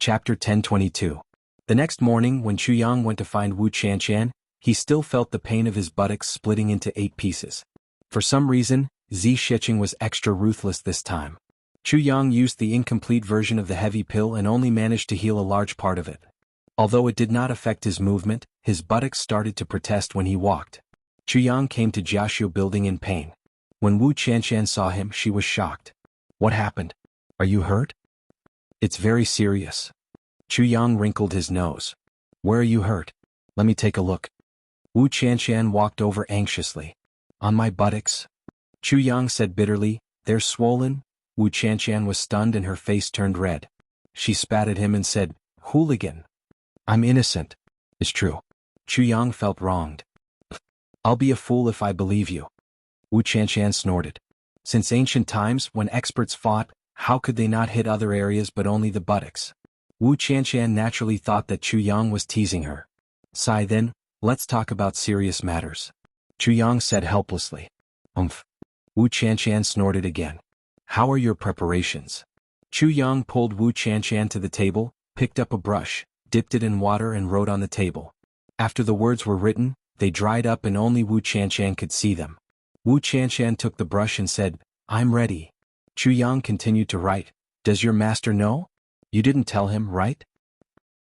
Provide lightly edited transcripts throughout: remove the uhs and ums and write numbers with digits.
Chapter 1022. The next morning when Chu Yang went to find Wu Qianqian, he still felt the pain of his buttocks splitting into 8 pieces. For some reason, Zi Shiqing was extra ruthless this time. Chu Yang used the incomplete version of the heavy pill and only managed to heal a large part of it. Although it did not affect his movement, his buttocks started to protest when he walked. Chu Yang came to Jianghu building in pain. When Wu Qianqian saw him, she was shocked. What happened? Are you hurt? It's very serious. Chu Yang wrinkled his nose. Where are you hurt? Let me take a look. Wu Qianqian walked over anxiously. On my buttocks. Chu Yang said bitterly, they're swollen. Wu Qianqian was stunned and her face turned red. She spat at him and said, hooligan. I'm innocent. It's true. Chu Yang felt wronged. I'll be a fool if I believe you. Wu Qianqian snorted. Since ancient times, when experts fought, how could they not hit other areas but only the buttocks? Wu Qianqian naturally thought that Chu Yang was teasing her. Sigh then, let's talk about serious matters. Chu Yang said helplessly. Umph. Wu Qianqian snorted again. How are your preparations? Chu Yang pulled Wu Qianqian to the table, picked up a brush, dipped it in water and wrote on the table. After the words were written, they dried up and only Wu Qianqian could see them. Wu Qianqian took the brush and said, I'm ready. Chu Yang continued to write. Does your master know? You didn't tell him, right?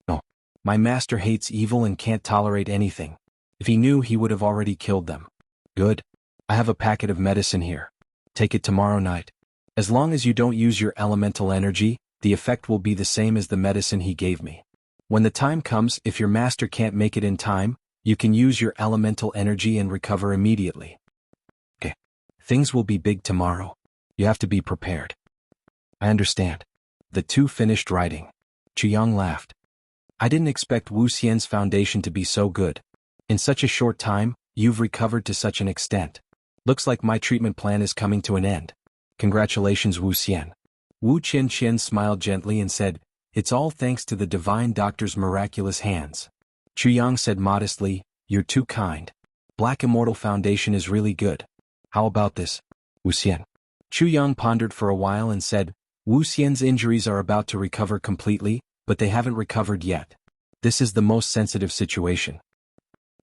No. My master hates evil and can't tolerate anything. If he knew, he would have already killed them. Good. I have a packet of medicine here. Take it tomorrow night. As long as you don't use your elemental energy, the effect will be the same as the medicine he gave me. When the time comes, if your master can't make it in time, you can use your elemental energy and recover immediately. Okay. Things will be big tomorrow. You have to be prepared. I understand. The two finished writing. Chu Yang laughed. I didn't expect Wu Xian's foundation to be so good. In such a short time, you've recovered to such an extent. Looks like my treatment plan is coming to an end. Congratulations, Wu Xian. Wu Qianqian smiled gently and said, it's all thanks to the divine doctor's miraculous hands. Chu Yang said modestly, you're too kind. Black Immortal Foundation is really good. How about this, Wu Xian? Chu Yang pondered for a while and said, Wu Xian's injuries are about to recover completely, but they haven't recovered yet. This is the most sensitive situation.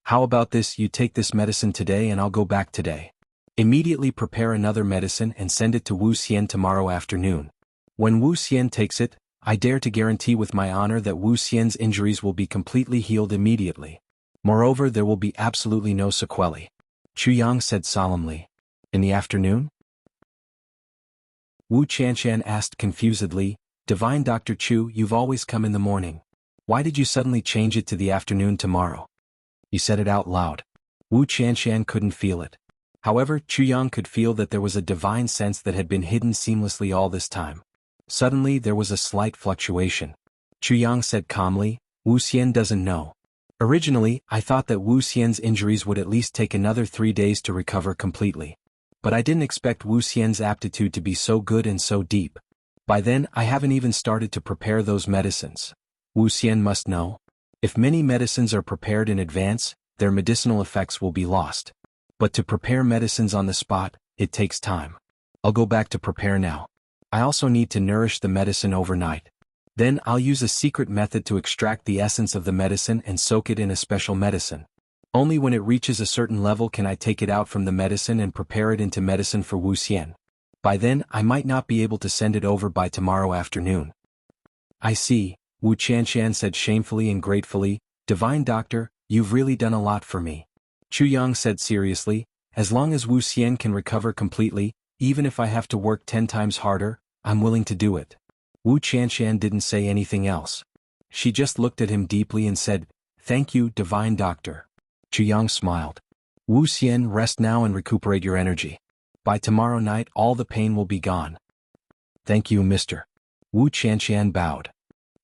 How about this, you take this medicine today and I'll go back today. Immediately prepare another medicine and send it to Wu Xian tomorrow afternoon. When Wu Xian takes it, I dare to guarantee with my honor that Wu Xian's injuries will be completely healed immediately. Moreover, there will be absolutely no sequelae. Chu Yang said solemnly. In the afternoon? Wu Qianqian asked confusedly, Divine Dr. Chu, you've always come in the morning. Why did you suddenly change it to the afternoon tomorrow? He said it out loud. Wu Qianqian couldn't feel it. However, Chu Yang could feel that there was a divine sense that had been hidden seamlessly all this time. Suddenly there was a slight fluctuation. Chu Yang said calmly, Wu Xian doesn't know. Originally, I thought that Wu Xian's injuries would at least take another 3 days to recover completely. But I didn't expect Wu Xian's aptitude to be so good and so deep. By then, I haven't even started to prepare those medicines. Wu Xian must know. If many medicines are prepared in advance, their medicinal effects will be lost. But to prepare medicines on the spot, it takes time. I'll go back to prepare now. I also need to nourish the medicine overnight. Then I'll use a secret method to extract the essence of the medicine and soak it in a special medicine. Only when it reaches a certain level can I take it out from the medicine and prepare it into medicine for Wu Xian. By then, I might not be able to send it over by tomorrow afternoon. I see, Wu Qianqian said shamefully and gratefully, Divine Doctor, you've really done a lot for me. Chu Yang said seriously, as long as Wu Xian can recover completely, even if I have to work 10 times harder, I'm willing to do it. Wu Qianqian didn't say anything else. She just looked at him deeply and said, Thank you, Divine Doctor. Chu Yang smiled. Wu Xian, rest now and recuperate your energy. By tomorrow night all the pain will be gone. Thank you, mister. Wu Qianqian bowed.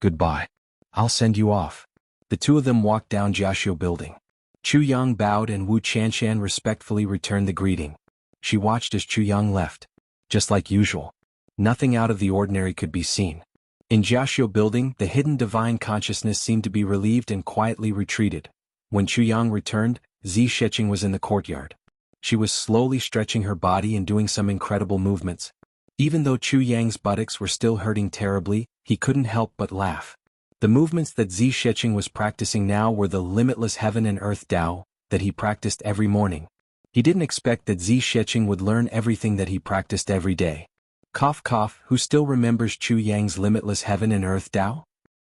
Goodbye. I'll send you off. The two of them walked down Jianghu building. Chu Yang bowed and Wu Qianqian respectfully returned the greeting. She watched as Chu Yang left. Just like usual. Nothing out of the ordinary could be seen. In Jianghu building, the hidden divine consciousness seemed to be relieved and quietly retreated. When Chu Yang returned, Zi Shiqing was in the courtyard. She was slowly stretching her body and doing some incredible movements. Even though Chu Yang's buttocks were still hurting terribly, he couldn't help but laugh. The movements that Zi Sheqing was practicing now were the limitless heaven and earth Tao that he practiced every morning. He didn't expect that Zi Sheqing would learn everything that he practiced every day. Cough cough, who still remembers Chu Yang's limitless heaven and earth Tao?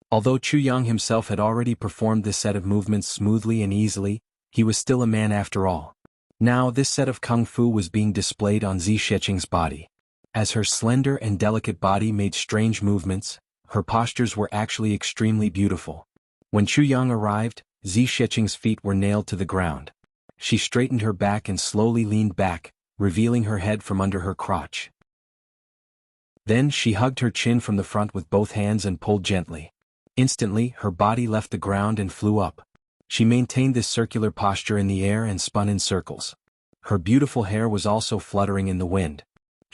Although Chu Yang himself had already performed this set of movements smoothly and easily, he was still a man after all. Now this set of kung fu was being displayed on Zi Sheqing's body. As her slender and delicate body made strange movements, her postures were actually extremely beautiful. When Chu Yang arrived, Zi Sheqing's feet were nailed to the ground. She straightened her back and slowly leaned back, revealing her head from under her crotch. Then she hugged her chin from the front with both hands and pulled gently. Instantly, her body left the ground and flew up. She maintained this circular posture in the air and spun in circles. Her beautiful hair was also fluttering in the wind.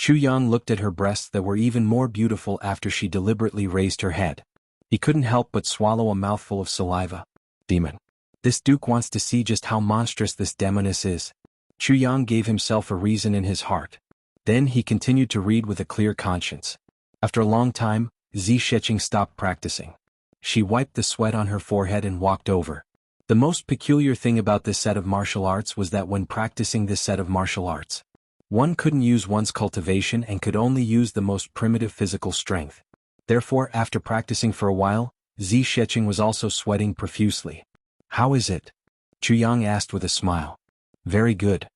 Chu Yang looked at her breasts that were even more beautiful after she deliberately raised her head. He couldn't help but swallow a mouthful of saliva. Demon. This duke wants to see just how monstrous this demoness is. Chu Yang gave himself a reason in his heart. Then he continued to read with a clear conscience. After a long time, Zi Sheqing stopped practicing. She wiped the sweat on her forehead and walked over. The most peculiar thing about this set of martial arts was that when practicing this set of martial arts, one couldn't use one's cultivation and could only use the most primitive physical strength. Therefore, after practicing for a while, Zi Sheqing was also sweating profusely. How is it? Chu Yang asked with a smile. Very good.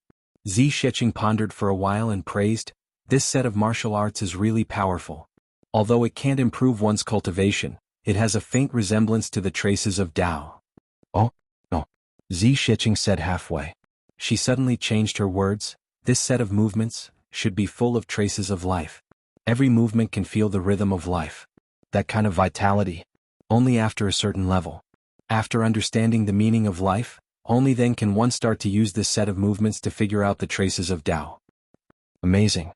Zi Sheqing pondered for a while and praised, this set of martial arts is really powerful. Although it can't improve one's cultivation, it has a faint resemblance to the traces of Tao. Oh, no. Zi Sheqing said halfway. She suddenly changed her words. This set of movements should be full of traces of life. Every movement can feel the rhythm of life. That kind of vitality. Only after a certain level. After understanding the meaning of life, only then can one start to use this set of movements to figure out the traces of Tao. Amazing.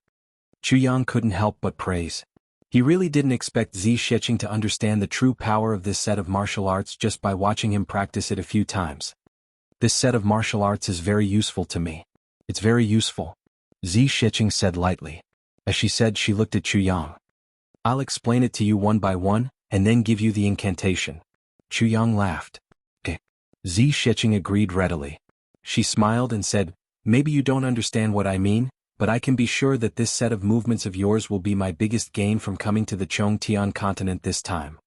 Chu Yang couldn't help but praise. He really didn't expect Zi Sheqing to understand the true power of this set of martial arts just by watching him practice it a few times. This set of martial arts is very useful to me. It's very useful. Zi Sheqing said lightly. As she said, she looked at Chu Yang. I'll explain it to you one by one, and then give you the incantation. Chu Yang laughed. Okay. Zi Sheqing agreed readily. She smiled and said, maybe you don't understand what I mean, but I can be sure that this set of movements of yours will be my biggest gain from coming to the Chongtian continent this time.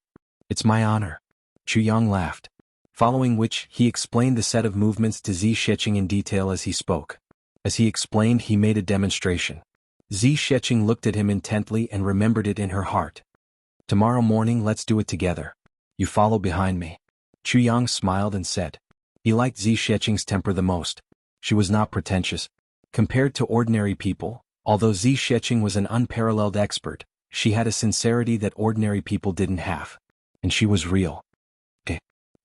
It's my honor. Chu Yang laughed. Following which, he explained the set of movements to Zi Sheqing in detail as he spoke. As he explained, he made a demonstration. Zi Sheqing looked at him intently and remembered it in her heart. Tomorrow morning let's do it together. You follow behind me. Chu Yang smiled and said. He liked Zi Sheqing's temper the most. She was not pretentious. Compared to ordinary people, although Zi Sheqing was an unparalleled expert, she had a sincerity that ordinary people didn't have. And she was real.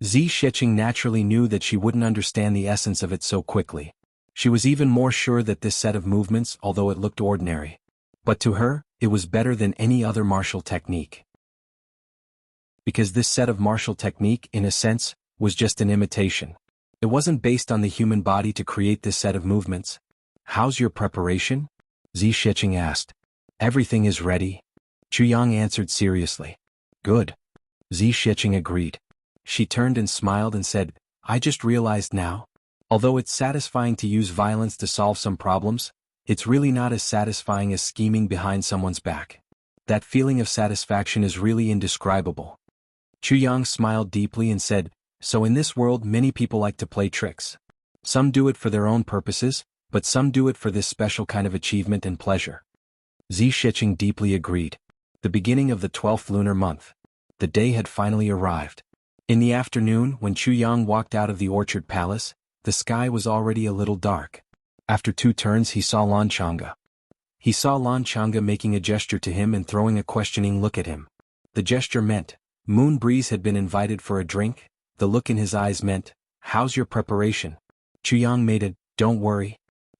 Zi Sheqing naturally knew that she wouldn't understand the essence of it so quickly. She was even more sure that this set of movements, although it looked ordinary, but to her, it was better than any other martial technique. Because this set of martial technique, in a sense, was just an imitation. It wasn't based on the human body to create this set of movements. How's your preparation? Zi Sheqing asked. Everything is ready. Chu Yang answered seriously. Good. Zi Sheqing agreed. She turned and smiled and said, I just realized now. Although it's satisfying to use violence to solve some problems, it's really not as satisfying as scheming behind someone's back. That feeling of satisfaction is really indescribable. Chu Yang smiled deeply and said, so in this world many people like to play tricks. Some do it for their own purposes, but some do it for this special kind of achievement and pleasure. Zi Sheqing deeply agreed. The beginning of the 12th lunar month. The day had finally arrived. In the afternoon, when Chu Yang walked out of the orchard palace, the sky was already a little dark. After 2 turns he saw Lan Chang'e. He saw Lan Chang'e making a gesture to him and throwing a questioning look at him. The gesture meant, Moon Breeze had been invited for a drink. The look in his eyes meant, how's your preparation? Chu Yang made a, don't worry,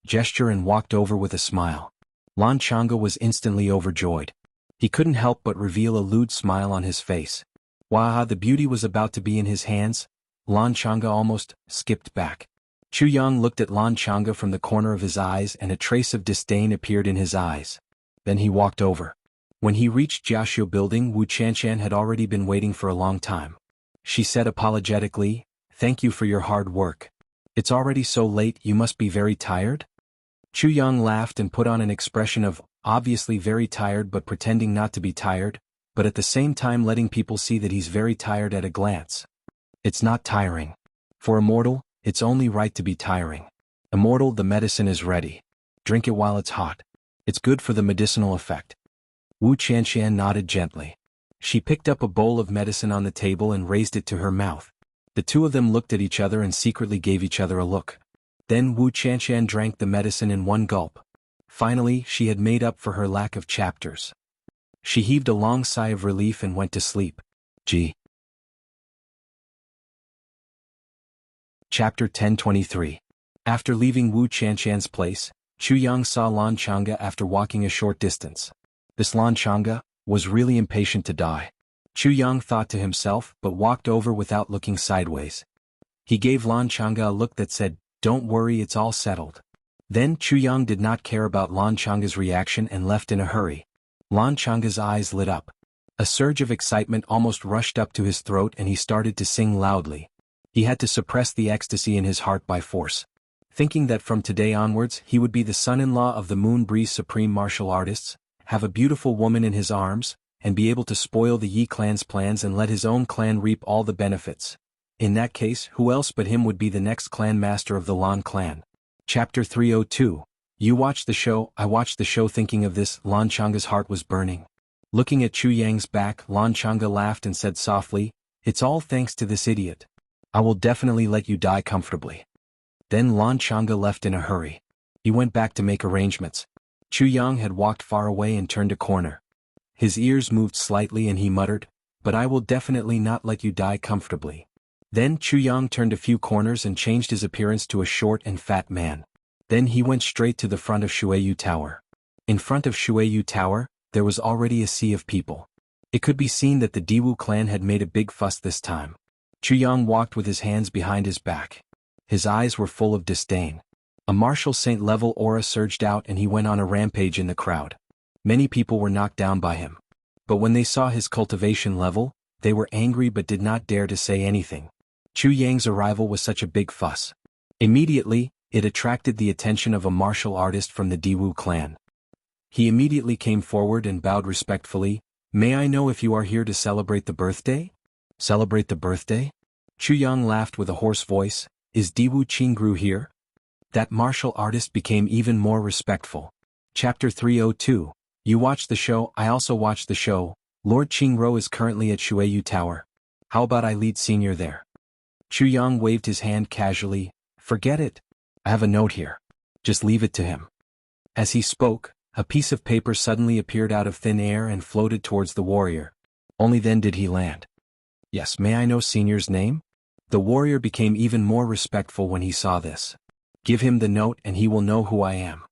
gesture and walked over with a smile. Lan Chang'e was instantly overjoyed. He couldn't help but reveal a lewd smile on his face. While the beauty was about to be in his hands, Lan Chang'e almost skipped back. Chu Yang looked at Lan Chang'e from the corner of his eyes and a trace of disdain appeared in his eyes. Then he walked over. When he reached Jiaxu building, Wu Chanshan had already been waiting for a long time. she said apologetically, "Thank you for your hard work. It's already so late, you must be very tired?" Chu Yang laughed and put on an expression of, obviously very tired but pretending not to be tired, but at the same time letting people see that he's very tired at a glance. "It's not tiring. For a mortal, it's only right to be tiring. Immortal, the medicine is ready. Drink it while it's hot. It's good for the medicinal effect." Wu Qianqian nodded gently. She picked up a bowl of medicine on the table and raised it to her mouth. The two of them looked at each other and secretly gave each other a look. Then Wu Qianqian drank the medicine in one gulp. Finally, she had made up for her lack of chapters. She heaved a long sigh of relief and went to sleep. Chapter 1023. After leaving Wu Qianqian's place, Chu Yang saw Lan Chang'e after walking a short distance. This Lan Chang'e was really impatient to die. Chu Yang thought to himself but walked over without looking sideways. He gave Lan Chang'e a look that said, "Don't worry, it's all settled." Then Chu Yang did not care about Lan Chang'e's reaction and left in a hurry. Lan Chang'e's eyes lit up. A surge of excitement almost rushed up to his throat and he started to sing loudly. He had to suppress the ecstasy in his heart by force. Thinking that from today onwards he would be the son-in-law of the Moon Breeze supreme martial artists, have a beautiful woman in his arms, and be able to spoil the Yi clan's plans and let his own clan reap all the benefits. In that case, who else but him would be the next clan master of the Lan clan? Chapter 302. You watched the show, I watched the show. Thinking of this, Lan Chang'e's heart was burning. Looking at Chu Yang's back, Lan Chang'e laughed and said softly, "It's all thanks to this idiot. I will definitely let you die comfortably." Then Lan Chang'e left in a hurry. He went back to make arrangements. Chu Yang had walked far away and turned a corner. His ears moved slightly and he muttered, "But I will definitely not let you die comfortably." Then Chu Yang turned a few corners and changed his appearance to a short and fat man. Then he went straight to the front of Shuiyu Tower. In front of Shuiyu Tower, there was already a sea of people. It could be seen that the Diwu clan had made a big fuss this time. Chu Yang walked with his hands behind his back. His eyes were full of disdain. A martial saint-level aura surged out and he went on a rampage in the crowd. Many people were knocked down by him. But when they saw his cultivation level, they were angry but did not dare to say anything. Chu Yang's arrival was such a big fuss. Immediately, it attracted the attention of a martial artist from the Diwu clan. He immediately came forward and bowed respectfully. "May I know if you are here to celebrate the birthday?" "Celebrate the birthday?" Chu Yang laughed with a hoarse voice. "Is Diwu Qingru here?" That martial artist became even more respectful. Chapter 302. You watched the show, I also watched the show. Lord Qingro is currently at Shuiyu Tower. How about I lead Senior there? Chu Yang waved his hand casually. "Forget it. I have a note here. Just leave it to him." As he spoke, a piece of paper suddenly appeared out of thin air and floated towards the warrior. Only then did he land. "Yes, may I know Senior's name?" The warrior became even more respectful when he saw this. "Give him the note and he will know who I am."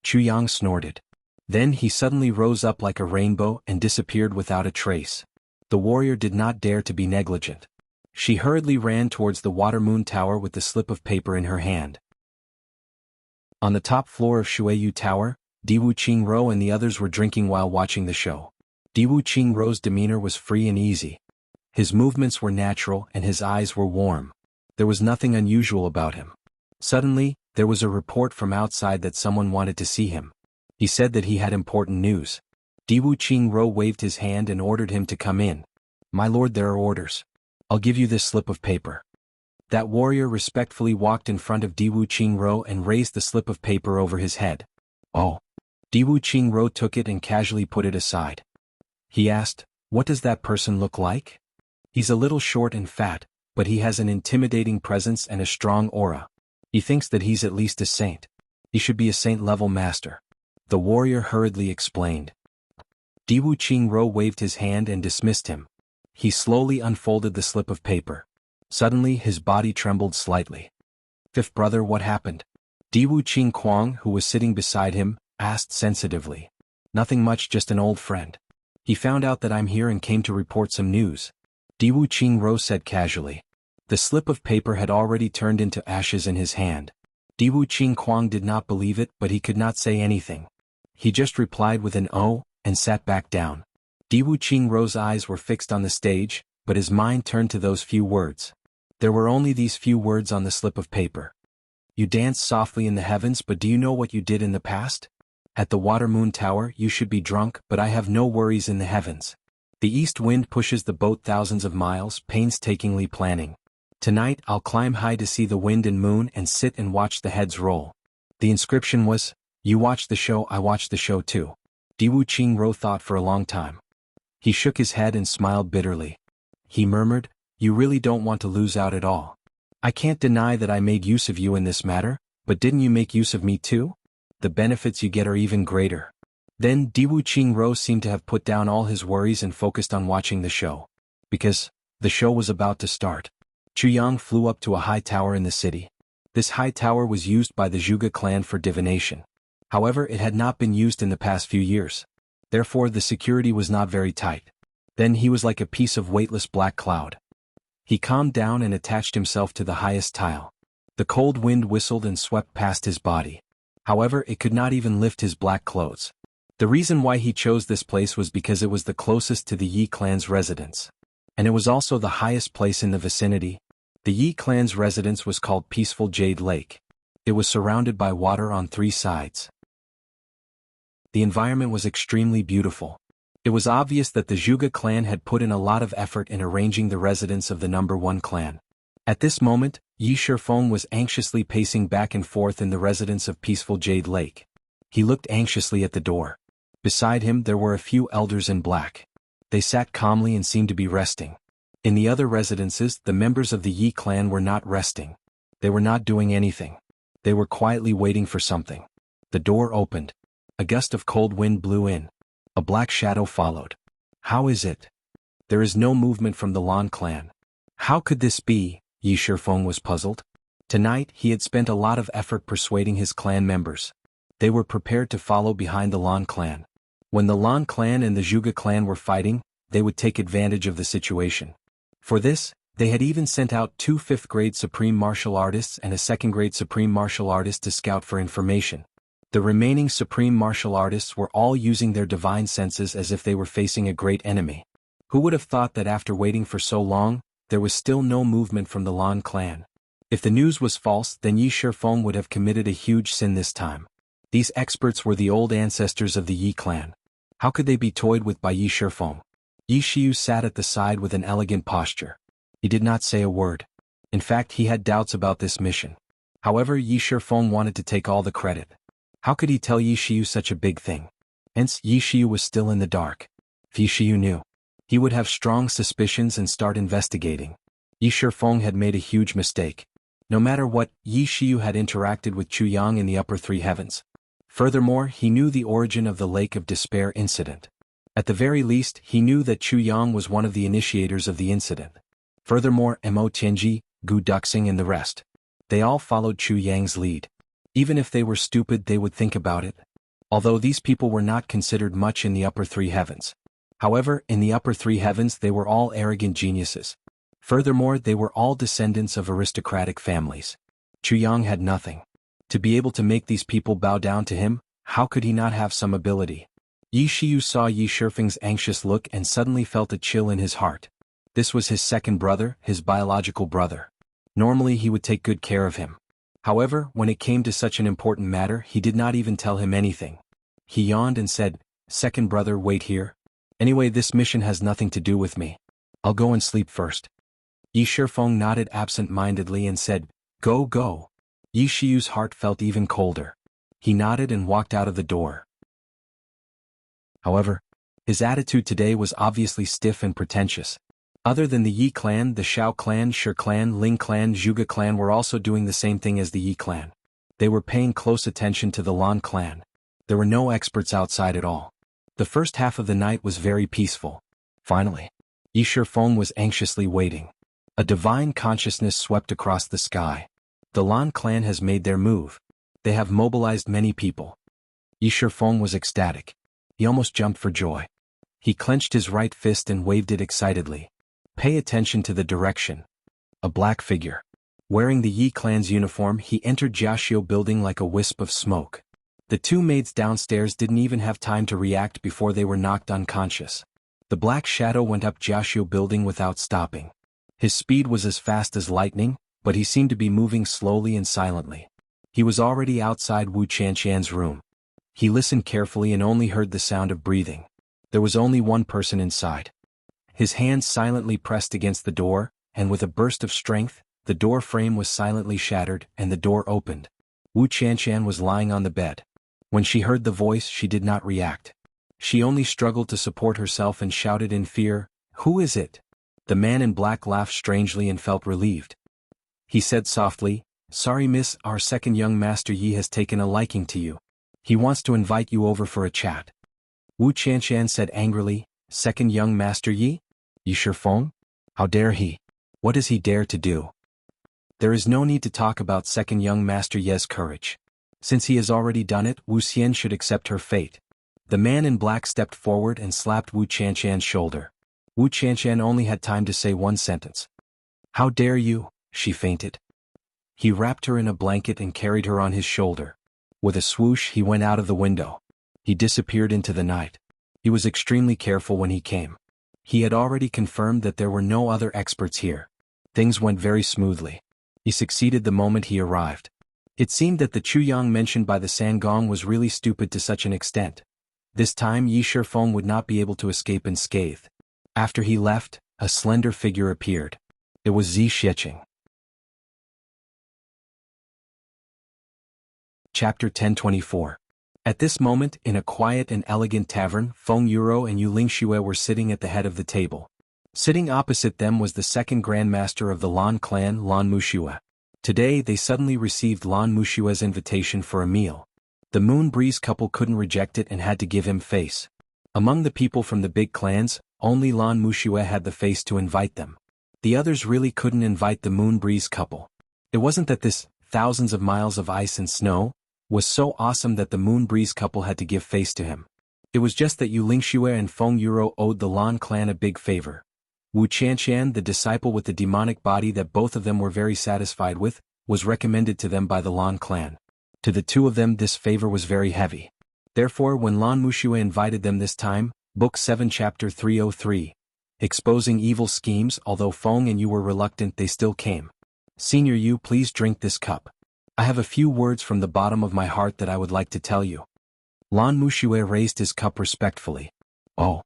Chu Yang snorted. Then he suddenly rose up like a rainbow and disappeared without a trace. The warrior did not dare to be negligent. She hurriedly ran towards the Water Moon Tower with the slip of paper in her hand. On the top floor of Shuiyu Tower, Diwu Qingro and the others were drinking while watching the show. Diwu Qingro's demeanor was free and easy. His movements were natural and his eyes were warm. There was nothing unusual about him. Suddenly, there was a report from outside that someone wanted to see him. He said that he had important news. Diwu Qingro waved his hand and ordered him to come in. "My lord, there are orders. I'll give you this slip of paper." That warrior respectfully walked in front of Diwu Qingro and raised the slip of paper over his head. "Oh." Diwu Qingro took it and casually put it aside. He asked, "What does that person look like?" "He's a little short and fat, but he has an intimidating presence and a strong aura. He thinks that he's at least a saint. He should be a saint-level master." The warrior hurriedly explained. Diwu Qingro waved his hand and dismissed him. He slowly unfolded the slip of paper. Suddenly his body trembled slightly. "Fifth brother, what happened?" Diwu Qingquang, who was sitting beside him, asked sensitively. "Nothing much, just an old friend. He found out that I'm here and came to report some news." Diwu Qingro said casually. The slip of paper had already turned into ashes in his hand. Diwu Qingquang did not believe it, but he could not say anything. He just replied with an "oh," and sat back down. Diwu Qingro's eyes were fixed on the stage, but his mind turned to those few words. There were only these few words on the slip of paper. You danced softly in the heavens, but do you know what you did in the past? At the Water Moon Tower you should be drunk, but I have no worries in the heavens. The east wind pushes the boat thousands of miles, painstakingly planning. Tonight I'll climb high to see the wind and moon and sit and watch the heads roll. The inscription was, you watch the show, I watch the show too. Wu Qingro thought for a long time. He shook his head and smiled bitterly. He murmured, you really don't want to lose out at all. I can't deny that I made use of you in this matter, but didn't you make use of me too? The benefits you get are even greater. Then Wu Qingro seemed to have put down all his worries and focused on watching the show. Because the show was about to start. Yang flew up to a high tower in the city. This high tower was used by the Zhuge clan for divination. However, it had not been used in the past few years. Therefore the security was not very tight. Then he was like a piece of weightless black cloud. He calmed down and attached himself to the highest tile. The cold wind whistled and swept past his body. However, it could not even lift his black clothes. The reason why he chose this place was because it was the closest to the Yi clan's residence. And it was also the highest place in the vicinity. The Yi clan's residence was called Peaceful Jade Lake. It was surrounded by water on 3 sides. The environment was extremely beautiful. It was obvious that the Zhuge clan had put in a lot of effort in arranging the residence of the number 1 clan. At this moment, Yi Shifeng was anxiously pacing back and forth in the residence of Peaceful Jade Lake. He looked anxiously at the door. Beside him there were a few elders in black. They sat calmly and seemed to be resting. In the other residences, the members of the Yi clan were not resting. They were not doing anything. They were quietly waiting for something. The door opened. A gust of cold wind blew in. A black shadow followed. How is it? There is no movement from the Lan clan. How could this be? Yi Shifeng was puzzled. Tonight he had spent a lot of effort persuading his clan members. They were prepared to follow behind the Lan clan. When the Lan clan and the Zhuge clan were fighting, they would take advantage of the situation. For this, they had even sent out 2 5th-grade supreme martial artists and a 2nd-grade supreme martial artist to scout for information. The remaining supreme martial artists were all using their divine senses as if they were facing a great enemy. Who would have thought that after waiting for so long, there was still no movement from the Lan clan? If the news was false, then Yi Shifeng would have committed a huge sin this time. These experts were the old ancestors of the Yi clan. How could they be toyed with by Yi Shifeng? Yi Xiu sat at the side with an elegant posture. He did not say a word. In fact, he had doubts about this mission. However, Yi Shifeng wanted to take all the credit. How could he tell Yi Xiu such a big thing? Hence, Yi Xiu was still in the dark. If Yi Xiu knew, he would have strong suspicions and start investigating. Yi Shifeng had made a huge mistake. No matter what, Yi Xiu had interacted with Chu Yang in the upper 3 heavens. Furthermore, he knew the origin of the Lake of Despair incident. At the very least, he knew that Chu Yang was one of the initiators of the incident. Furthermore, Mo Tianji, Gu Duxing and the rest. They all followed Chu Yang's lead. Even if they were stupid, they would think about it. Although these people were not considered much in the upper 3 heavens. However, in the upper 3 heavens they were all arrogant geniuses. Furthermore, they were all descendants of aristocratic families. Chu Yang had nothing. To be able to make these people bow down to him, how could he not have some ability? Yi Xiu saw Yi Shifeng's anxious look and suddenly felt a chill in his heart. This was his 2nd brother, his biological brother. Normally he would take good care of him. However, when it came to such an important matter, he did not even tell him anything. He yawned and said, "Second brother, wait here. Anyway, this mission has nothing to do with me. I'll go and sleep first." Yi Shifeng nodded absent-mindedly and said, "Go, go." Yi Xiu's heart felt even colder. He nodded and walked out of the door. However, his attitude today was obviously stiff and pretentious. Other than the Yi clan, the Shao clan, Shi clan, Ling clan, Zhuge clan were also doing the same thing as the Yi clan. They were paying close attention to the Lan clan. There were no experts outside at all. The first half of the night was very peaceful. Finally, Yi Shifeng was anxiously waiting. A divine consciousness swept across the sky. The Lan clan has made their move. They have mobilized many people. Yi Shifeng was ecstatic. He almost jumped for joy. He clenched his right fist and waved it excitedly. Pay attention to the direction. A black figure. Wearing the Yi clan's uniform, he entered Jiaxiu building like a wisp of smoke. The 2 maids downstairs didn't even have time to react before they were knocked unconscious. The black shadow went up Jianghu building without stopping. His speed was as fast as lightning, but he seemed to be moving slowly and silently. He was already outside Wu Qianqian's room. He listened carefully and only heard the sound of breathing. There was only one person inside. His hands silently pressed against the door, and with a burst of strength, the door frame was silently shattered and the door opened. Wu Qianqian was lying on the bed. When she heard the voice, she did not react. She only struggled to support herself and shouted in fear, "Who is it?" The man in black laughed strangely and felt relieved. He said softly, "Sorry miss, our second young master Yi has taken a liking to you. He wants to invite you over for a chat." Wu Qianqian said angrily, "Second young master Yi? Yi Shifeng? How dare he? What does he dare to do?" There is no need to talk about second young master Ye's courage. Since he has already done it, Wu Xian should accept her fate. The man in black stepped forward and slapped Wu Qianqian's shoulder. Wu Qianqian only had time to say one sentence. "How dare you?" she fainted. He wrapped her in a blanket and carried her on his shoulder. With a swoosh he went out of the window. He disappeared into the night. He was extremely careful when he came. He had already confirmed that there were no other experts here. Things went very smoothly. He succeeded the moment he arrived. It seemed that the Chuyang mentioned by the Sangong was really stupid to such an extent. This time Yi Shifeng would not be able to escape unscathed. After he left, a slender figure appeared. It was Zi Xiecheng. Chapter 1024. At this moment, in a quiet and elegant tavern, Feng Yuro and Yu Lingxue were sitting at the head of the table. Sitting opposite them was the second grandmaster of the Lan clan, Lan Muxue. Today they suddenly received Lan Muxue's invitation for a meal. The Moon Breeze couple couldn't reject it and had to give him face. Among the people from the big clans, only Lan Muxue had the face to invite them. The others really couldn't invite the Moon Breeze couple. It wasn't that this thousands of miles of ice and snow was so awesome that the Moon Breeze couple had to give face to him. It was just that Yu Lingxue and Feng Yuro owed the Lan clan a big favor. Wu Qianqian, the disciple with the demonic body that both of them were very satisfied with, was recommended to them by the Lan clan. To the two of them this favor was very heavy. Therefore when Lan Muxue invited them this time, Book 7 Chapter 303, exposing evil schemes, although Feng and Yu were reluctant, they still came. "Senior Yu, please drink this cup. I have a few words from the bottom of my heart that I would like to tell you." Lan Muxue raised his cup respectfully. "Oh."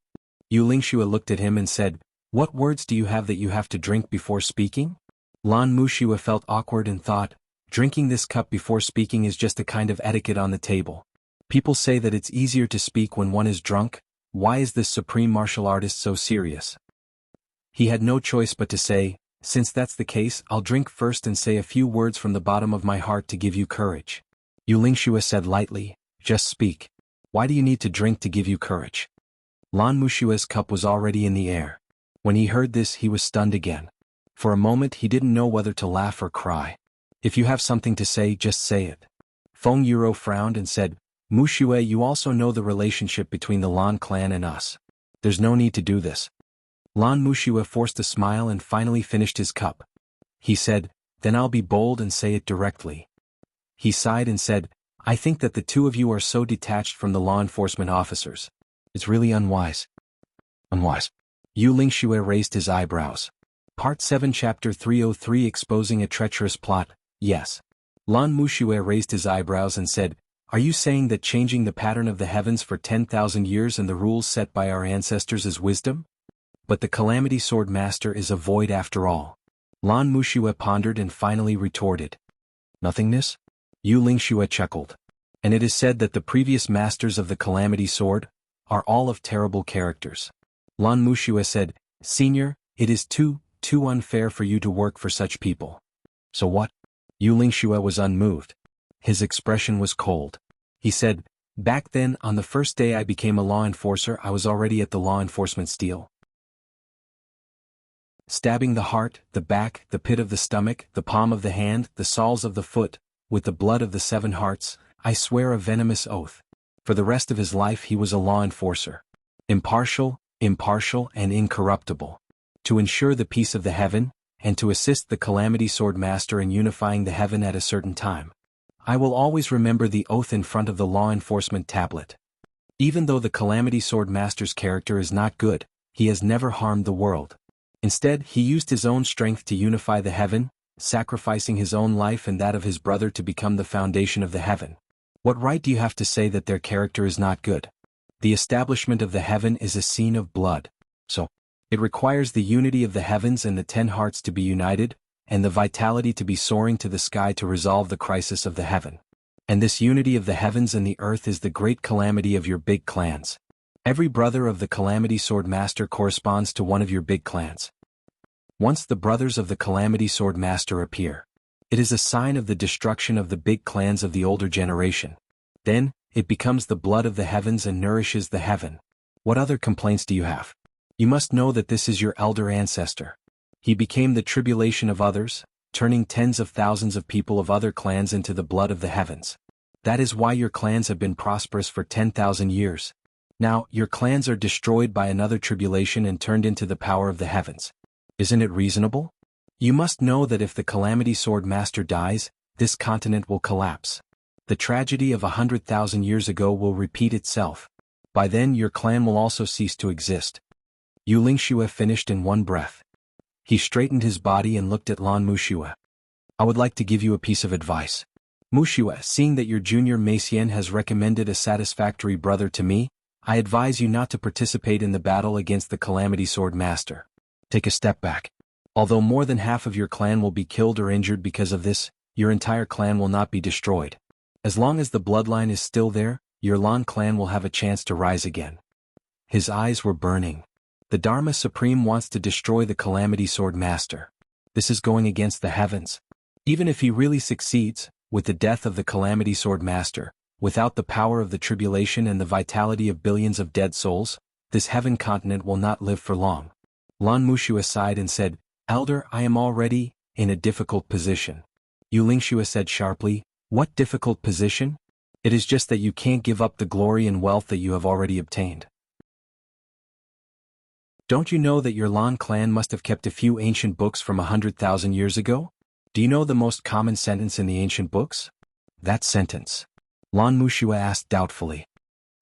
Yu Lingxue looked at him and said, "What words do you have that you have to drink before speaking?" Lan Muxue felt awkward and thought, drinking this cup before speaking is just a kind of etiquette on the table. People say that it's easier to speak when one is drunk. Why is this supreme martial artist so serious? He had no choice but to say, "Since that's the case, I'll drink first and say a few words from the bottom of my heart to give you courage." Yu Lingxue said lightly, "Just speak. Why do you need to drink to give you courage?" Lan Muxue's cup was already in the air. When he heard this he was stunned again. For a moment he didn't know whether to laugh or cry. "If you have something to say, just say it." Feng Yuro frowned and said, "Muxue, you also know the relationship between the Lan clan and us. There's no need to do this." Lan Muxue forced a smile and finally finished his cup. He said, "Then I'll be bold and say it directly." He sighed and said, "I think that the two of you are so detached from the law enforcement officers. It's really unwise." "Unwise?" Yu Lingxue raised his eyebrows. Part 7 Chapter 303 Exposing a Treacherous Plot. Yes. Lan Muxue raised his eyebrows and said, "Are you saying that changing the pattern of the heavens for 10,000 years and the rules set by our ancestors is wisdom? But the Calamity Sword Master is a void after all." Lan Muxue pondered and finally retorted, "Nothingness?" Yu Lingxue chuckled. "And it is said that the previous masters of the Calamity Sword are all of terrible characters." Lan Muxue said, "Senior, it is too unfair for you to work for such people." "So what?" Yu Lingxue was unmoved. His expression was cold. He said, "Back then, on the first day I became a law enforcer, I was already at the law enforcement steel. Stabbing the heart, the back, the pit of the stomach, the palm of the hand, the soles of the foot, with the blood of the 7 hearts, I swear a venomous oath." For the rest of his life he was a law enforcer. Impartial, and incorruptible. To ensure the peace of the heaven, and to assist the Calamity Sword Master in unifying the heaven at a certain time. I will always remember the oath in front of the law enforcement tablet. Even though the Calamity Sword Master's character is not good, he has never harmed the world. Instead, he used his own strength to unify the heaven, sacrificing his own life and that of his brother to become the foundation of the heaven. What right do you have to say that their character is not good? The establishment of the heaven is a scene of blood. So, it requires the unity of the heavens and the 10 hearts to be united, and the vitality to be soaring to the sky to resolve the crisis of the heaven. And this unity of the heavens and the earth is the great calamity of your big clans. Every brother of the Calamity Sword Master corresponds to one of your big clans. Once the brothers of the Calamity Sword Master appear, it is a sign of the destruction of the big clans of the older generation. Then, it becomes the blood of the heavens and nourishes the heaven. What other complaints do you have? You must know that this is your elder ancestor. He became the tribulation of others, turning tens of thousands of people of other clans into the blood of the heavens. That is why your clans have been prosperous for 10,000 years. Now, your clans are destroyed by another tribulation and turned into the power of the heavens. Isn't it reasonable? You must know that if the Calamity Sword Master dies, this continent will collapse. The tragedy of 100,000 years ago will repeat itself. By then your clan will also cease to exist. Yu Lingxue finished in one breath. He straightened his body and looked at Lan Muxue. I would like to give you a piece of advice. Muxue, seeing that your junior Meixian has recommended a satisfactory brother to me, I advise you not to participate in the battle against the Calamity Sword Master. Take a step back. Although more than half of your clan will be killed or injured because of this, your entire clan will not be destroyed. As long as the bloodline is still there, your Lan clan will have a chance to rise again. His eyes were burning. The Dharma Supreme wants to destroy the Calamity Sword Master. This is going against the heavens. Even if he really succeeds, with the death of the Calamity Sword Master, without the power of the tribulation and the vitality of billions of dead souls, this heaven continent will not live for long. Lan Muxue sighed and said, Elder, I am already in a difficult position. Yu Lingxue said sharply, What difficult position? It is just that you can't give up the glory and wealth that you have already obtained. Don't you know that your Lan clan must have kept a few ancient books from 100,000 years ago? Do you know the most common sentence in the ancient books? That sentence. Lan Muxue asked doubtfully.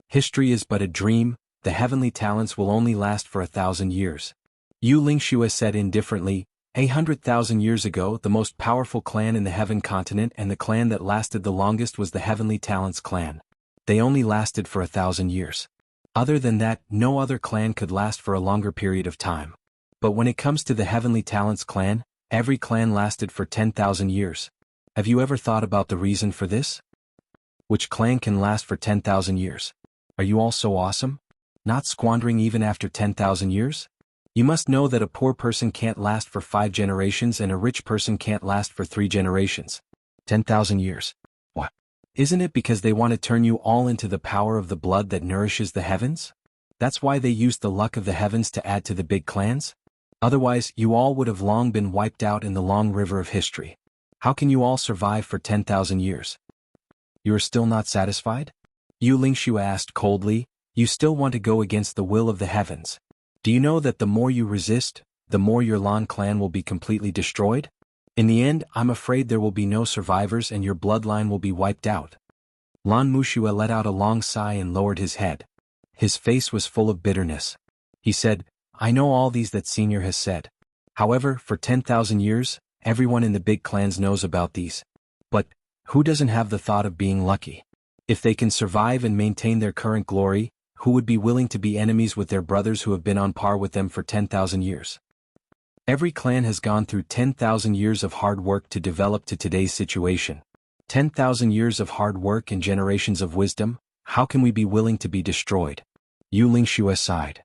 History is but a dream, the heavenly talents will only last for 1,000 years. Yu Lingxue said indifferently, 100,000 years ago the most powerful clan in the heaven continent and the clan that lasted the longest was the Heavenly Talents clan. They only lasted for 1,000 years. Other than that, no other clan could last for a longer period of time. But when it comes to the Heavenly Talents clan, every clan lasted for 10,000 years. Have you ever thought about the reason for this? Which clan can last for 10,000 years? Are you all so awesome? Not squandering even after 10,000 years? You must know that a poor person can't last for 5 generations and a rich person can't last for 3 generations. 10,000 years. What? Isn't it because they want to turn you all into the power of the blood that nourishes the heavens? That's why they used the luck of the heavens to add to the big clans? Otherwise, you all would have long been wiped out in the long river of history. How can you all survive for 10,000 years? You are still not satisfied? Yu Lingxue asked coldly, you still want to go against the will of the heavens. Do you know that the more you resist, the more your Lan clan will be completely destroyed? In the end, I'm afraid there will be no survivors and your bloodline will be wiped out. Lan Muxue let out a long sigh and lowered his head. His face was full of bitterness. He said, I know all these that Senior has said. However, for 10,000 years, everyone in the big clans knows about these. But, who doesn't have the thought of being lucky? If they can survive and maintain their current glory, who would be willing to be enemies with their brothers who have been on par with them for 10,000 years? Every clan has gone through 10,000 years of hard work to develop to today's situation. 10,000 years of hard work and generations of wisdom, how can we be willing to be destroyed? Yu Lingxue sighed.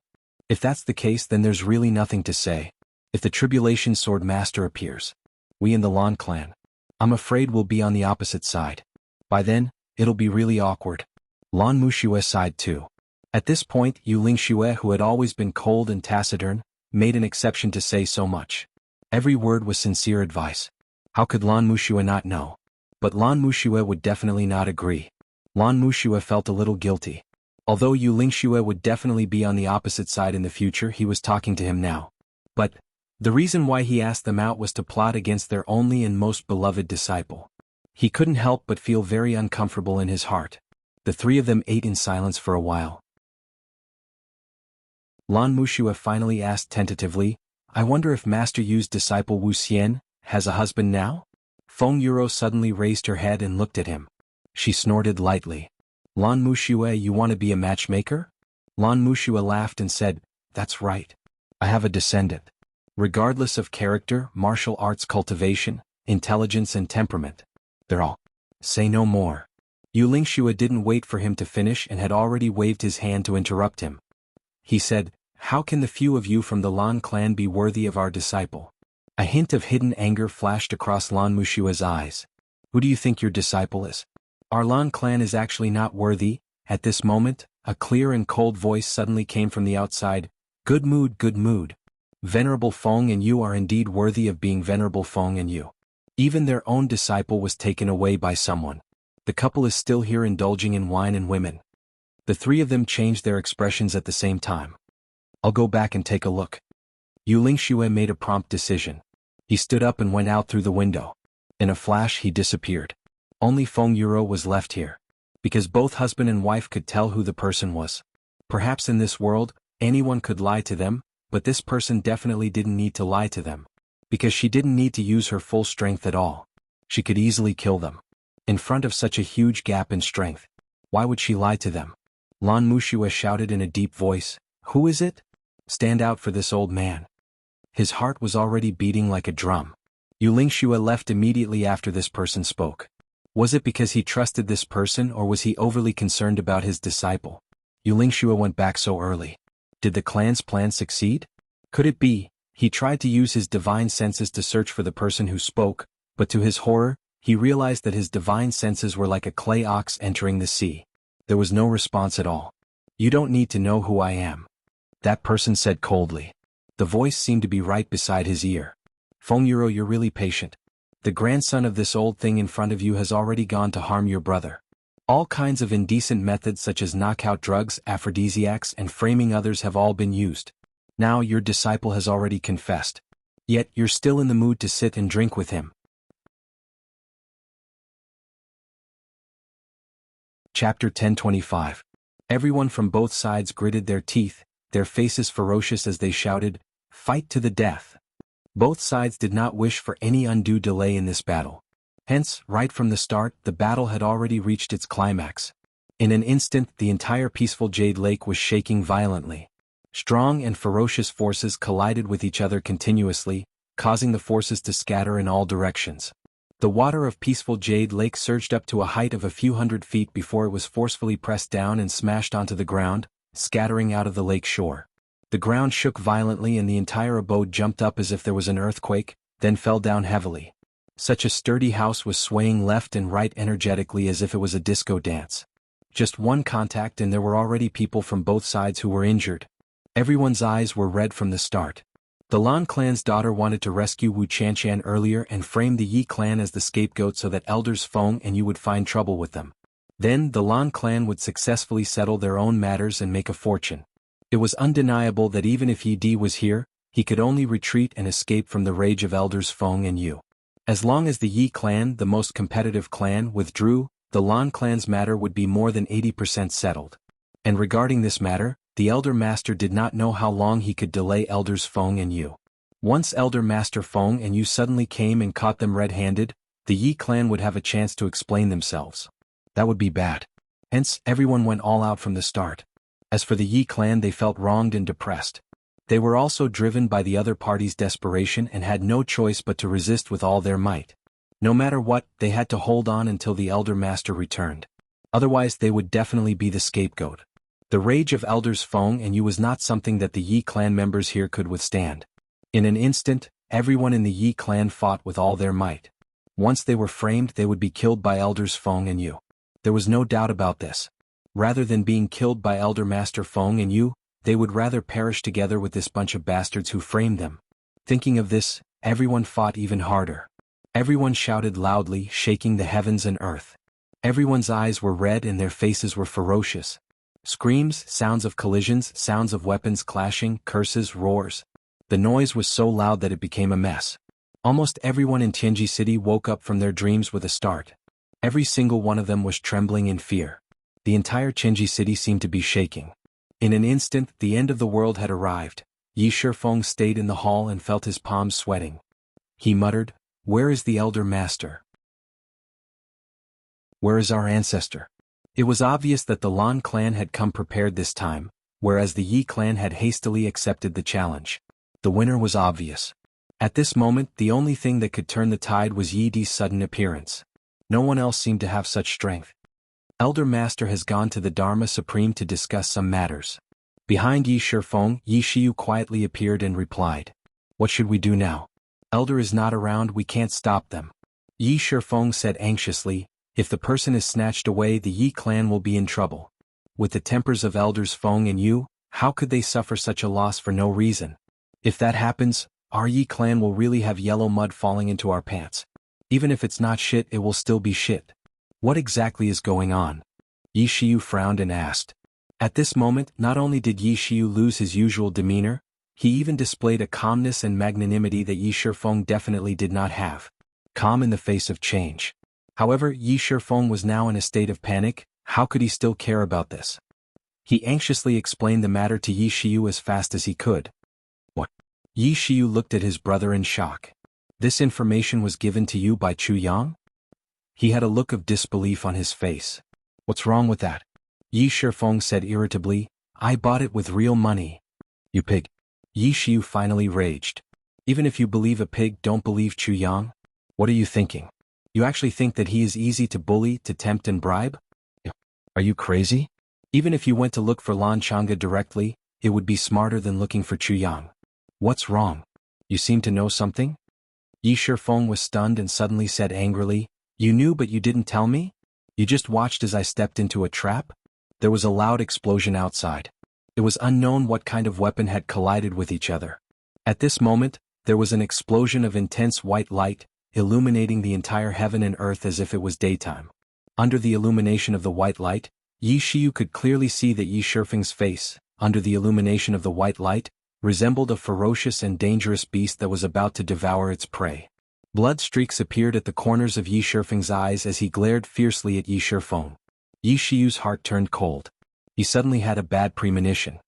If that's the case, then there's really nothing to say. If the Tribulation Sword Master appears, we in the Lan clan, I'm afraid we'll be on the opposite side. By then, it'll be really awkward. Lan Muxue sighed too. At this point, Yu Lingxue, who had always been cold and taciturn, made an exception to say so much. Every word was sincere advice. How could Lan Muxue not know? But Lan Muxue would definitely not agree. Lan Muxue felt a little guilty. Although Yu Lingxue would definitely be on the opposite side in the future, he was talking to him now. But the reason why he asked them out was to plot against their only and most beloved disciple. He couldn't help but feel very uncomfortable in his heart. The three of them ate in silence for a while. Lan Mushua finally asked tentatively, I wonder if Master Yu's disciple Wu Xian has a husband now? Feng Yuro suddenly raised her head and looked at him. She snorted lightly. Lan Mushua, you want to be a matchmaker? Lan Mushua laughed and said, that's right. I have a descendant. Regardless of character, martial arts cultivation, intelligence and temperament. They're all. Say no more. Yu Lingxua didn't wait for him to finish and had already waved his hand to interrupt him. He said, how can the few of you from the Lan clan be worthy of our disciple? A hint of hidden anger flashed across Lan Mushua's eyes. Who do you think your disciple is? Our Lan clan is actually not worthy. At this moment, a clear and cold voice suddenly came from the outside. Good mood, good mood. Venerable Feng and you are indeed worthy of being Venerable Feng and you. Even their own disciple was taken away by someone. The couple is still here indulging in wine and women. The three of them changed their expressions at the same time. I'll go back and take a look. Yu Lingxue made a prompt decision. He stood up and went out through the window. In a flash he disappeared. Only Feng Yuro was left here. Because both husband and wife could tell who the person was. Perhaps in this world, anyone could lie to them, but this person definitely didn't need to lie to them. Because she didn't need to use her full strength at all. She could easily kill them. In front of such a huge gap in strength. Why would she lie to them? Lan Mushua shouted in a deep voice, who is it? Stand out for this old man. His heart was already beating like a drum. Yu Lingxua left immediately after this person spoke. Was it because he trusted this person or was he overly concerned about his disciple? Yu Lingxua went back so early. Did the clan's plan succeed? Could it be, he tried to use his divine senses to search for the person who spoke, but to his horror, he realized that his divine senses were like a clay ox entering the sea. There was no response at all. You don't need to know who I am. That person said coldly. The voice seemed to be right beside his ear. Feng Yuro, you're really patient. The grandson of this old thing in front of you has already gone to harm your brother. All kinds of indecent methods such as knockout drugs, aphrodisiacs and framing others have all been used. Now your disciple has already confessed. Yet you're still in the mood to sit and drink with him. Chapter 1025. Everyone from both sides gritted their teeth, their faces ferocious as they shouted, fight to the death. Both sides did not wish for any undue delay in this battle. Hence, right from the start, the battle had already reached its climax. In an instant, the entire peaceful Jade Lake was shaking violently. Strong and ferocious forces collided with each other continuously, causing the forces to scatter in all directions. The water of peaceful Jade Lake surged up to a height of a few hundred feet before it was forcefully pressed down and smashed onto the ground, scattering out of the lake shore. The ground shook violently and the entire abode jumped up as if there was an earthquake, then fell down heavily. Such a sturdy house was swaying left and right energetically as if it was a disco dance. Just one contact and there were already people from both sides who were injured. Everyone's eyes were red from the start. The Lan clan's daughter wanted to rescue Wu Qianqian earlier and frame the Yi clan as the scapegoat so that elders Feng and Yu would find trouble with them. Then the Lan clan would successfully settle their own matters and make a fortune. It was undeniable that even if Yi Di was here, he could only retreat and escape from the rage of elders Feng and Yu. As long as the Yi clan, the most competitive clan, withdrew, the Lan clan's matter would be more than 80% settled. And regarding this matter, the Elder Master did not know how long he could delay elders Feng and Yu. Once Elder Master Feng and Yu suddenly came and caught them red-handed, the Yi clan would have a chance to explain themselves. That would be bad. Hence, everyone went all out from the start. As for the Yi clan, they felt wronged and depressed. They were also driven by the other party's desperation and had no choice but to resist with all their might. No matter what, they had to hold on until the Elder Master returned. Otherwise they would definitely be the scapegoat. The rage of elders Feng and Yu was not something that the Yi clan members here could withstand. In an instant, everyone in the Yi clan fought with all their might. Once they were framed, they would be killed by elders Feng and Yu. There was no doubt about this. Rather than being killed by Elder Master Feng and Yu, they would rather perish together with this bunch of bastards who framed them. Thinking of this, everyone fought even harder. Everyone shouted loudly, shaking the heavens and earth. Everyone's eyes were red and their faces were ferocious. Screams, sounds of collisions, sounds of weapons clashing, curses, roars. The noise was so loud that it became a mess. Almost everyone in Tianji City woke up from their dreams with a start. Every single one of them was trembling in fear. The entire Tianji City seemed to be shaking. In an instant, the end of the world had arrived. Yi Shifeng stayed in the hall and felt his palms sweating. He muttered, "Where is the elder master? Where is our ancestor?" It was obvious that the Lan clan had come prepared this time, whereas the Yi clan had hastily accepted the challenge. The winner was obvious. At this moment, the only thing that could turn the tide was Yi Di's sudden appearance. No one else seemed to have such strength. Elder Master has gone to the Dharma Supreme to discuss some matters. Behind Yi Shifeng, Yi Shiyu quietly appeared and replied, "What should we do now? Elder is not around, we can't stop them." Yi Shifeng said anxiously, "If the person is snatched away, the Yi clan will be in trouble. With the tempers of Elders Feng and Yu, how could they suffer such a loss for no reason? If that happens, our Yi clan will really have yellow mud falling into our pants. Even if it's not shit, it will still be shit. What exactly is going on?" Yi Shiyu frowned and asked. At this moment, not only did Yi Shiyu lose his usual demeanor, he even displayed a calmness and magnanimity that Yi Shifeng definitely did not have. Calm in the face of change. However, Yi Shifeng was now in a state of panic. How could he still care about this? He anxiously explained the matter to Yi Shiyu as fast as he could. "What?" Yi Shiyu looked at his brother in shock. "This information was given to you by Chu Yang?" He had a look of disbelief on his face. "What's wrong with that?" Yi Shifeng said irritably, "I bought it with real money." "You pig." Yi Shiyu finally raged. "Even if you believe a pig, don't believe Chu Yang? What are you thinking? You actually think that he is easy to bully, to tempt and bribe? Are you crazy? Even if you went to look for Lan Changa directly, it would be smarter than looking for Chu Yang. What's wrong? You seem to know something?" Yi Shifeng was stunned and suddenly said angrily, "You knew but you didn't tell me? You just watched as I stepped into a trap?" There was a loud explosion outside. It was unknown what kind of weapon had collided with each other. At this moment, there was an explosion of intense white light, illuminating the entire heaven and earth as if it was daytime. Under the illumination of the white light, Yi Shiyu could clearly see that Yi Shifeng's face, under the illumination of the white light, resembled a ferocious and dangerous beast that was about to devour its prey. Blood streaks appeared at the corners of Yi Shifeng's eyes as he glared fiercely at Yi Shifeng. Yi Shiyu's heart turned cold. He suddenly had a bad premonition.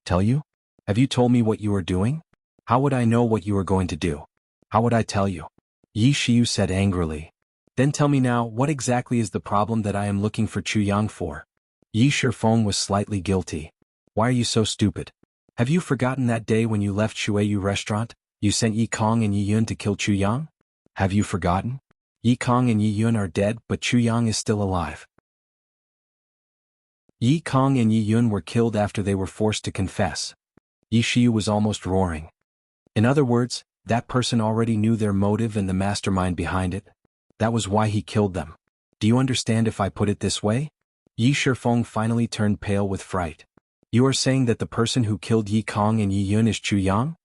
"Tell you? Have you told me what you are doing? How would I know what you are going to do? How would I tell you?" Yi Shiyu said angrily. "Then tell me now, what exactly is the problem that I am looking for Chu Yang for?" Yi Shifeng was slightly guilty. "Why are you so stupid? Have you forgotten that day when you left Shuiyu restaurant, you sent Yi Kong and Yi Yun to kill Chu Yang? Have you forgotten? Yi Kong and Yi Yun are dead, but Chu Yang is still alive. Yi Kong and Yi Yun were killed after they were forced to confess." Yi Shiyu was almost roaring. "In other words, that person already knew their motive and the mastermind behind it. That was why he killed them. Do you understand if I put it this way?" Yi Shifeng finally turned pale with fright. "You are saying that the person who killed Yi Kong and Yi Yun is Chu Yang?"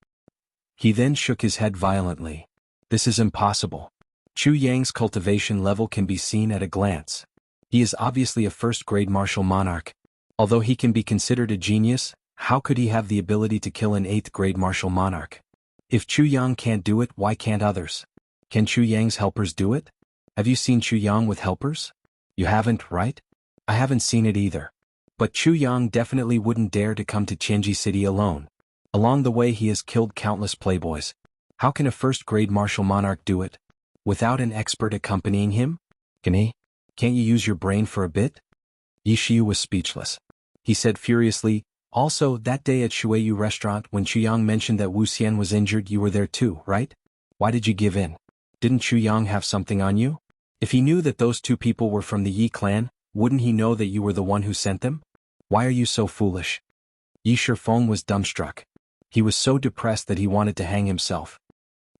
He then shook his head violently. "This is impossible. Chu Yang's cultivation level can be seen at a glance. He is obviously a first-grade martial monarch. Although he can be considered a genius, how could he have the ability to kill an 8th-grade martial monarch? If Chu Yang can't do it, why can't others? Can Chu Yang's helpers do it? Have you seen Chu Yang with helpers? You haven't, right? I haven't seen it either. But Chu Yang definitely wouldn't dare to come to Tianji City alone. Along the way he has killed countless playboys. How can a first-grade martial monarch do it? Without an expert accompanying him? Can he? Can't you use your brain for a bit?" Yi Shiyu was speechless. He said furiously, "Also, that day at Shuiyu restaurant when Chu Yang mentioned that Wuxia was injured, you were there too, right? Why did you give in? Didn't Chu Yang have something on you? If he knew that those two people were from the Yi clan, wouldn't he know that you were the one who sent them? Why are you so foolish?" Yi Shifeng was dumbstruck. He was so depressed that he wanted to hang himself.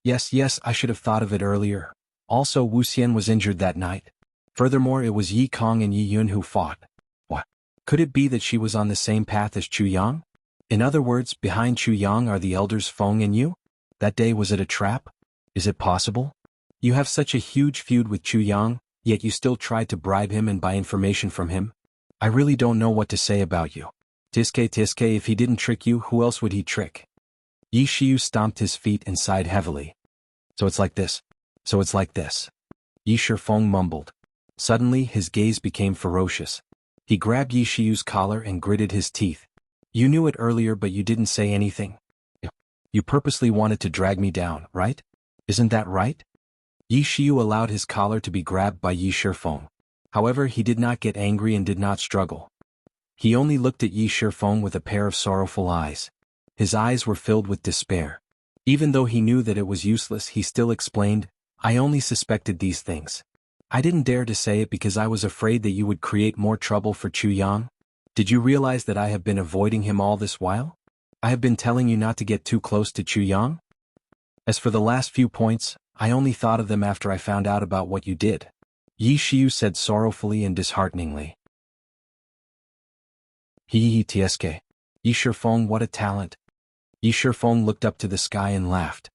Yes, I should have thought of it earlier. Also, Wuxia was injured that night. Furthermore, it was Yi Kong and Yi Yun who fought. What? Could it be that she was on the same path as Chu Yang? In other words, behind Chu Yang are the elders Feng and you? That day, was it a trap? Is it possible? You have such a huge feud with Chu Yang, yet you still tried to bribe him and buy information from him? I really don't know what to say about you. Tiske, if he didn't trick you, who else would he trick? Yi Shiyu stomped his feet and sighed heavily. So it's like this. Yi Shifeng mumbled. Suddenly, his gaze became ferocious. He grabbed Yi Shiyu's collar and gritted his teeth. You knew it earlier but you didn't say anything. You purposely wanted to drag me down, right? Isn't that right? Yi Shiyu allowed his collar to be grabbed by Yi Shifeng. However, he did not get angry and did not struggle. He only looked at Yi Shifeng with a pair of sorrowful eyes. His eyes were filled with despair. Even though he knew that it was useless, he still explained, I only suspected these things. I didn't dare to say it because I was afraid that you would create more trouble for Chu Yang. Did you realize that I have been avoiding him all this while? I have been telling you not to get too close to Chu Yang? As for the last few points, I only thought of them after I found out about what you did. Yi Shiyu said sorrowfully and dishearteningly. Tsk. Yi Shifeng, what a talent. Yi Shifeng looked up to the sky and laughed.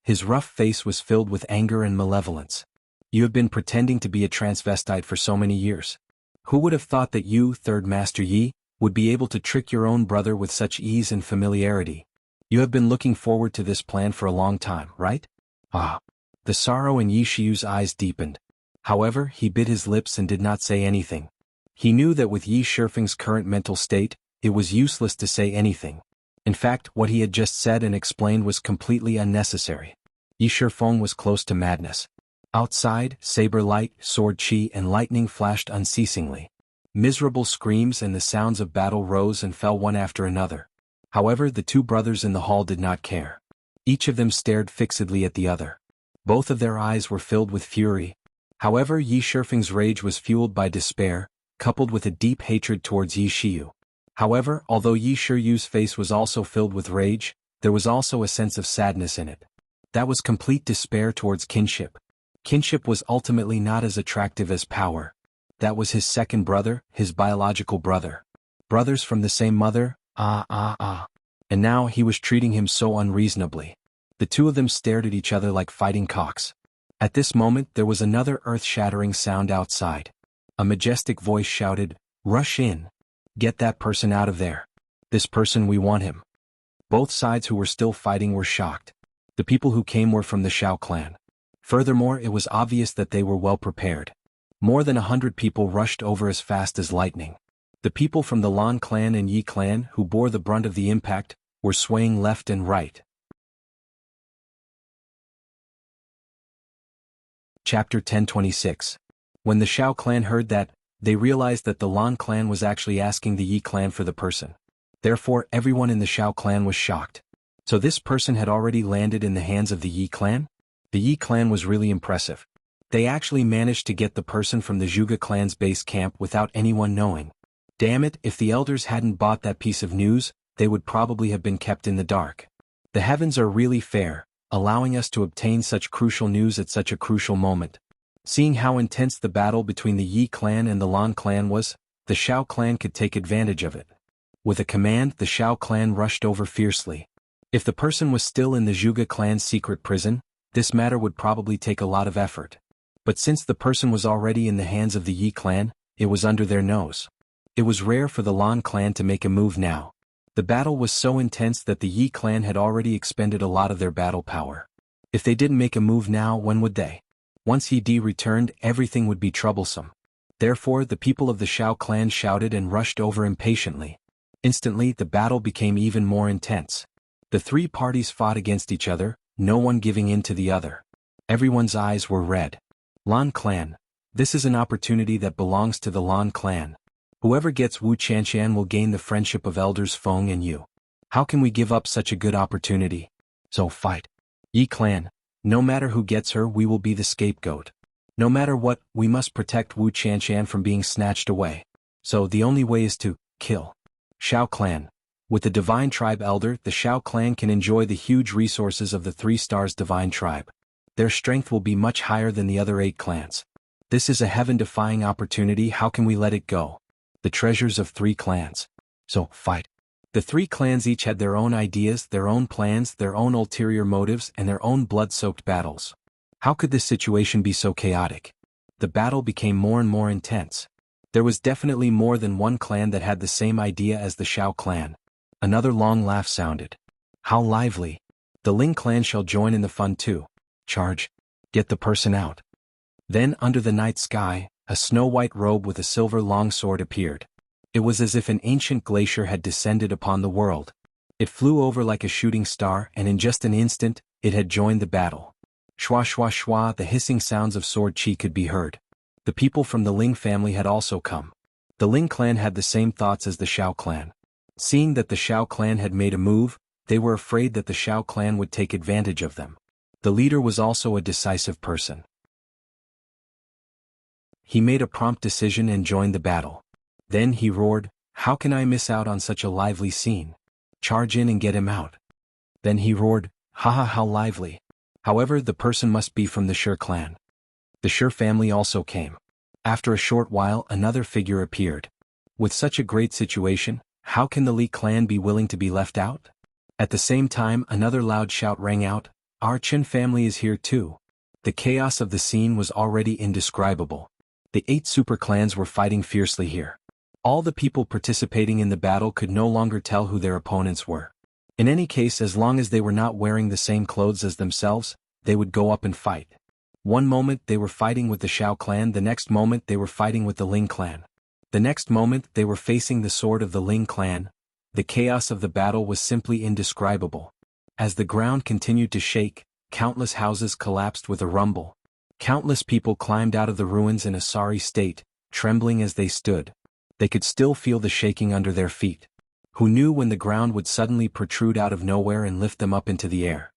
His rough face was filled with anger and malevolence. You have been pretending to be a transvestite for so many years. Who would have thought that you, Third Master Yi, would be able to trick your own brother with such ease and familiarity? You have been looking forward to this plan for a long time, right? Ah. The sorrow in Yi Shiyu's eyes deepened. However, he bit his lips and did not say anything. He knew that with Yi Shifeng's current mental state, it was useless to say anything. In fact, what he had just said and explained was completely unnecessary. Yi Shifeng was close to madness. Outside, saber light, sword chi and lightning flashed unceasingly. Miserable screams and the sounds of battle rose and fell one after another. However, the two brothers in the hall did not care. Each of them stared fixedly at the other. Both of their eyes were filled with fury. However, Yi Shifeng's rage was fueled by despair, coupled with a deep hatred towards Yi Shiyu. However, although Yi Shiyu's face was also filled with rage, there was also a sense of sadness in it. That was complete despair towards kinship. Kinship was ultimately not as attractive as power. That was his second brother, his biological brother. Brothers from the same mother, And now he was treating him so unreasonably. The two of them stared at each other like fighting cocks. At this moment there was another earth-shattering sound outside. A majestic voice shouted, "Rush in! Get that person out of there. This person, we want him." Both sides who were still fighting were shocked. The people who came were from the Shao clan. Furthermore, it was obvious that they were well prepared. More than 100 people rushed over as fast as lightning. The people from the Lan clan and Yi clan, who bore the brunt of the impact, were swaying left and right. Chapter 1026. When the Shao clan heard that, they realized that the Lan clan was actually asking the Yi clan for the person. Therefore, everyone in the Shao clan was shocked. So this person had already landed in the hands of the Yi clan? The Yi clan was really impressive. They actually managed to get the person from the Zhuge clan's base camp without anyone knowing. Damn it, if the elders hadn't bought that piece of news, they would probably have been kept in the dark. The heavens are really fair, allowing us to obtain such crucial news at such a crucial moment. Seeing how intense the battle between the Yi clan and the Lan clan was, the Shao clan could take advantage of it. With a command, the Shao clan rushed over fiercely. If the person was still in the Zhuge clan's secret prison, this matter would probably take a lot of effort. But since the person was already in the hands of the Yi clan, it was under their nose. It was rare for the Lan clan to make a move now. The battle was so intense that the Yi clan had already expended a lot of their battle power. If they didn't make a move now, when would they? Once Yi Di returned, everything would be troublesome. Therefore, the people of the Shao clan shouted and rushed over impatiently. Instantly, the battle became even more intense. The three parties fought against each other, no one giving in to the other. Everyone's eyes were red. Lan clan. This is an opportunity that belongs to the Lan clan. Whoever gets Wu Qianshan will gain the friendship of elders Feng and you. How can we give up such a good opportunity? So fight. Yi clan. No matter who gets her, we will be the scapegoat. No matter what, we must protect Wu Qianshan from being snatched away. So the only way is to kill. Shao clan. With the Divine Tribe Elder, the Shao clan can enjoy the huge resources of the 3 Stars Divine Tribe. Their strength will be much higher than the other 8 clans. This is a heaven-defying opportunity, how can we let it go? The treasures of 3 clans. So, fight. The 3 clans each had their own ideas, their own plans, their own ulterior motives, and their own blood-soaked battles. How could this situation be so chaotic? The battle became more and more intense. There was definitely more than one clan that had the same idea as the Shao clan. Another long laugh sounded. How lively. The Ling clan shall join in the fun too. Charge. Get the person out. Then, under the night sky, a snow-white robe with a silver longsword appeared. It was as if an ancient glacier had descended upon the world. It flew over like a shooting star, and in just an instant, it had joined the battle. Shwa shwa shwa, the hissing sounds of sword chi could be heard. The people from the Ling family had also come. The Ling clan had the same thoughts as the Shao clan. Seeing that the Shao clan had made a move, they were afraid that the Shao clan would take advantage of them. The leader was also a decisive person. He made a prompt decision and joined the battle. Then he roared, "How can I miss out on such a lively scene? Charge in and get him out." Then he roared, "Haha, how lively." However, the person must be from the Shi clan. The Shi family also came. After a short while, another figure appeared. With such a great situation, how can the Li clan be willing to be left out? At the same time, another loud shout rang out, "Our Qin family is here too." The chaos of the scene was already indescribable. The 8 super clans were fighting fiercely here. All the people participating in the battle could no longer tell who their opponents were. In any case, as long as they were not wearing the same clothes as themselves, they would go up and fight. One moment they were fighting with the Shao clan, the next moment they were fighting with the Ling clan. The next moment they were facing the sword of the Ling clan. The chaos of the battle was simply indescribable. As the ground continued to shake, countless houses collapsed with a rumble. Countless people climbed out of the ruins in a sorry state, trembling as they stood. They could still feel the shaking under their feet. Who knew when the ground would suddenly protrude out of nowhere and lift them up into the air?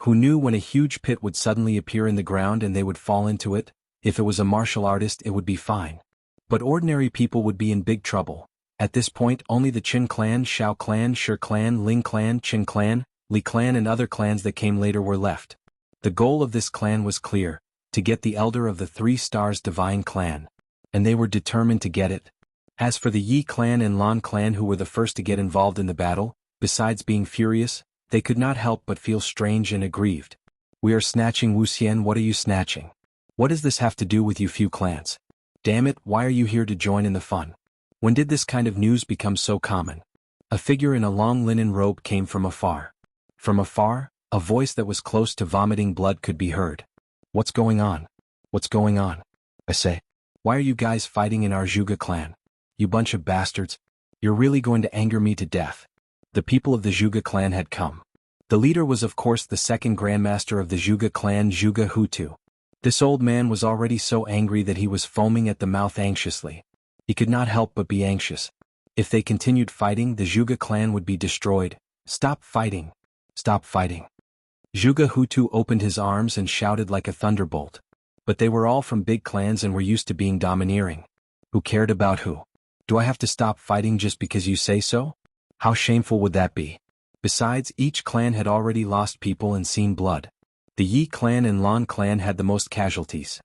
Who knew when a huge pit would suddenly appear in the ground and they would fall into it? If it was a martial artist, it would be fine. But ordinary people would be in big trouble. At this point, only the Qin clan, Shao clan, Shi clan, Ling clan, Qin clan, Li clan and other clans that came later were left. The goal of this clan was clear, to get the elder of the 3 stars divine clan. And they were determined to get it. As for the Yi clan and Lan clan, who were the first to get involved in the battle, besides being furious, they could not help but feel strange and aggrieved. "We are snatching Wuxia, what are you snatching? What does this have to do with you few clans? Damn it, why are you here to join in the fun? When did this kind of news become so common?" A figure in a long linen robe came from afar. From afar, a voice that was close to vomiting blood could be heard. "What's going on? What's going on? I say, why are you guys fighting in our Zhuge clan? You bunch of bastards. You're really going to anger me to death." The people of the Zhuge clan had come. The leader was of course the second grandmaster of the Zhuge clan, Zhuge Hutu. This old man was already so angry that he was foaming at the mouth anxiously. He could not help but be anxious. If they continued fighting, the Zhuge clan would be destroyed. "Stop fighting! Stop fighting!" Zhuge Hutu opened his arms and shouted like a thunderbolt. But they were all from big clans and were used to being domineering. Who cared about who? Do I have to stop fighting just because you say so? How shameful would that be? Besides, each clan had already lost people and seen blood. The Yi clan and Lan clan had the most casualties.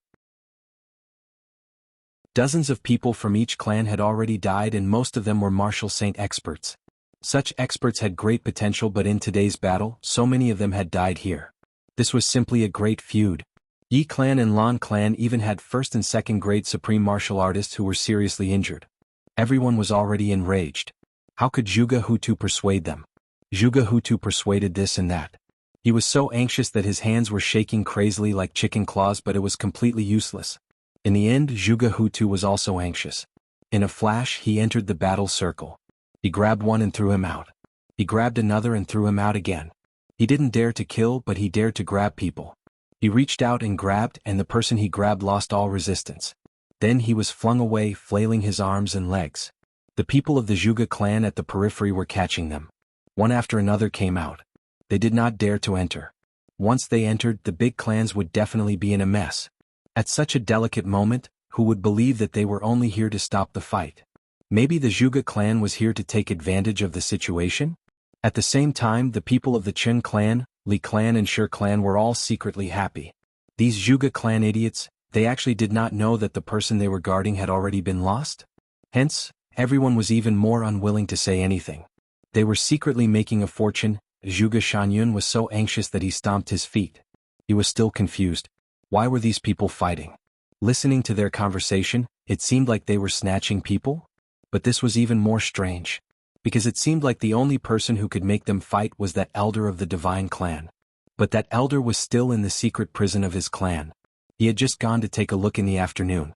Dozens of people from each clan had already died, and most of them were martial saint experts. Such experts had great potential, but in today's battle, so many of them had died here. This was simply a great feud. Yi clan and Lan clan even had first and second grade supreme martial artists who were seriously injured. Everyone was already enraged. How could Zhuge Hutu persuade them? Zhuge Hutu persuaded this and that. He was so anxious that his hands were shaking crazily like chicken claws, but it was completely useless. In the end, Zhuge Hutu was also anxious. In a flash, he entered the battle circle. He grabbed one and threw him out. He grabbed another and threw him out again. He didn't dare to kill, but he dared to grab people. He reached out and grabbed, and the person he grabbed lost all resistance. Then he was flung away, flailing his arms and legs. The people of the Zhuge clan at the periphery were catching them. One after another came out. They did not dare to enter. Once they entered, the big clans would definitely be in a mess. At such a delicate moment, who would believe that they were only here to stop the fight? Maybe the Zhuge clan was here to take advantage of the situation? At the same time, the people of the Qin clan, Li clan and Shi clan were all secretly happy. These Zhuge clan idiots, they actually did not know that the person they were guarding had already been lost? Hence, everyone was even more unwilling to say anything. They were secretly making a fortune. Zhuge Shanyun was so anxious that he stomped his feet. He was still confused. Why were these people fighting? Listening to their conversation, it seemed like they were snatching people? But this was even more strange. Because it seemed like the only person who could make them fight was that elder of the divine clan. But that elder was still in the secret prison of his clan. He had just gone to take a look in the afternoon.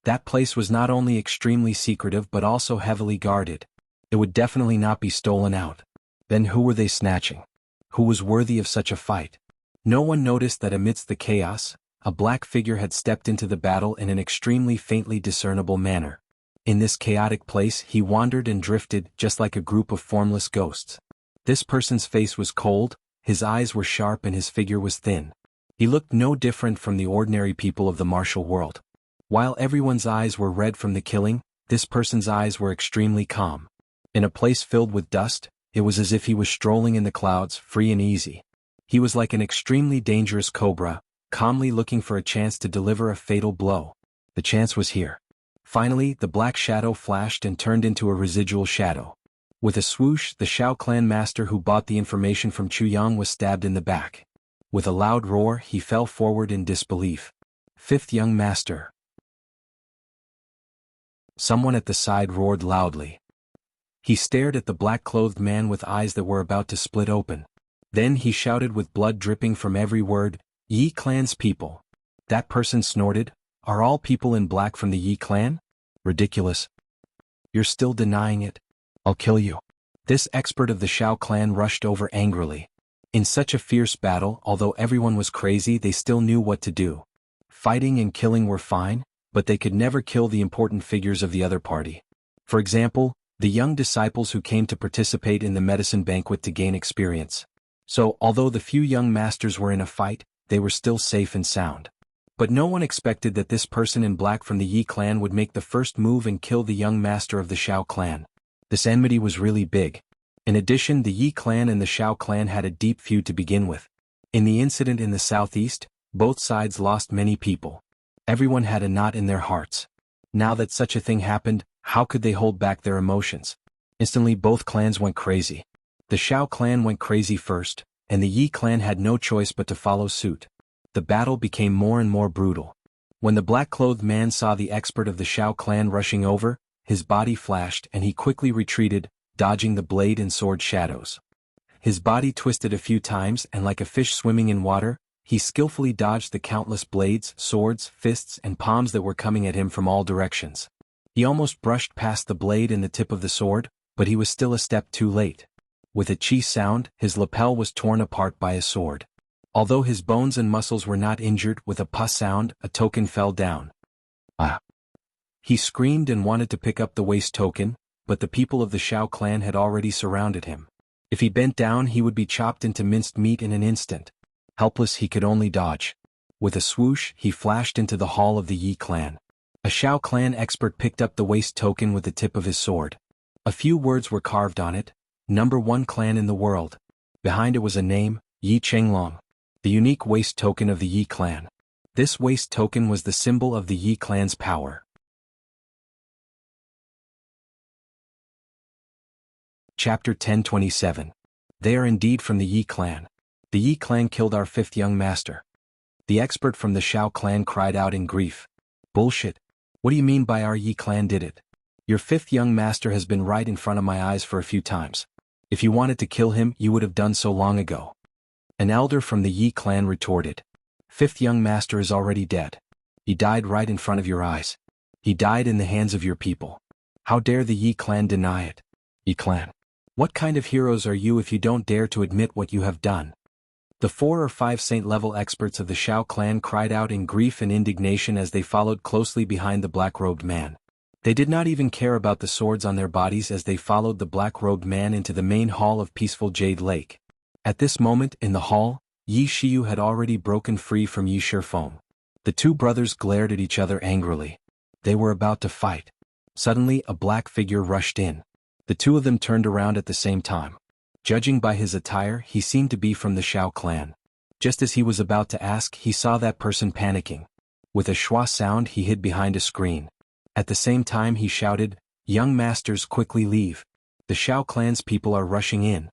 That place was not only extremely secretive but also heavily guarded. It would definitely not be stolen out. Then who were they snatching? Who was worthy of such a fight? No one noticed that amidst the chaos, a black figure had stepped into the battle in an extremely faintly discernible manner. In this chaotic place he wandered and drifted just like a group of formless ghosts. This person's face was cold, his eyes were sharp and his figure was thin. He looked no different from the ordinary people of the martial world. While everyone's eyes were red from the killing, this person's eyes were extremely calm. In a place filled with dust, it was as if he was strolling in the clouds, free and easy. He was like an extremely dangerous cobra, calmly looking for a chance to deliver a fatal blow. The chance was here. Finally, the black shadow flashed and turned into a residual shadow. With a swoosh, the Shao clan master who bought the information from Chuyang was stabbed in the back. With a loud roar, he fell forward in disbelief. Fifth young master. Someone at the side roared loudly. He stared at the black-clothed man with eyes that were about to split open. Then he shouted with blood dripping from every word, "Yi clan's people." That person snorted, "Are all people in black from the Yi clan? Ridiculous. You're still denying it? I'll kill you." This expert of the Shao clan rushed over angrily. In such a fierce battle, although everyone was crazy, they still knew what to do. Fighting and killing were fine, but they could never kill the important figures of the other party. For example, the young disciples who came to participate in the medicine banquet to gain experience. So, although the few young masters were in a fight, they were still safe and sound. But no one expected that this person in black from the Yi clan would make the first move and kill the young master of the Shao clan. This enmity was really big. In addition, the Yi clan and the Shao clan had a deep feud to begin with. In the incident in the southeast, both sides lost many people. Everyone had a knot in their hearts. Now that such a thing happened, how could they hold back their emotions? Instantly both clans went crazy. The Shao clan went crazy first, and the Yi clan had no choice but to follow suit. The battle became more and more brutal. When the black-clothed man saw the expert of the Shao clan rushing over, his body flashed and he quickly retreated, dodging the blade and sword shadows. His body twisted a few times and like a fish swimming in water, he skillfully dodged the countless blades, swords, fists and palms that were coming at him from all directions. He almost brushed past the blade and the tip of the sword, but he was still a step too late. With a chi sound, his lapel was torn apart by a sword. Although his bones and muscles were not injured, with a puss sound, a token fell down. Ah! He screamed and wanted to pick up the waste token, but the people of the Shao clan had already surrounded him. If he bent down, he would be chopped into minced meat in an instant. Helpless, he could only dodge. With a swoosh, he flashed into the hall of the Yi clan. A Shao clan expert picked up the waste token with the tip of his sword. A few words were carved on it. Number 1 clan in the world. Behind it was a name, Yi Chenglong. The unique waste token of the Yi clan. This waste token was the symbol of the Yi clan's power. Chapter 1027. They are indeed from the Yi clan. The Yi clan killed our 5th young master. The expert from the Shao clan cried out in grief. Bullshit. What do you mean by our Yi clan did it? Your 5th young master has been right in front of my eyes for a few times. If you wanted to kill him, you would have done so long ago. An elder from the Yi clan retorted. 5th young master is already dead. He died right in front of your eyes. He died in the hands of your people. How dare the Yi clan deny it? Yi clan. What kind of heroes are you if you don't dare to admit what you have done? The 4 or 5 saint-level experts of the Shao clan cried out in grief and indignation as they followed closely behind the black-robed man. They did not even care about the swords on their bodies as they followed the black-robed man into the main hall of peaceful Jade Lake. At this moment, in the hall, Yi Shiyu had already broken free from Yi Shifeng. The two brothers glared at each other angrily. They were about to fight. Suddenly, a black figure rushed in. The two of them turned around at the same time. Judging by his attire, he seemed to be from the Shao clan. Just as he was about to ask, he saw that person panicking. With a schwa sound, he hid behind a screen. At the same time, he shouted, "Young masters, quickly leave. The Shao clan's people are rushing in."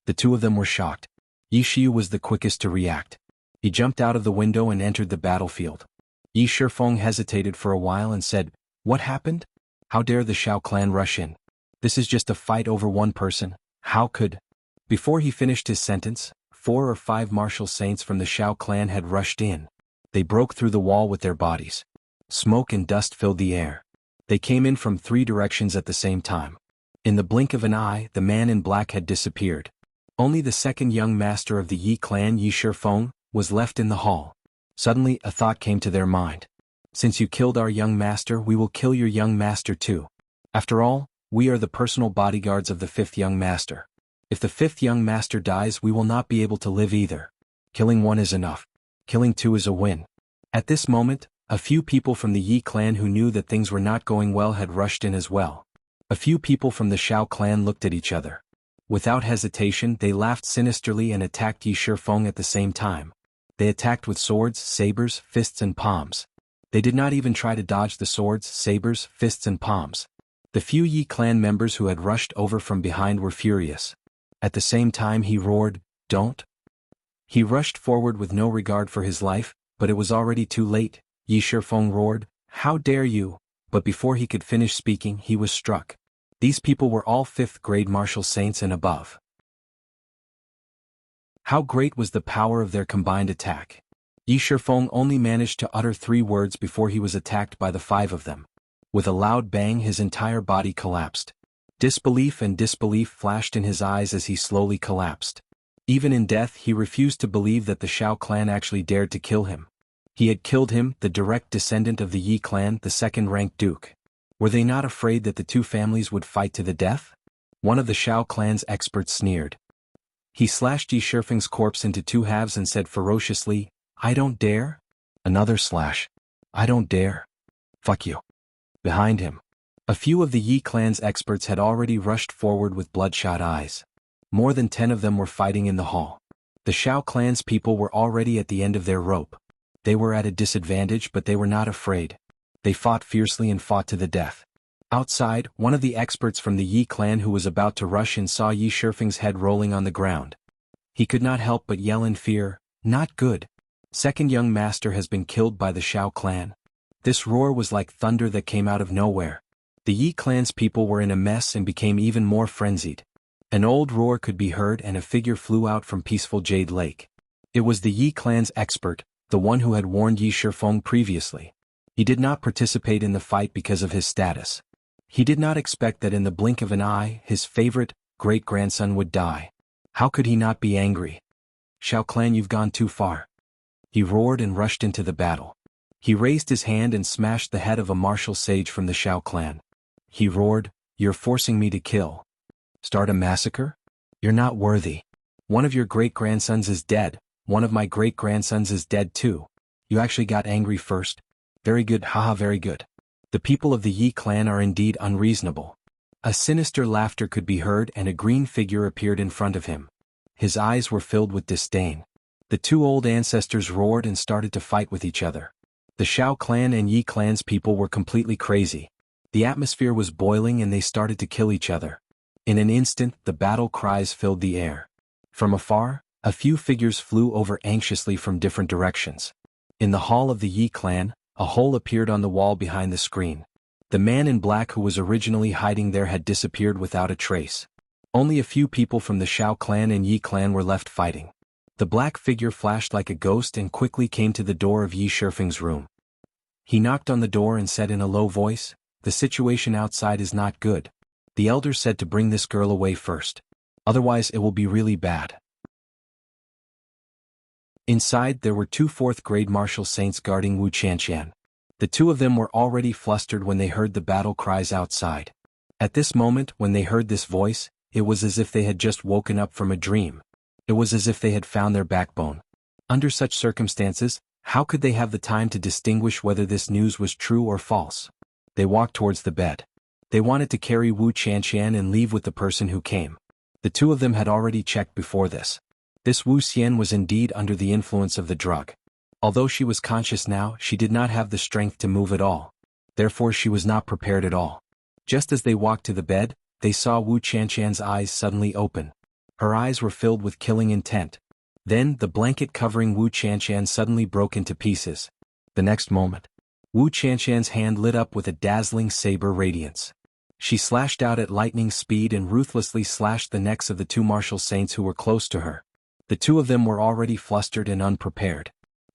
The two of them were shocked. Yi Shiyu was the quickest to react. He jumped out of the window and entered the battlefield. Yi Shifeng hesitated for a while and said, "What happened? How dare the Shao clan rush in? This is just a fight over one person. How could—" Before he finished his sentence, 4 or 5 martial saints from the Shao clan had rushed in. They broke through the wall with their bodies. Smoke and dust filled the air. They came in from 3 directions at the same time. In the blink of an eye, the man in black had disappeared. Only the second young master of the Yi clan, Yi Shifeng, was left in the hall. Suddenly, a thought came to their mind. Since you killed our young master, we will kill your young master too. After all, we are the personal bodyguards of the 5th young master. If the 5th young master dies, we will not be able to live either. Killing 1 is enough. Killing 2 is a win. At this moment, a few people from the Yi clan who knew that things were not going well had rushed in as well. A few people from the Shao clan looked at each other. Without hesitation, they laughed sinisterly and attacked Yi Shifeng at the same time. They attacked with swords, sabers, fists and palms. They did not even try to dodge the swords, sabers, fists and palms. The few Yi clan members who had rushed over from behind were furious. At the same time he roared, "Don't!" He rushed forward with no regard for his life, but it was already too late. Yi Shifeng roared, "How dare you!" But before he could finish speaking, he was struck. These people were all 5th grade martial saints and above. How great was the power of their combined attack! Yi Shifeng only managed to utter 3 words before he was attacked by the 5 of them. With a loud bang, his entire body collapsed. Disbelief and disbelief flashed in his eyes as he slowly collapsed. Even in death, he refused to believe that the Shao clan actually dared to kill him. He had killed him, the direct descendant of the Yi clan, the 2nd-ranked duke. Were they not afraid that the 2 families would fight to the death? One of the Shao clan's experts sneered. He slashed Yi Shifeng's corpse into 2 halves and said ferociously, "I don't dare?" Another slash. "I don't dare. Fuck you." Behind him, a few of the Yi clan's experts had already rushed forward with bloodshot eyes. More than 10 of them were fighting in the hall. The Shao clan's people were already at the end of their rope. They were at a disadvantage, but they were not afraid. They fought fiercely and fought to the death. Outside, one of the experts from the Yi clan who was about to rush in saw Yi Shifeng's head rolling on the ground. He could not help but yell in fear, "Not good! 2nd young master has been killed by the Shao clan." This roar was like thunder that came out of nowhere. The Yi clan's people were in a mess and became even more frenzied. An old roar could be heard and a figure flew out from peaceful Jade Lake. It was the Yi clan's expert, the one who had warned Yi Shifeng previously. He did not participate in the fight because of his status. He did not expect that in the blink of an eye, his favorite, great-grandson would die. How could he not be angry? "Shao clan, you've gone too far." He roared and rushed into the battle. He raised his hand and smashed the head of a martial sage from the Shao clan. He roared, "You're forcing me to kill. Start a massacre? You're not worthy. One of your great-grandsons is dead. One of my great-grandsons is dead too. You actually got angry first. Very good, haha, very good. The people of the Yi clan are indeed unreasonable." A sinister laughter could be heard and a green figure appeared in front of him. His eyes were filled with disdain. The 2 old ancestors roared and started to fight with each other. The Shao clan and Yi clan's people were completely crazy. The atmosphere was boiling and they started to kill each other. In an instant, the battle cries filled the air. From afar, a few figures flew over anxiously from different directions. In the hall of the Yi clan, a hole appeared on the wall behind the screen. The man in black who was originally hiding there had disappeared without a trace. Only a few people from the Shao clan and Yi clan were left fighting. The black figure flashed like a ghost and quickly came to the door of Yi Shifeng's room. He knocked on the door and said in a low voice, "The situation outside is not good. The elder said to bring this girl away first. Otherwise it will be really bad." Inside there were 2 4th-grade martial saints guarding Wuxia. The 2 of them were already flustered when they heard the battle cries outside. At this moment, when they heard this voice, it was as if they had just woken up from a dream. It was as if they had found their backbone. Under such circumstances, how could they have the time to distinguish whether this news was true or false? They walked towards the bed. They wanted to carry Wuxia and leave with the person who came. The 2 of them had already checked before this. This Wuxia was indeed under the influence of the drug. Although she was conscious now, she did not have the strength to move at all. Therefore she was not prepared at all. Just as they walked to the bed, they saw Wuxia's eyes suddenly open. Her eyes were filled with killing intent. Then, the blanket covering Wuxia suddenly broke into pieces. The next moment, Wuxia's hand lit up with a dazzling saber radiance. She slashed out at lightning speed and ruthlessly slashed the necks of the 2 martial saints who were close to her. The 2 of them were already flustered and unprepared.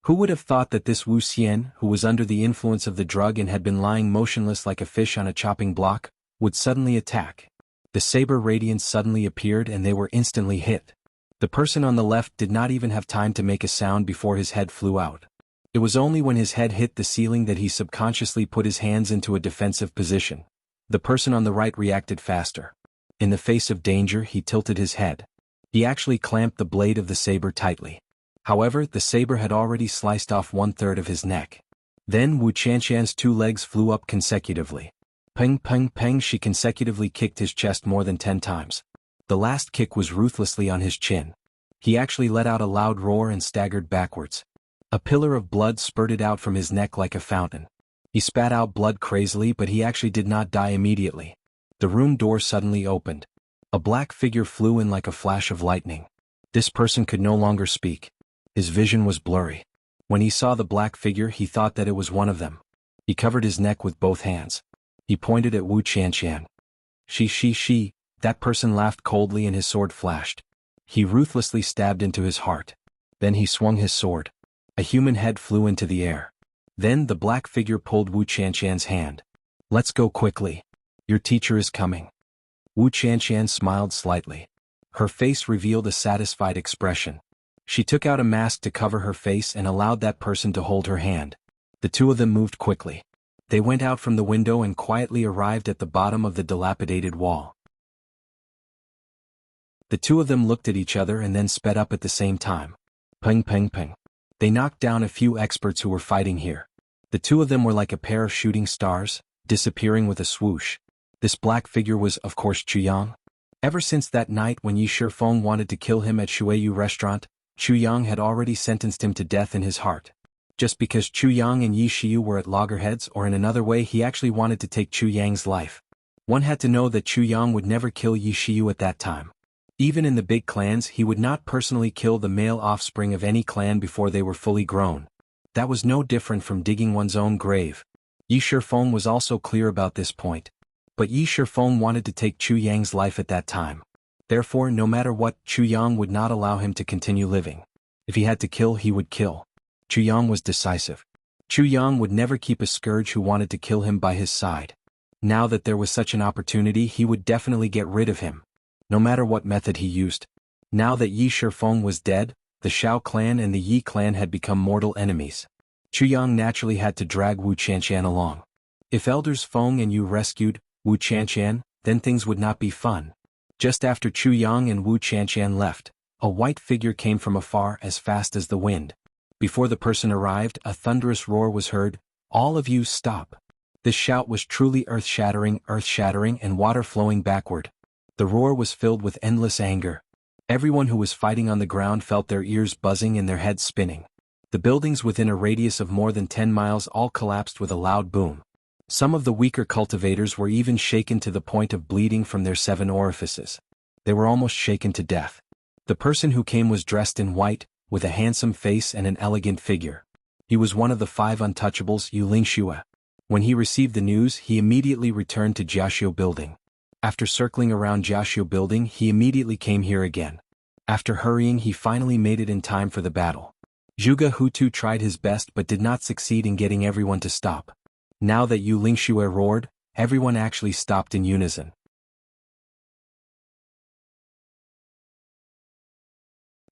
Who would have thought that this Wu Xian, who was under the influence of the drug and had been lying motionless like a fish on a chopping block, would suddenly attack? The saber radiance suddenly appeared and they were instantly hit. The person on the left did not even have time to make a sound before his head flew out. It was only when his head hit the ceiling that he subconsciously put his hands into a defensive position. The person on the right reacted faster. In the face of danger, he tilted his head. He actually clamped the blade of the saber tightly. However, the saber had already sliced off 1/3 of his neck. Then Wu Qianshan's 2 legs flew up consecutively. Peng peng peng, she consecutively kicked his chest more than 10 times. The last kick was ruthlessly on his chin. He actually let out a loud roar and staggered backwards. A pillar of blood spurted out from his neck like a fountain. He spat out blood crazily, but he actually did not die immediately. The room door suddenly opened. A black figure flew in like a flash of lightning. This person could no longer speak. His vision was blurry. When he saw the black figure, he thought that it was one of them. He covered his neck with both hands. He pointed at Wu Qianshan. She. That person laughed coldly and his sword flashed. He ruthlessly stabbed into his heart. Then he swung his sword. A human head flew into the air. Then the black figure pulled Wu Qianshan's hand. Let's go quickly. Your teacher is coming. Wu Qianshan smiled slightly. Her face revealed a satisfied expression. She took out a mask to cover her face and allowed that person to hold her hand. The two of them moved quickly. They went out from the window and quietly arrived at the bottom of the dilapidated wall. The two of them looked at each other and then sped up at the same time. Peng peng peng. They knocked down a few experts who were fighting here. The two of them were like a pair of shooting stars, disappearing with a swoosh. This black figure was, of course, Chu Yang. Ever since that night when Yi Shifeng wanted to kill him at Shuiyu restaurant, Chu Yang had already sentenced him to death in his heart. Just because Chu Yang and Yi Shiyu were at loggerheads, or in another way he actually wanted to take Chu Yang's life. One had to know that Chu Yang would never kill Yi Shiyu at that time. Even in the big clans, he would not personally kill the male offspring of any clan before they were fully grown. That was no different from digging one's own grave. Yi Shifeng was also clear about this point. But Yi Shifeng wanted to take Chu Yang's life at that time. Therefore, no matter what, Chu Yang would not allow him to continue living. If he had to kill, he would kill. Chu Yang was decisive. Chu Yang would never keep a scourge who wanted to kill him by his side. Now that there was such an opportunity, he would definitely get rid of him. No matter what method he used. Now that Yi Shifeng was dead, the Shao clan and the Yi clan had become mortal enemies. Chu Yang naturally had to drag Wu Qianshan along. If Elders Feng and Yu rescued Wu Qianshan, then things would not be fun. Just after Chu Yang and Wu Qianshan left, a white figure came from afar as fast as the wind. Before the person arrived, a thunderous roar was heard. All of you stop. This shout was truly earth-shattering and water flowing backward. The roar was filled with endless anger. Everyone who was fighting on the ground felt their ears buzzing and their heads spinning. The buildings within a radius of more than 10 miles all collapsed with a loud boom. Some of the weaker cultivators were even shaken to the point of bleeding from their 7 orifices. They were almost shaken to death. The person who came was dressed in white, with a handsome face and an elegant figure. He was one of the 5 untouchables, Yu Lingxue. When he received the news, he immediately returned to Jiaxiu building. After circling around Jiaxiu building, he immediately came here again. After hurrying, he finally made it in time for the battle. Zhuge Hutu tried his best but did not succeed in getting everyone to stop. Now that Yu Lingxue roared, everyone actually stopped in unison.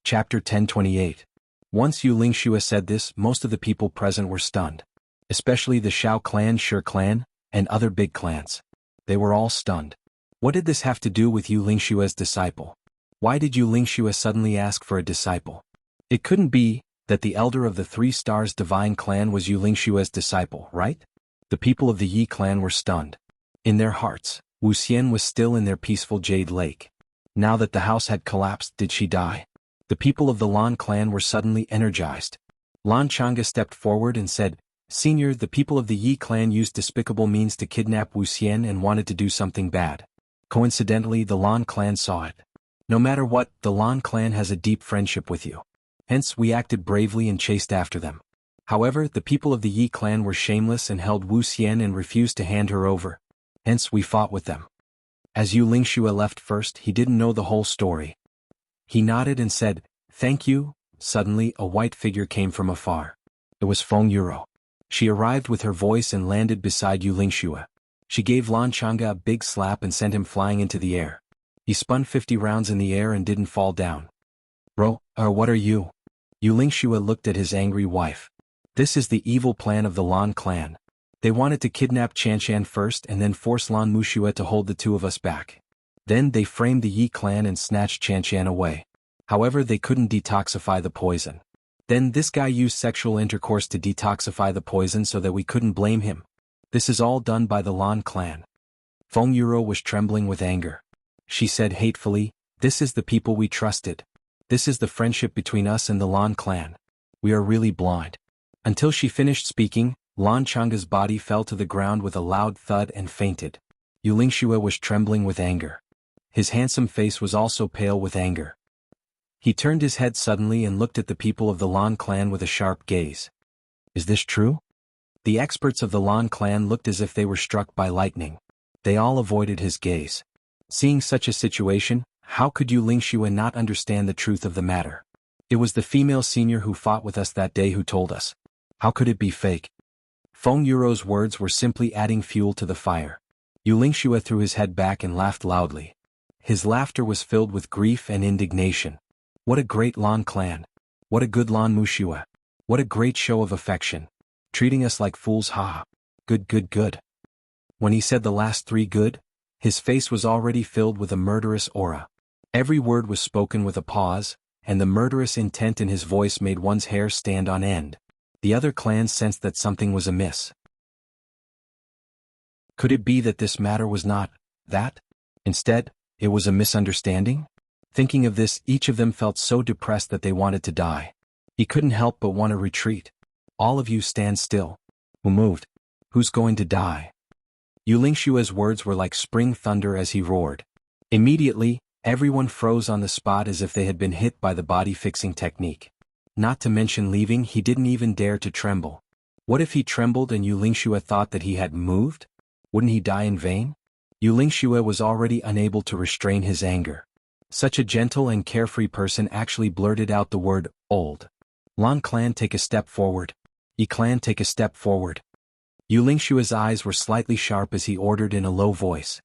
Chapter 1028. Once Yu Lingxue said this, most of the people present were stunned. Especially the Shao clan, Shi clan, and other big clans. They were all stunned. What did this have to do with Yu Lingxue's disciple? Why did Yu Lingxue suddenly ask for a disciple? It couldn't be that the elder of the 3 Stars Divine clan was Yu Lingxue's disciple, right? The people of the Yi clan were stunned. In their hearts, Wu Xian was still in their peaceful Jade Lake. Now that the house had collapsed, did she die? The people of the Lan clan were suddenly energized. Lan Changa stepped forward and said, "Senior, the people of the Yi clan used despicable means to kidnap Wu Xian and wanted to do something bad. Coincidentally, the Lan clan saw it. No matter what, the Lan clan has a deep friendship with you. Hence, we acted bravely and chased after them. However, the people of the Yi clan were shameless and held Wu Xian and refused to hand her over. Hence, we fought with them." As Yu Lingxue left first, he didn't know the whole story. He nodded and said, "Thank you." Suddenly, a white figure came from afar. It was Feng Yuro. She arrived with her voice and landed beside Yu Lingxue. She gave Lan Chang'e a big slap and sent him flying into the air. He spun 50 rounds in the air and didn't fall down. What are you? Yu Lingxue looked at his angry wife. This is the evil plan of the Lan clan. They wanted to kidnap Chanshan first and then force Lan Muxue to hold the two of us back. Then they framed the Yi clan and snatched Chanshan away. However, they couldn't detoxify the poison. Then this guy used sexual intercourse to detoxify the poison so that we couldn't blame him. This is all done by the Lan clan. Feng Yuro was trembling with anger. She said hatefully, "This is the people we trusted. This is the friendship between us and the Lan clan. We are really blind." Until she finished speaking, Lan Chang'e's body fell to the ground with a loud thud and fainted. Yu Lingxue was trembling with anger. His handsome face was also pale with anger. He turned his head suddenly and looked at the people of the Lan clan with a sharp gaze. Is this true? The experts of the Lan clan looked as if they were struck by lightning. They all avoided his gaze. Seeing such a situation, how could Yu Lingxue not understand the truth of the matter? It was the female senior who fought with us that day who told us. How could it be fake? Feng Yuro's words were simply adding fuel to the fire. Yu Lingxue threw his head back and laughed loudly. His laughter was filled with grief and indignation. What a great Lan clan. What a good Lan Muxue. What a great show of affection. Treating us like fools, ha. Good. When he said the last three good, his face was already filled with a murderous aura. Every word was spoken with a pause, and the murderous intent in his voice made one's hair stand on end. The other clans sensed that something was amiss. Could it be that this matter was not that? Instead, it was a misunderstanding? Thinking of this, each of them felt so depressed that they wanted to die. He couldn't help but want to retreat. All of you stand still. Who moved? Who's going to die? Yu Lingxue's words were like spring thunder as he roared. Immediately, everyone froze on the spot as if they had been hit by the body-fixing technique. Not to mention leaving, he didn't even dare to tremble. What if he trembled and Yu Lingxue thought that he had moved? Wouldn't he die in vain? Yu Lingxue was already unable to restrain his anger. Such a gentle and carefree person actually blurted out the word, old. Lan clan, take a step forward. Yi clan, take a step forward. Yu Lingxue's eyes were slightly sharp as he ordered in a low voice.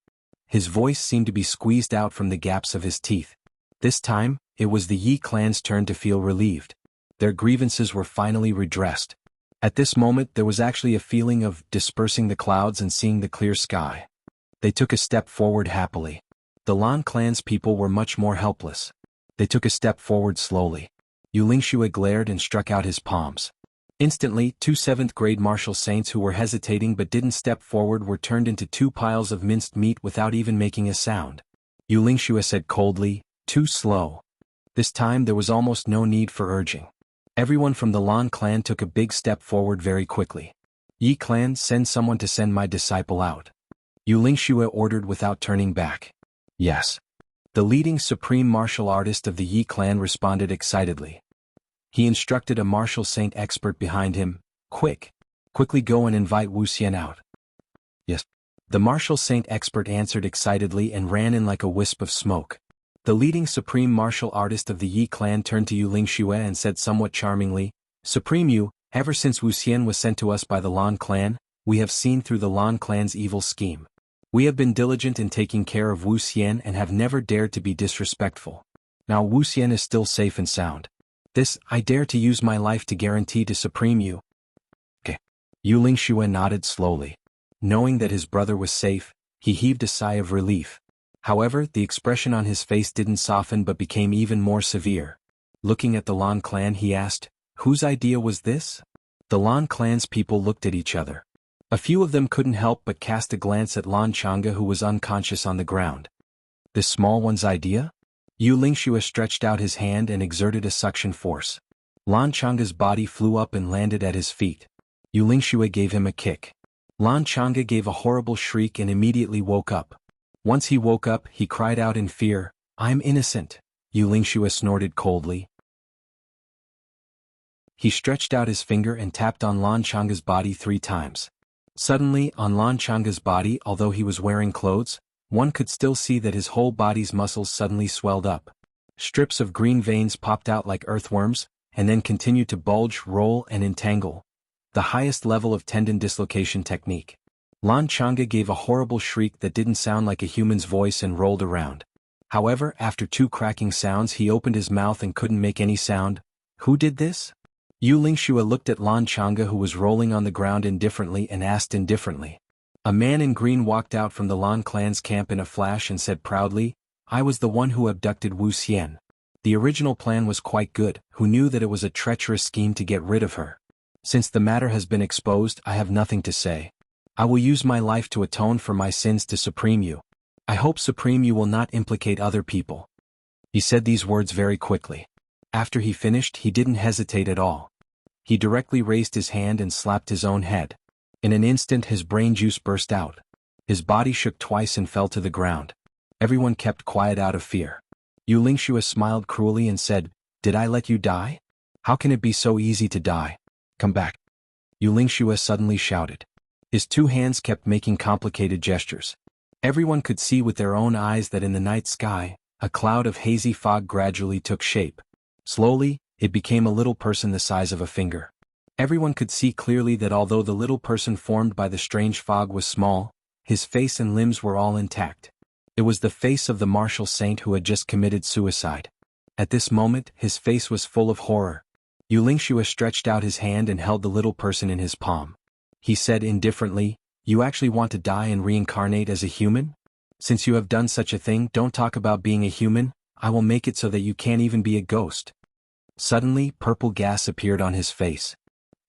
His voice seemed to be squeezed out from the gaps of his teeth. This time, it was the Yi clan's turn to feel relieved. Their grievances were finally redressed. At this moment there was actually a feeling of dispersing the clouds and seeing the clear sky. They took a step forward happily. The Lan clan's people were much more helpless. They took a step forward slowly. Yu Lingxue glared and struck out his palms. Instantly, 2 7th-grade martial saints who were hesitating but didn't step forward were turned into 2 piles of minced meat without even making a sound. Yu Lingxue said coldly, "Too slow." This time there was almost no need for urging. Everyone from the Lan clan took a big step forward very quickly. Yi clan, send someone to send my disciple out. Yu Lingxue ordered without turning back. Yes. The leading supreme martial artist of the Yi clan responded excitedly. He instructed a martial saint expert behind him, quickly go and invite Wuxia out. Yes. The martial saint expert answered excitedly and ran in like a wisp of smoke. The leading supreme martial artist of the Yi clan turned to Yu Lingxue and said somewhat charmingly, Supreme Yu, ever since Wuxian was sent to us by the Lan clan, we have seen through the Lan clan's evil scheme. We have been diligent in taking care of Wuxian and have never dared to be disrespectful. Now Wuxian is still safe and sound. This, I dare to use my life to guarantee to Supreme Yu. Okay. Yu Lingxue nodded slowly. Knowing that his brother was safe, he heaved a sigh of relief. However, the expression on his face didn't soften but became even more severe. Looking at the Lan clan, he asked, whose idea was this? The Lan clan's people looked at each other. A few of them couldn't help but cast a glance at Lan Chang'e, who was unconscious on the ground. This small one's idea? Yu Lingxue stretched out his hand and exerted a suction force. Lan Chang'e's body flew up and landed at his feet. Yu Lingxue gave him a kick. Lan Chang'e gave a horrible shriek and immediately woke up. Once he woke up, he cried out in fear, I'm innocent. Yu Lingxue snorted coldly. He stretched out his finger and tapped on Lan Chang'e's body 3 times. Suddenly, on Lan Chang'e's body, although he was wearing clothes, one could still see that his whole body's muscles suddenly swelled up. Strips of green veins popped out like earthworms, and then continued to bulge, roll, and entangle, the highest level of tendon dislocation technique. Lan Changa gave a horrible shriek that didn't sound like a human's voice and rolled around. However, after 2 cracking sounds he opened his mouth and couldn't make any sound. Who did this? Yu Lingxue looked at Lan Changa, who was rolling on the ground indifferently, and asked indifferently. A man in green walked out from the Lan clan's camp in a flash and said proudly, "I was the one who abducted Wuxia. The original plan was quite good. Who knew that it was a treacherous scheme to get rid of her? Since the matter has been exposed, I have nothing to say. I will use my life to atone for my sins to Supreme Yu. I hope Supreme Yu will not implicate other people." He said these words very quickly. After he finished, he didn't hesitate at all. He directly raised his hand and slapped his own head. In an instant his brain juice burst out. His body shook twice and fell to the ground. Everyone kept quiet out of fear. Yu Lingxue smiled cruelly and said, "Did I let you die? How can it be so easy to die? Come back." Yu Lingxue suddenly shouted. His 2 hands kept making complicated gestures. Everyone could see with their own eyes that in the night sky, a cloud of hazy fog gradually took shape. Slowly, it became a little person the size of a finger. Everyone could see clearly that although the little person formed by the strange fog was small, his face and limbs were all intact. It was the face of the martial saint who had just committed suicide. At this moment, his face was full of horror. Yu Lingxue stretched out his hand and held the little person in his palm. He said indifferently, "You actually want to die and reincarnate as a human? Since you have done such a thing, don't talk about being a human. I will make it so that you can't even be a ghost." Suddenly, purple gas appeared on his face.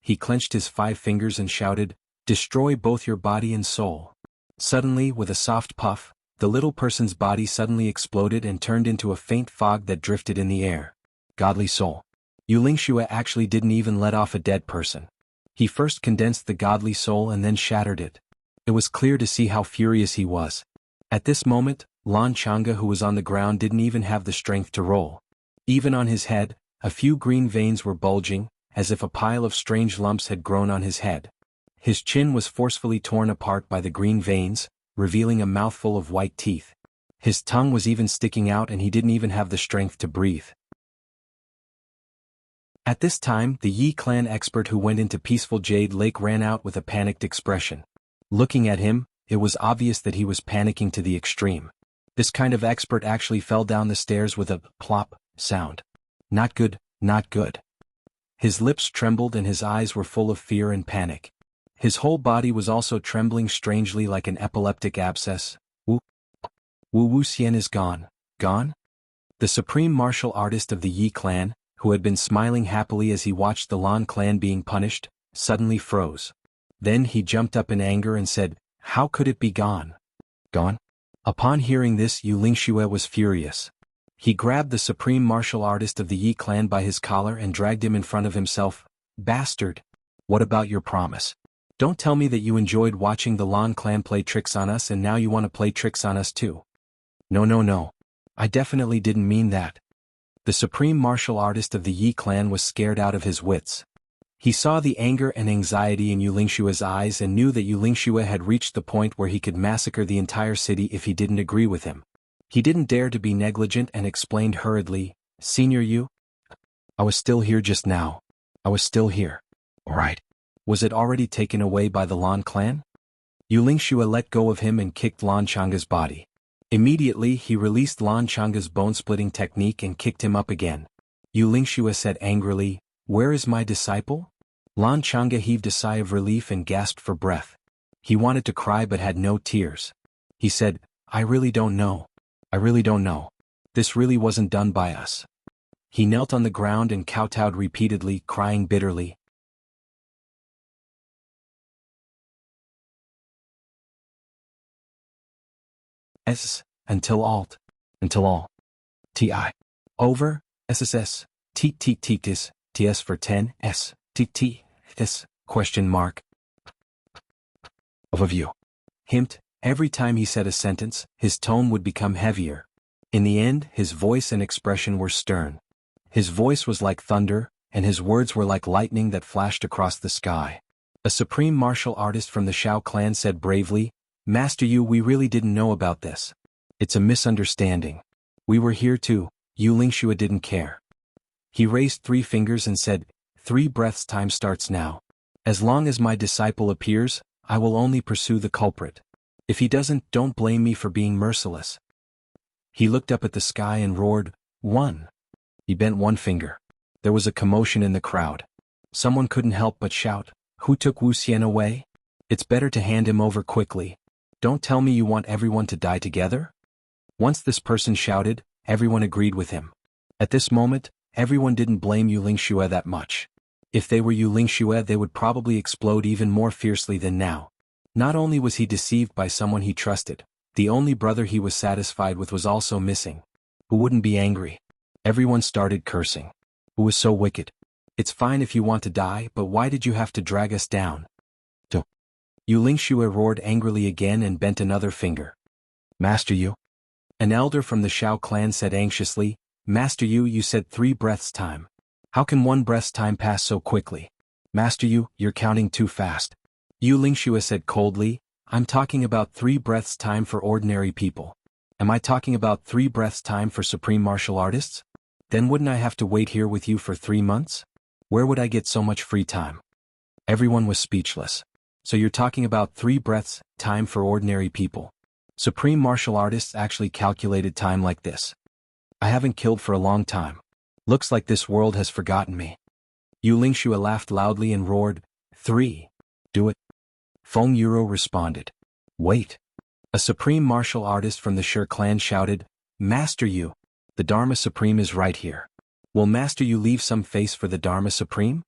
He clenched his 5 fingers and shouted, "Destroy both your body and soul." Suddenly, with a soft puff, the little person's body suddenly exploded and turned into a faint fog that drifted in the air. Godly soul. Yu Lingxue actually didn't even let off a dead person. He first condensed the godly soul and then shattered it. It was clear to see how furious he was. At this moment, Lan Changa, who was on the ground, didn't even have the strength to roll. Even on his head, a few green veins were bulging, as if a pile of strange lumps had grown on his head. His chin was forcefully torn apart by the green veins, revealing a mouthful of white teeth. His tongue was even sticking out and he didn't even have the strength to breathe. At this time, the Yi clan expert who went into Peaceful Jade Lake ran out with a panicked expression. Looking at him, it was obvious that he was panicking to the extreme. This kind of expert actually fell down the stairs with a plop sound. Not good, not good. His lips trembled and his eyes were full of fear and panic. His whole body was also trembling strangely like an epileptic abscess. Wuxian is gone. Gone? The supreme martial artist of the Yi clan, who had been smiling happily as he watched the Lan clan being punished, suddenly froze. Then he jumped up in anger and said, "How could it be gone? Gone?" Upon hearing this, Yu Lingxue was furious. He grabbed the supreme martial artist of the Yi clan by his collar and dragged him in front of himself. "Bastard! What about your promise? Don't tell me that you enjoyed watching the Lan clan play tricks on us and now you want to play tricks on us too." No. I definitely didn't mean that." The supreme martial artist of the Yi clan was scared out of his wits. He saw the anger and anxiety in Yu Lingxue's eyes and knew that Yu Lingxue had reached the point where he could massacre the entire city if he didn't agree with him. He didn't dare to be negligent and explained hurriedly, "Senior Yu? I was still here just now. I was still here. Alright. Was it already taken away by the Lan clan?" Yu Lingxue let go of him and kicked Lan Changa's body. Immediately he released Lan Changa's bone-splitting technique and kicked him up again. Yu Lingxue said angrily, "Where is my disciple?" Lan Changa heaved a sigh of relief and gasped for breath. He wanted to cry but had no tears. He said, I really don't know. This really wasn't done by us." He knelt on the ground and kowtowed repeatedly, crying bitterly. Until all. Ti. Over. SSS. Tis. TS for 10. S. This. Question mark. Overview. Hint. Every time he said a sentence, his tone would become heavier. In the end, his voice and expression were stern. His voice was like thunder, and his words were like lightning that flashed across the sky. A supreme martial artist from the Shao clan said bravely, "Master Yu, we really didn't know about this. It's a misunderstanding. We were here too." Yu Lingxue didn't care. He raised 3 fingers and said, 3 breaths time starts now. As long as my disciple appears, I will only pursue the culprit. If he doesn't, don't blame me for being merciless. He looked up at the sky and roared, "One!" He bent one finger. There was a commotion in the crowd. Someone couldn't help but shout, "Who took Wuxian away? It's better to hand him over quickly. Don't tell me you want everyone to die together?" Once this person shouted, everyone agreed with him. At this moment, everyone didn't blame Yu Lingxue that much. If they were Yu Lingxue, they would probably explode even more fiercely than now. Not only was he deceived by someone he trusted, the only brother he was satisfied with was also missing. Who wouldn't be angry? Everyone started cursing. Who was so wicked? It's fine if you want to die, but why did you have to drag us down? Yu Lingxue roared angrily again and bent another finger. "Master Yu?" An elder from the Shao clan said anxiously, "Master Yu, you said 3 breaths time. How can 1 breath's time pass so quickly? Master Yu, you're counting too fast." Yu Lingxue said coldly, "I'm talking about 3 breaths time for ordinary people. Am I talking about 3 breaths time for supreme martial artists? Then wouldn't I have to wait here with you for 3 months? Where would I get so much free time?" Everyone was speechless. "So you're talking about 3 breaths time for ordinary people? Supreme martial artists actually calculated time like this? I haven't killed for a long time. Looks like this world has forgotten me." Yu Lingxue laughed loudly and roared, "3. Do it." Feng Yuro responded. "Wait." A supreme martial artist from the Shi clan shouted, "Master Yu, the Dharma Supreme is right here. Will Master Yu leave some face for the Dharma Supreme?"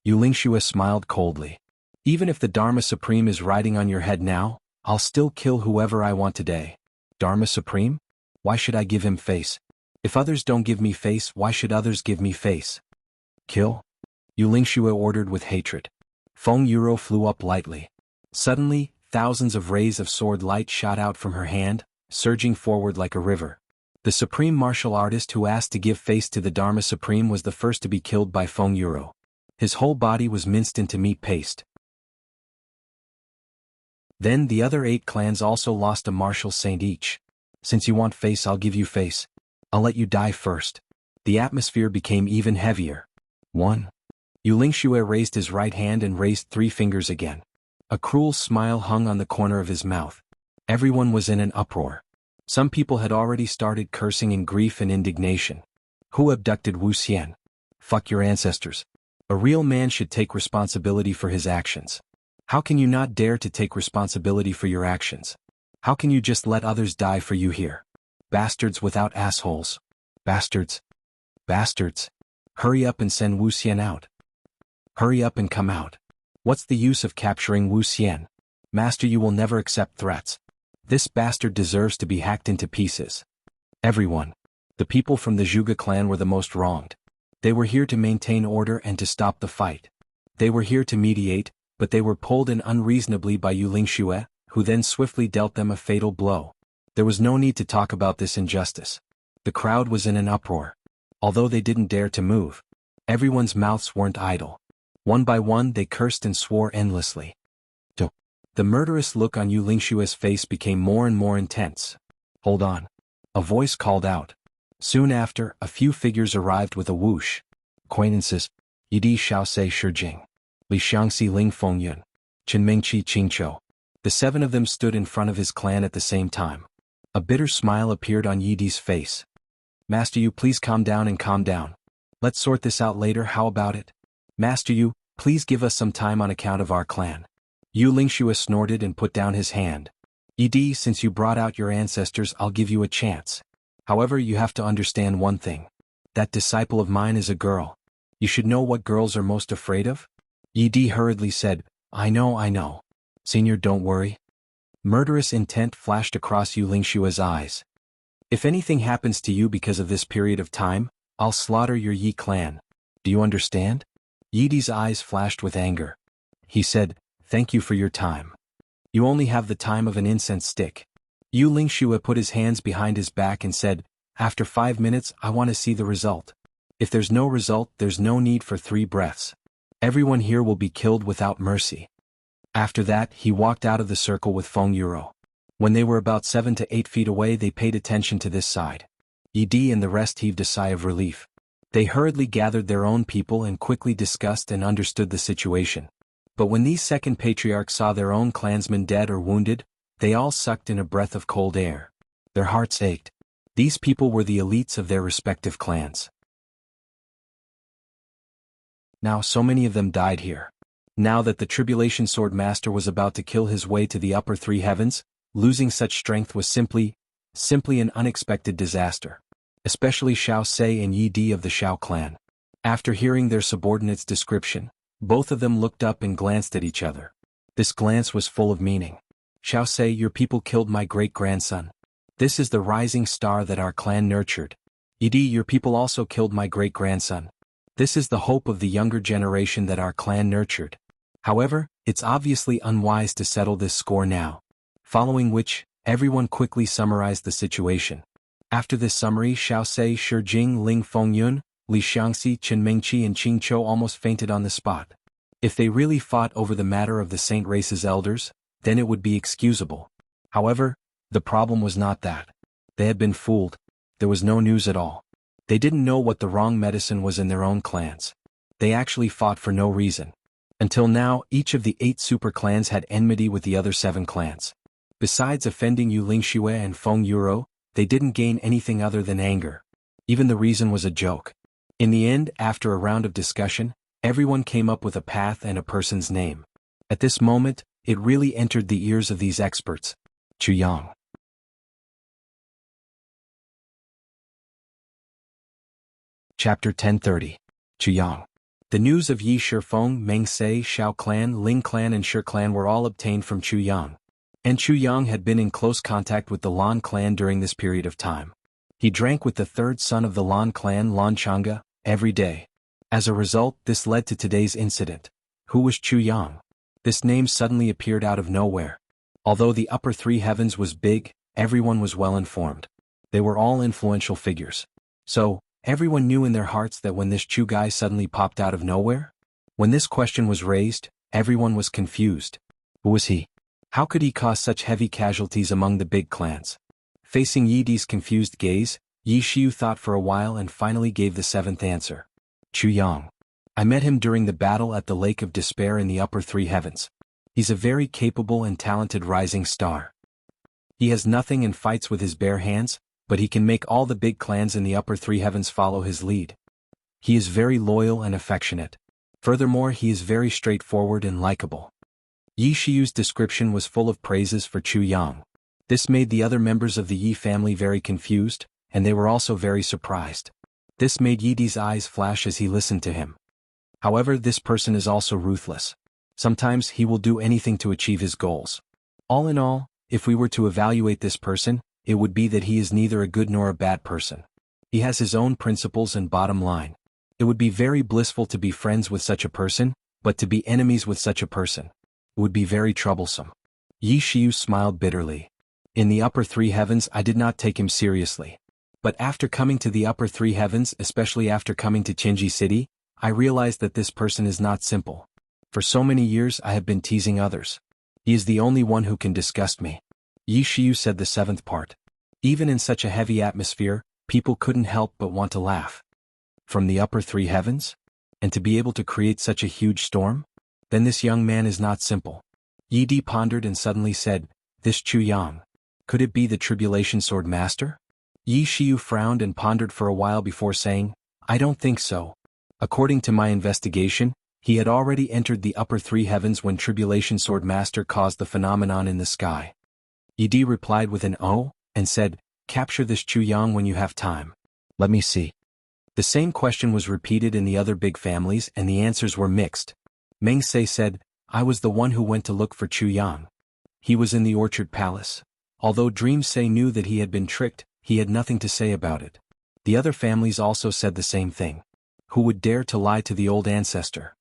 Yu Lingxue smiled coldly. "Even if the Dharma Supreme is riding on your head now, I'll still kill whoever I want today. Dharma Supreme? Why should I give him face? If others don't give me face, why should others give me face?" "Kill?" Yu Lingxue ordered with hatred. Feng Yuro flew up lightly. Suddenly, thousands of rays of sword light shot out from her hand, surging forward like a river. The supreme martial artist who asked to give face to the Dharma Supreme was the first to be killed by Feng Yuro. His whole body was minced into meat paste. Then the other 8 clans also lost a martial saint each. "Since you want face, I'll give you face. I'll let you die first." The atmosphere became even heavier. 1. Yu Lingxue raised his right hand and raised 3 fingers again. A cruel smile hung on the corner of his mouth. Everyone was in an uproar. Some people had already started cursing in grief and indignation. Who abducted Wuxian? Fuck your ancestors. A real man should take responsibility for his actions. How can you not dare to take responsibility for your actions? How can you just let others die for you here? Bastards without assholes. Bastards. Bastards. Hurry up and send Wuxian out. Hurry up and come out. What's the use of capturing Wuxian? Master, you will never accept threats. This bastard deserves to be hacked into pieces. Everyone. The people from the Zhuge clan were the most wronged. They were here to maintain order and to stop the fight. They were here to mediate, but they were pulled in unreasonably by Yu Lingxue, who then swiftly dealt them a fatal blow. There was no need to talk about this injustice. The crowd was in an uproar. Although they didn't dare to move, everyone's mouths weren't idle. One by one they cursed and swore endlessly. The murderous look on Yu Lingxue's face became more and more intense. "Hold on." A voice called out. Soon after, a few figures arrived with a whoosh. Acquaintances, Yidi Xiaosei Shijing, Li Xiangxi Ling Fengyun, Qinmingqi Qingqiu. The 7 of them stood in front of his clan at the same time. A bitter smile appeared on Yidi's face. "Master Yu, please calm down and calm down. Let's sort this out later, how about it? Master Yu, please give us some time on account of our clan." Yu Lingxue snorted and put down his hand. "Yidi, since you brought out your ancestors, I'll give you a chance. However, you have to understand one thing. That disciple of mine is a girl. You should know what girls are most afraid of?" Yidi hurriedly said, I know. Senior, don't worry." Murderous intent flashed across Yu Lingxue's eyes. "If anything happens to you because of this period of time, I'll slaughter your Yi clan. Do you understand?" Yidi's eyes flashed with anger. He said, "Thank you for your time. You only have the time of an incense stick." Yu Lingxue put his hands behind his back and said, "After 5 minutes, I want to see the result. If there's no result, there's no need for 3 breaths. Everyone here will be killed without mercy." After that, he walked out of the circle with Feng Yuro. When they were about 7 to 8 feet away, they paid attention to this side. Yidi and the rest heaved a sigh of relief. They hurriedly gathered their own people and quickly discussed and understood the situation. But when these second patriarchs saw their own clansmen dead or wounded, they all sucked in a breath of cold air. Their hearts ached. These people were the elites of their respective clans. Now so many of them died here. Now that the Tribulation Sword Master was about to kill his way to the upper three heavens, losing such strength was simply an unexpected disaster. Especially Xiao Sei and Yi Di of the Xiao clan. After hearing their subordinate's description, both of them looked up and glanced at each other. This glance was full of meaning. Xiao Sei, your people killed my great-grandson. This is the rising star that our clan nurtured. Yi Di, your people also killed my great-grandson. This is the hope of the younger generation that our clan nurtured. However, it's obviously unwise to settle this score now. Following which, everyone quickly summarized the situation. After this summary, Xiao Sei, Shi Jing, Ling Fengyun, Li Xiangxi, Chen Mengqi and Qing Chou almost fainted on the spot. If they really fought over the matter of the Saint Race's elders, then it would be excusable. However, the problem was not that. They had been fooled. There was no news at all. They didn't know what the wrong medicine was in their own clans. They actually fought for no reason. Until now, each of the 8 super clans had enmity with the other 7 clans. Besides offending Yu Lingxue and Feng Yuro, they didn't gain anything other than anger. Even the reason was a joke. In the end, after a round of discussion, everyone came up with a path and a person's name. At this moment, it really entered the ears of these experts. Chu Yang. Chapter 1030. Chu Yang. The news of Yi Shifeng, Meng Sei, Xiao clan, Ling clan and Shi clan were all obtained from Chu Yang. And Chu Yang had been in close contact with the Lan clan during this period of time. He drank with the third son of the Lan clan, Lan Chang'e, every day. As a result, this led to today's incident. Who was Chu Yang? This name suddenly appeared out of nowhere. Although the upper three heavens was big, everyone was well informed. They were all influential figures. So, everyone knew in their hearts that when this Chu guy suddenly popped out of nowhere? When this question was raised, everyone was confused. Who was he? How could he cause such heavy casualties among the big clans? Facing Yi Di's confused gaze, Yi Xiu thought for a while and finally gave the 7th answer. Chu Yang. I met him during the battle at the Lake of Despair in the upper three heavens. He's a very capable and talented rising star. He has nothing and fights with his bare hands, but he can make all the big clans in the upper three heavens follow his lead. He is very loyal and affectionate. Furthermore, he is very straightforward and likable. Yi Xiu's description was full of praises for Chu Yang. This made the other members of the Yi family very confused, and they were also very surprised. This made Yi Di's eyes flash as he listened to him. However, this person is also ruthless. Sometimes he will do anything to achieve his goals. All in all, if we were to evaluate this person, it would be that he is neither a good nor a bad person. He has his own principles and bottom line. It would be very blissful to be friends with such a person, but to be enemies with such a person would be very troublesome. Yi Xiu smiled bitterly. In the upper three heavens I did not take him seriously. But after coming to the upper three heavens, especially after coming to Qinji City, I realized that this person is not simple. For so many years I have been teasing others. He is the only one who can disgust me. Yi Xiu said the 7th part. Even in such a heavy atmosphere, people couldn't help but want to laugh. From the upper three heavens? And to be able to create such a huge storm? Then this young man is not simple. Yi Di pondered and suddenly said, this Chu Yang. Could it be the Tribulation Sword Master? Yi Xiu frowned and pondered for a while before saying, I don't think so. According to my investigation, he had already entered the upper three heavens when Tribulation Sword Master caused the phenomenon in the sky. Yi Di replied with an "oh," and said, capture this Chu Yang when you have time. Let me see. The same question was repeated in the other big families and the answers were mixed. Meng Sei said, I was the one who went to look for Chu Yang. He was in the Orchard Palace. Although Dream Sei knew that he had been tricked, he had nothing to say about it. The other families also said the same thing. Who would dare to lie to the old ancestor?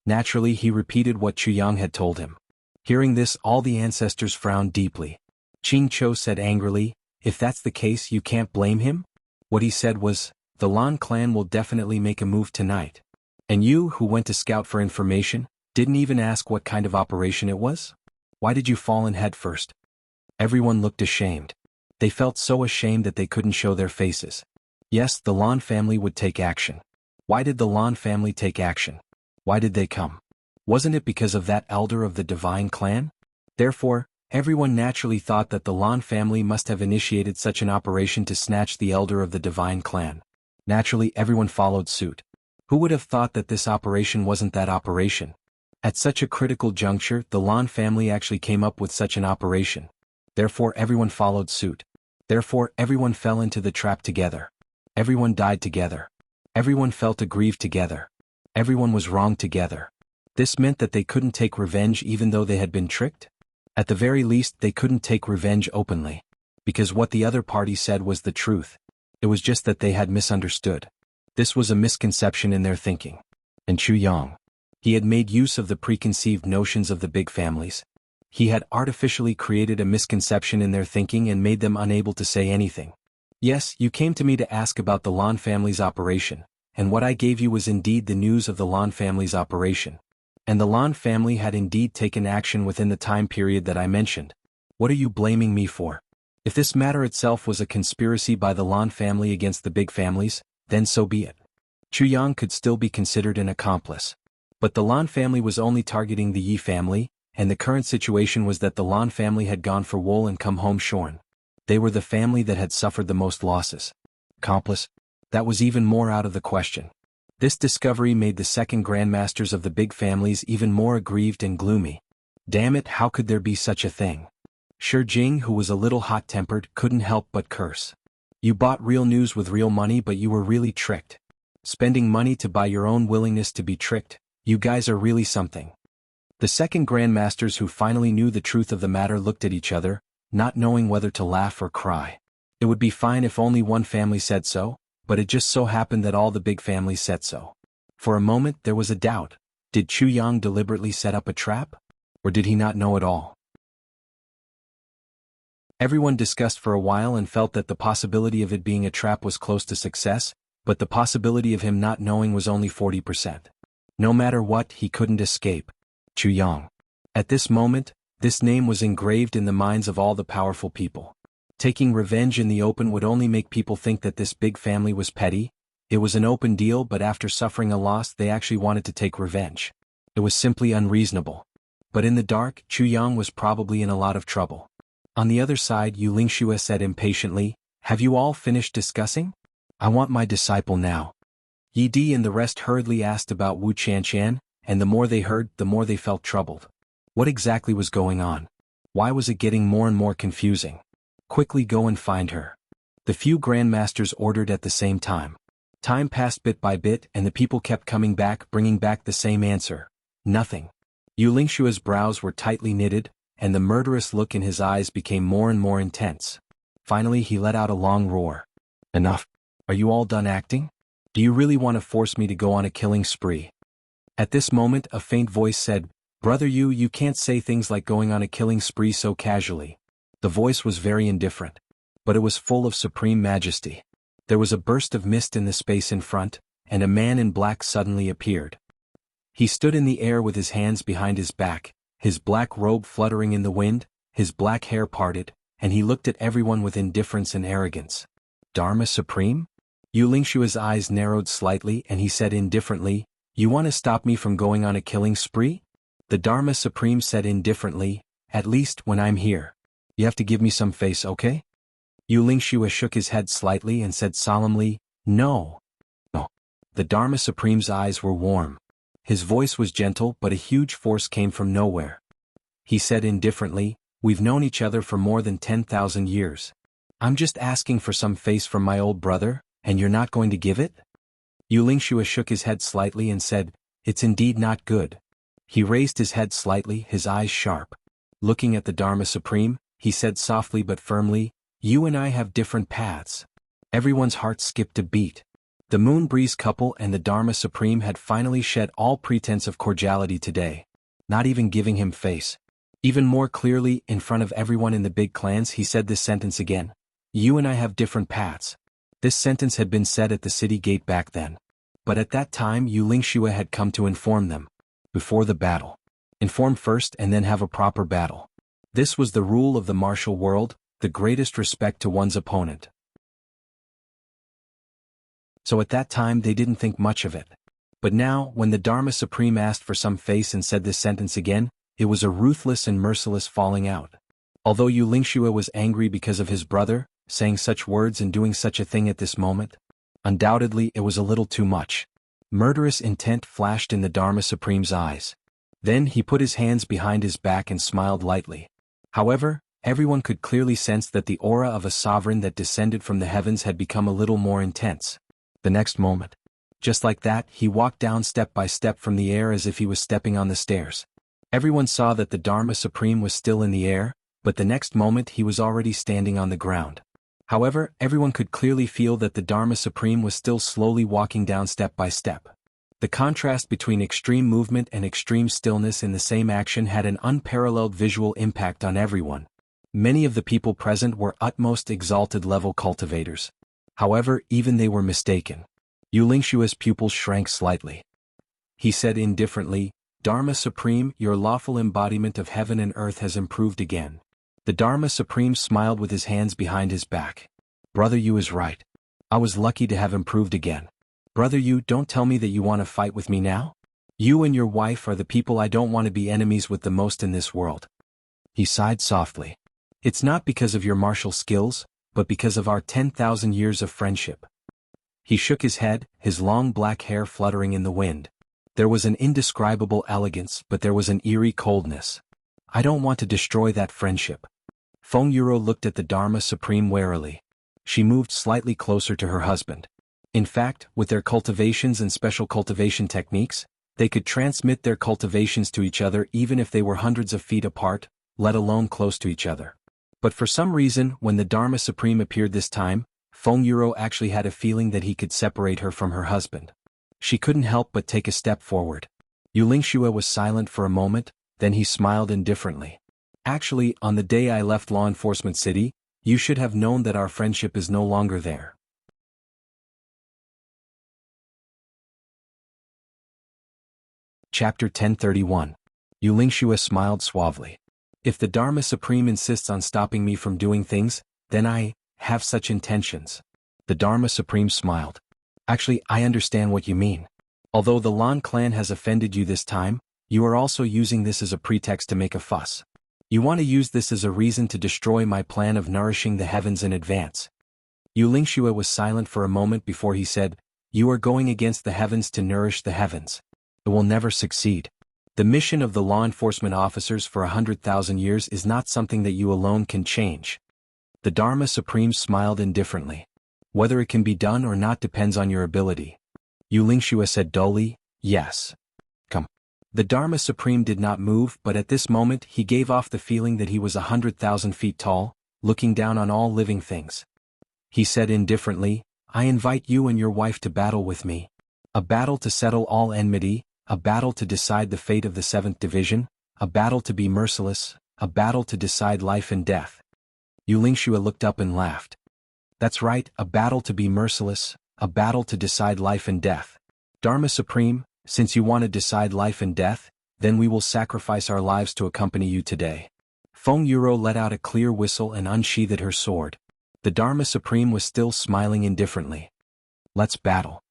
Naturally, he repeated what Chu Yang had told him. Hearing this, all the ancestors frowned deeply. Qing Chou said angrily, if that's the case, you can't blame him? What he said was, the Lan clan will definitely make a move tonight. And you, who went to scout for information, didn't even ask what kind of operation it was? Why did you fall in head first? Everyone looked ashamed. They felt so ashamed that they couldn't show their faces. Yes, the Lan family would take action. Why did the Lan family take action? Why did they come? Wasn't it because of that elder of the divine clan? Therefore, everyone naturally thought that the Lan family must have initiated such an operation to snatch the elder of the divine clan. Naturally, everyone followed suit. Who would have thought that this operation wasn't that operation? At such a critical juncture, the Lan family actually came up with such an operation. Therefore, everyone followed suit. Therefore, everyone fell into the trap together. Everyone died together. Everyone felt aggrieved together. Everyone was wronged together. This meant that they couldn't take revenge even though they had been tricked? At the very least, they couldn't take revenge openly. Because what the other party said was the truth. It was just that they had misunderstood. This was a misconception in their thinking. And Chu Yang. He had made use of the preconceived notions of the big families. He had artificially created a misconception in their thinking and made them unable to say anything. Yes, you came to me to ask about the Lan family's operation, and what I gave you was indeed the news of the Lan family's operation. And the Lan family had indeed taken action within the time period that I mentioned. What are you blaming me for? If this matter itself was a conspiracy by the Lan family against the big families, then so be it. Chu Yang could still be considered an accomplice. But the Lan family was only targeting the Yi family, and the current situation was that the Lan family had gone for wool and come home shorn. They were the family that had suffered the most losses. Accomplice? That was even more out of the question. This discovery made the second grandmasters of the big families even more aggrieved and gloomy. Damn it, how could there be such a thing? Shi Jing, who was a little hot-tempered, couldn't help but curse. You bought real news with real money, but you were really tricked. Spending money to buy your own willingness to be tricked, you guys are really something. The second grandmasters, who finally knew the truth of the matter, looked at each other, not knowing whether to laugh or cry. It would be fine if only one family said so, but it just so happened that all the big families said so. For a moment there was a doubt. Did Chu Yang deliberately set up a trap? Or did he not know at all? Everyone discussed for a while and felt that the possibility of it being a trap was close to success, but the possibility of him not knowing was only 40%. No matter what, he couldn't escape. Chu Yang. At this moment, this name was engraved in the minds of all the powerful people. Taking revenge in the open would only make people think that this big family was petty. It was an open deal, but after suffering a loss they actually wanted to take revenge. It was simply unreasonable. But in the dark, Chu Yang was probably in a lot of trouble. On the other side, Yu Lingxue said impatiently, "Have you all finished discussing? I want my disciple now." Yi Di and the rest hurriedly asked about Wu Qianqian, and the more they heard, the more they felt troubled. What exactly was going on? Why was it getting more and more confusing? Quickly go and find her. The few grandmasters ordered at the same time. Time passed bit by bit and the people kept coming back, bringing back the same answer. Nothing. Yu Lingshua's brows were tightly knitted, and the murderous look in his eyes became more and more intense. Finally he let out a long roar. Enough. Are you all done acting? Do you really want to force me to go on a killing spree? At this moment a faint voice said, "Brother Yu, you can't say things like going on a killing spree so casually." The voice was very indifferent, but it was full of supreme majesty. There was a burst of mist in the space in front, and a man in black suddenly appeared. He stood in the air with his hands behind his back, his black robe fluttering in the wind, his black hair parted, and he looked at everyone with indifference and arrogance. Dharma Supreme? Yu Lingshua's eyes narrowed slightly and he said indifferently, "You want to stop me from going on a killing spree?" The Dharma Supreme said indifferently, "At least when I'm here. You have to give me some face, okay?" Yu Lingxue shook his head slightly and said solemnly, "No. No." The Dharma Supreme's eyes were warm. His voice was gentle, but a huge force came from nowhere. He said indifferently, "We've known each other for more than 10,000 years. I'm just asking for some face from my old brother, and you're not going to give it?" Yu Lingxue shook his head slightly and said, "It's indeed not good." He raised his head slightly, his eyes sharp. Looking at the Dharma Supreme, he said softly but firmly, "You and I have different paths." Everyone's heart skipped a beat. The Moon Breeze couple and the Dharma Supreme had finally shed all pretense of cordiality today, not even giving him face. Even more clearly, in front of everyone in the big clans, he said this sentence again. "You and I have different paths." This sentence had been said at the city gate back then. But at that time Yu Lingxue had come to inform them. Before the battle. Inform first and then have a proper battle. This was the rule of the martial world, the greatest respect to one's opponent. So at that time they didn't think much of it. But now, when the Dharma Supreme asked for some face and said this sentence again, it was a ruthless and merciless falling out. Although Yu Lingxue was angry because of his brother, saying such words and doing such a thing at this moment, undoubtedly it was a little too much. Murderous intent flashed in the Dharma Supreme's eyes. Then he put his hands behind his back and smiled lightly. However, everyone could clearly sense that the aura of a sovereign that descended from the heavens had become a little more intense. The next moment, just like that, he walked down step by step from the air as if he was stepping on the stairs. Everyone saw that the Dharma Supreme was still in the air, but the next moment he was already standing on the ground. However, everyone could clearly feel that the Dharma Supreme was still slowly walking down step by step. The contrast between extreme movement and extreme stillness in the same action had an unparalleled visual impact on everyone. Many of the people present were utmost exalted level cultivators. However, even they were mistaken. Yu Lingxue's pupils shrank slightly. He said indifferently, "Dharma Supreme, your lawful embodiment of heaven and earth has improved again." The Dharma Supreme smiled with his hands behind his back. "Brother Yu is right. I was lucky to have improved again. Brother Yu, don't tell me that you want to fight with me now? You and your wife are the people I don't want to be enemies with the most in this world." He sighed softly. "It's not because of your martial skills, but because of our 10,000 years of friendship." He shook his head, his long black hair fluttering in the wind. There was an indescribable elegance, but there was an eerie coldness. "I don't want to destroy that friendship." Feng Yuro looked at the Dharma Supreme warily. She moved slightly closer to her husband. In fact, with their cultivations and special cultivation techniques, they could transmit their cultivations to each other even if they were hundreds of feet apart, let alone close to each other. But for some reason, when the Dharma Supreme appeared this time, Feng Yuro actually had a feeling that he could separate her from her husband. She couldn't help but take a step forward. Yu Lingxue was silent for a moment, then he smiled indifferently. "Actually, on the day I left Law Enforcement City, you should have known that our friendship is no longer there." Chapter 1031. Yu Lingxue smiled suavely. "If the Dharma Supreme insists on stopping me from doing things, then I have such intentions." The Dharma Supreme smiled. "Actually, I understand what you mean. Although the Lan clan has offended you this time, you are also using this as a pretext to make a fuss. You want to use this as a reason to destroy my plan of nourishing the heavens in advance." Yu Lingxue was silent for a moment before he said, "You are going against the heavens to nourish the heavens. It will never succeed. The mission of the law enforcement officers for 100,000 years is not something that you alone can change." The Dharma Supreme smiled indifferently. "Whether it can be done or not depends on your ability." Yu Lingxue said dully, "Yes. Come." The Dharma Supreme did not move, but at this moment he gave off the feeling that he was 100,000 feet tall, looking down on all living things. He said indifferently, "I invite you and your wife to battle with me. A battle to settle all enmity, a battle to decide the fate of the 7th Division, a battle to be merciless, a battle to decide life and death." Yu Lingxue looked up and laughed. "That's right, a battle to be merciless, a battle to decide life and death. Dharma Supreme, since you want to decide life and death, then we will sacrifice our lives to accompany you today." Feng Yuro let out a clear whistle and unsheathed her sword. The Dharma Supreme was still smiling indifferently. "Let's battle."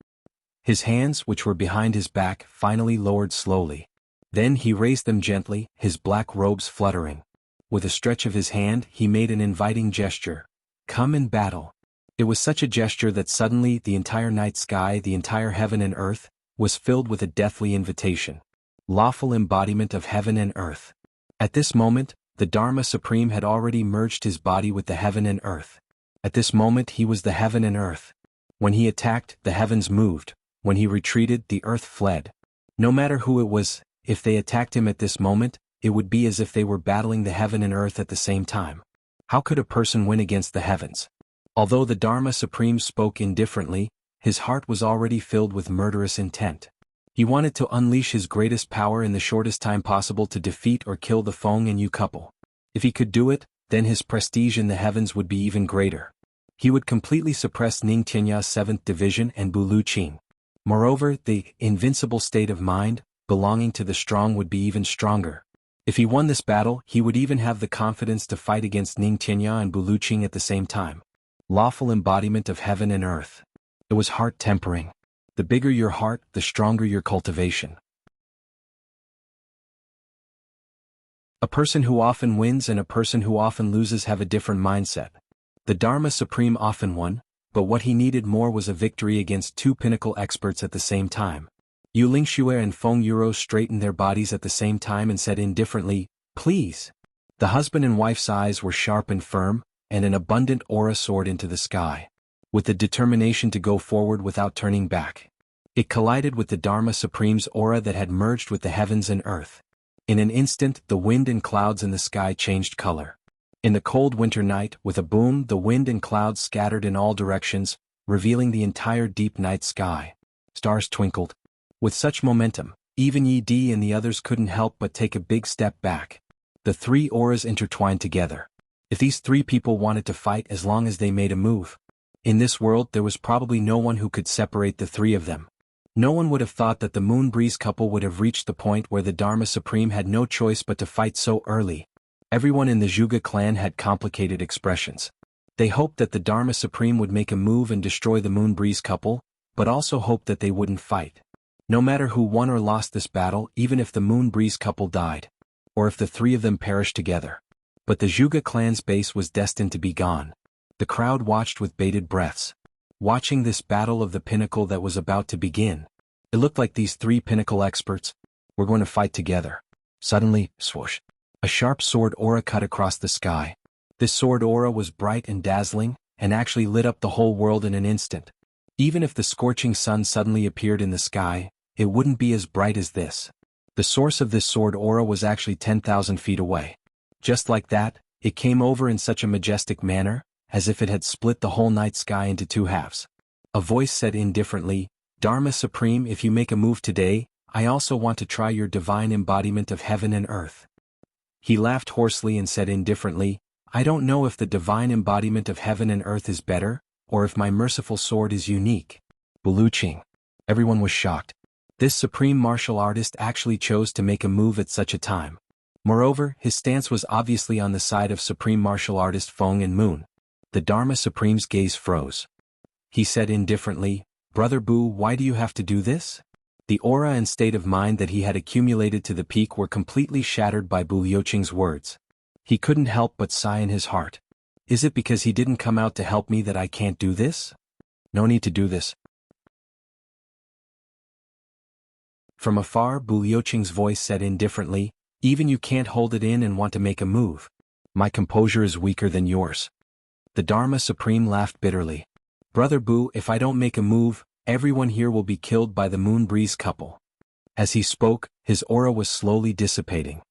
His hands, which were behind his back, finally lowered slowly. Then he raised them gently, his black robes fluttering. With a stretch of his hand, he made an inviting gesture. "Come and battle." It was such a gesture that suddenly the entire night sky, the entire heaven and earth, was filled with a deathly invitation. Lawful embodiment of heaven and earth. At this moment, the Dharma Supreme had already merged his body with the heaven and earth. At this moment he was the heaven and earth. When he attacked, the heavens moved. When he retreated, the earth fled. No matter who it was, if they attacked him at this moment, it would be as if they were battling the heaven and earth at the same time. How could a person win against the heavens? Although the Dharma Supreme spoke indifferently, his heart was already filled with murderous intent. He wanted to unleash his greatest power in the shortest time possible to defeat or kill the Feng and Yu couple. If he could do it, then his prestige in the heavens would be even greater. He would completely suppress Ning Tianya's 7th Division and Bu Luqing. Moreover, the invincible state of mind, belonging to the strong, would be even stronger. If he won this battle, he would even have the confidence to fight against Ning Tianya and Bu Luqing at the same time. Lawful embodiment of heaven and earth. It was heart-tempering. The bigger your heart, the stronger your cultivation. A person who often wins and a person who often loses have a different mindset. The Dharma Supreme often won, but what he needed more was a victory against two pinnacle experts at the same time. Yu Lingxue and Feng Yuro straightened their bodies at the same time and said indifferently, "Please." The husband and wife's eyes were sharp and firm, and an abundant aura soared into the sky, with the determination to go forward without turning back. It collided with the Dharma Supreme's aura that had merged with the heavens and earth. In an instant, the wind and clouds in the sky changed color. In the cold winter night, with a boom, the wind and clouds scattered in all directions, revealing the entire deep night sky. Stars twinkled. With such momentum, even Yi Di and the others couldn't help but take a big step back. The three auras intertwined together. If these three people wanted to fight as long as they made a move, in this world there was probably no one who could separate the three of them. No one would have thought that the Moon Breeze couple would have reached the point where the Dharma Supreme had no choice but to fight so early. Everyone in the Zhuge clan had complicated expressions. They hoped that the Dharma Supreme would make a move and destroy the Moon Breeze couple, but also hoped that they wouldn't fight. No matter who won or lost this battle, even if the Moon Breeze couple died, or if the three of them perished together. But the Zhuge clan's base was destined to be gone. The crowd watched with bated breaths, watching this battle of the pinnacle that was about to begin. It looked like these three pinnacle experts were going to fight together. Suddenly, swoosh, a sharp sword aura cut across the sky. This sword aura was bright and dazzling, and actually lit up the whole world in an instant. Even if the scorching sun suddenly appeared in the sky, it wouldn't be as bright as this. The source of this sword aura was actually 10,000 feet away. Just like that, it came over in such a majestic manner, as if it had split the whole night sky into two halves. A voice said indifferently, "Dharma Supreme, if you make a move today, I also want to try your divine embodiment of heaven and earth." He laughed hoarsely and said indifferently, "I don't know if the divine embodiment of heaven and earth is better, or if my merciful sword is unique." Buluching. Everyone was shocked. This supreme martial artist actually chose to make a move at such a time. Moreover, his stance was obviously on the side of supreme martial artist Feng and Moon. The Dharma Supreme's gaze froze. He said indifferently, "Brother Bu, why do you have to do this?" The aura and state of mind that he had accumulated to the peak were completely shattered by Bu Liuqing's words. He couldn't help but sigh in his heart. "Is it because he didn't come out to help me that I can't do this? No need to do this." From afar, Bu Liuqing's voice said indifferently, "Even you can't hold it in and want to make a move. My composure is weaker than yours." The Dharma Supreme laughed bitterly. "Brother Bu, if I don't make a move, everyone here will be killed by the Moon Breeze couple." As he spoke, his aura was slowly dissipating.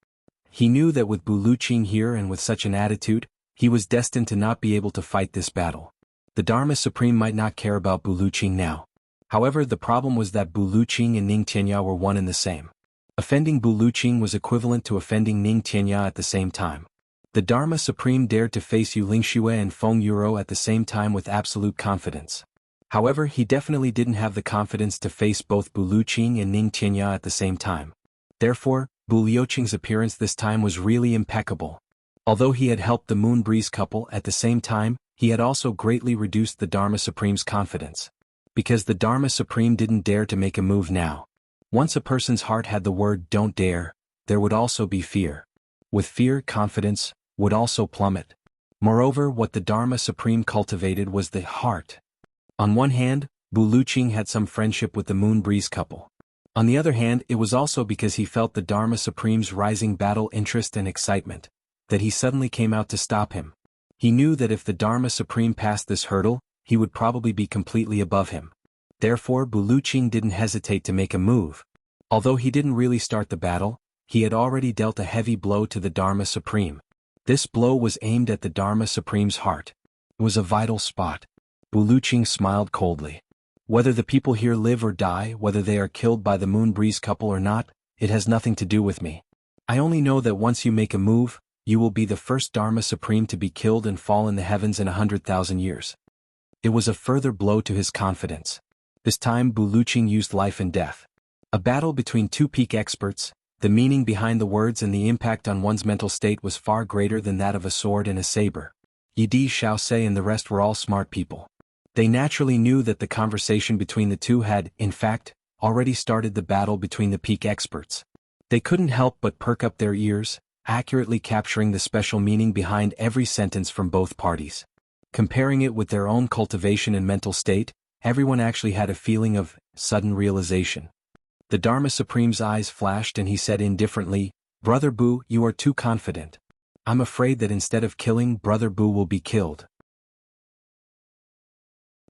He knew that with Bu Liuqing here and with such an attitude, he was destined to not be able to fight this battle. The Dharma Supreme might not care about Bu Liuqing now. However, the problem was that Bu Liuqing and Ning Tianya were one and the same. Offending Bu Liuqing was equivalent to offending Ning Tianya at the same time. The Dharma Supreme dared to face Yu Lingxue and Feng Yuro at the same time with absolute confidence. However, he definitely didn't have the confidence to face both Bu Liuqing and Ning Tianya at the same time. Therefore, Bu Liuqing's appearance this time was really impeccable. Although he had helped the Moon Breeze couple at the same time, he had also greatly reduced the Dharma Supreme's confidence. Because the Dharma Supreme didn't dare to make a move now. Once a person's heart had the word "don't dare," there would also be fear. With fear, confidence would also plummet. Moreover, what the Dharma Supreme cultivated was the heart. On one hand, Bu Liuqing had some friendship with the Moon Breeze couple. On the other hand, it was also because he felt the Dharma Supreme's rising battle interest and excitement, that he suddenly came out to stop him. He knew that if the Dharma Supreme passed this hurdle, he would probably be completely above him. Therefore, Bu Liuqing didn't hesitate to make a move. Although he didn't really start the battle, he had already dealt a heavy blow to the Dharma Supreme. This blow was aimed at the Dharma Supreme's heart. It was a vital spot. Bu Liuqing smiled coldly. "Whether the people here live or die, whether they are killed by the Moon Breeze couple or not, it has nothing to do with me. I only know that once you make a move, you will be the first Dharma Supreme to be killed and fall in the heavens in 100,000 years." It was a further blow to his confidence. This time Bu Liuqing used life and death. A battle between two peak experts, the meaning behind the words and the impact on one's mental state was far greater than that of a sword and a saber. Yi Di, Xiao Se and the rest were all smart people. They naturally knew that the conversation between the two had, in fact, already started the battle between the peak experts. They couldn't help but perk up their ears, accurately capturing the special meaning behind every sentence from both parties. Comparing it with their own cultivation and mental state, everyone actually had a feeling of sudden realization. The Dharma Supreme's eyes flashed and he said indifferently, "Brother Bu, you are too confident. I'm afraid that instead of killing, Brother Bu will be killed.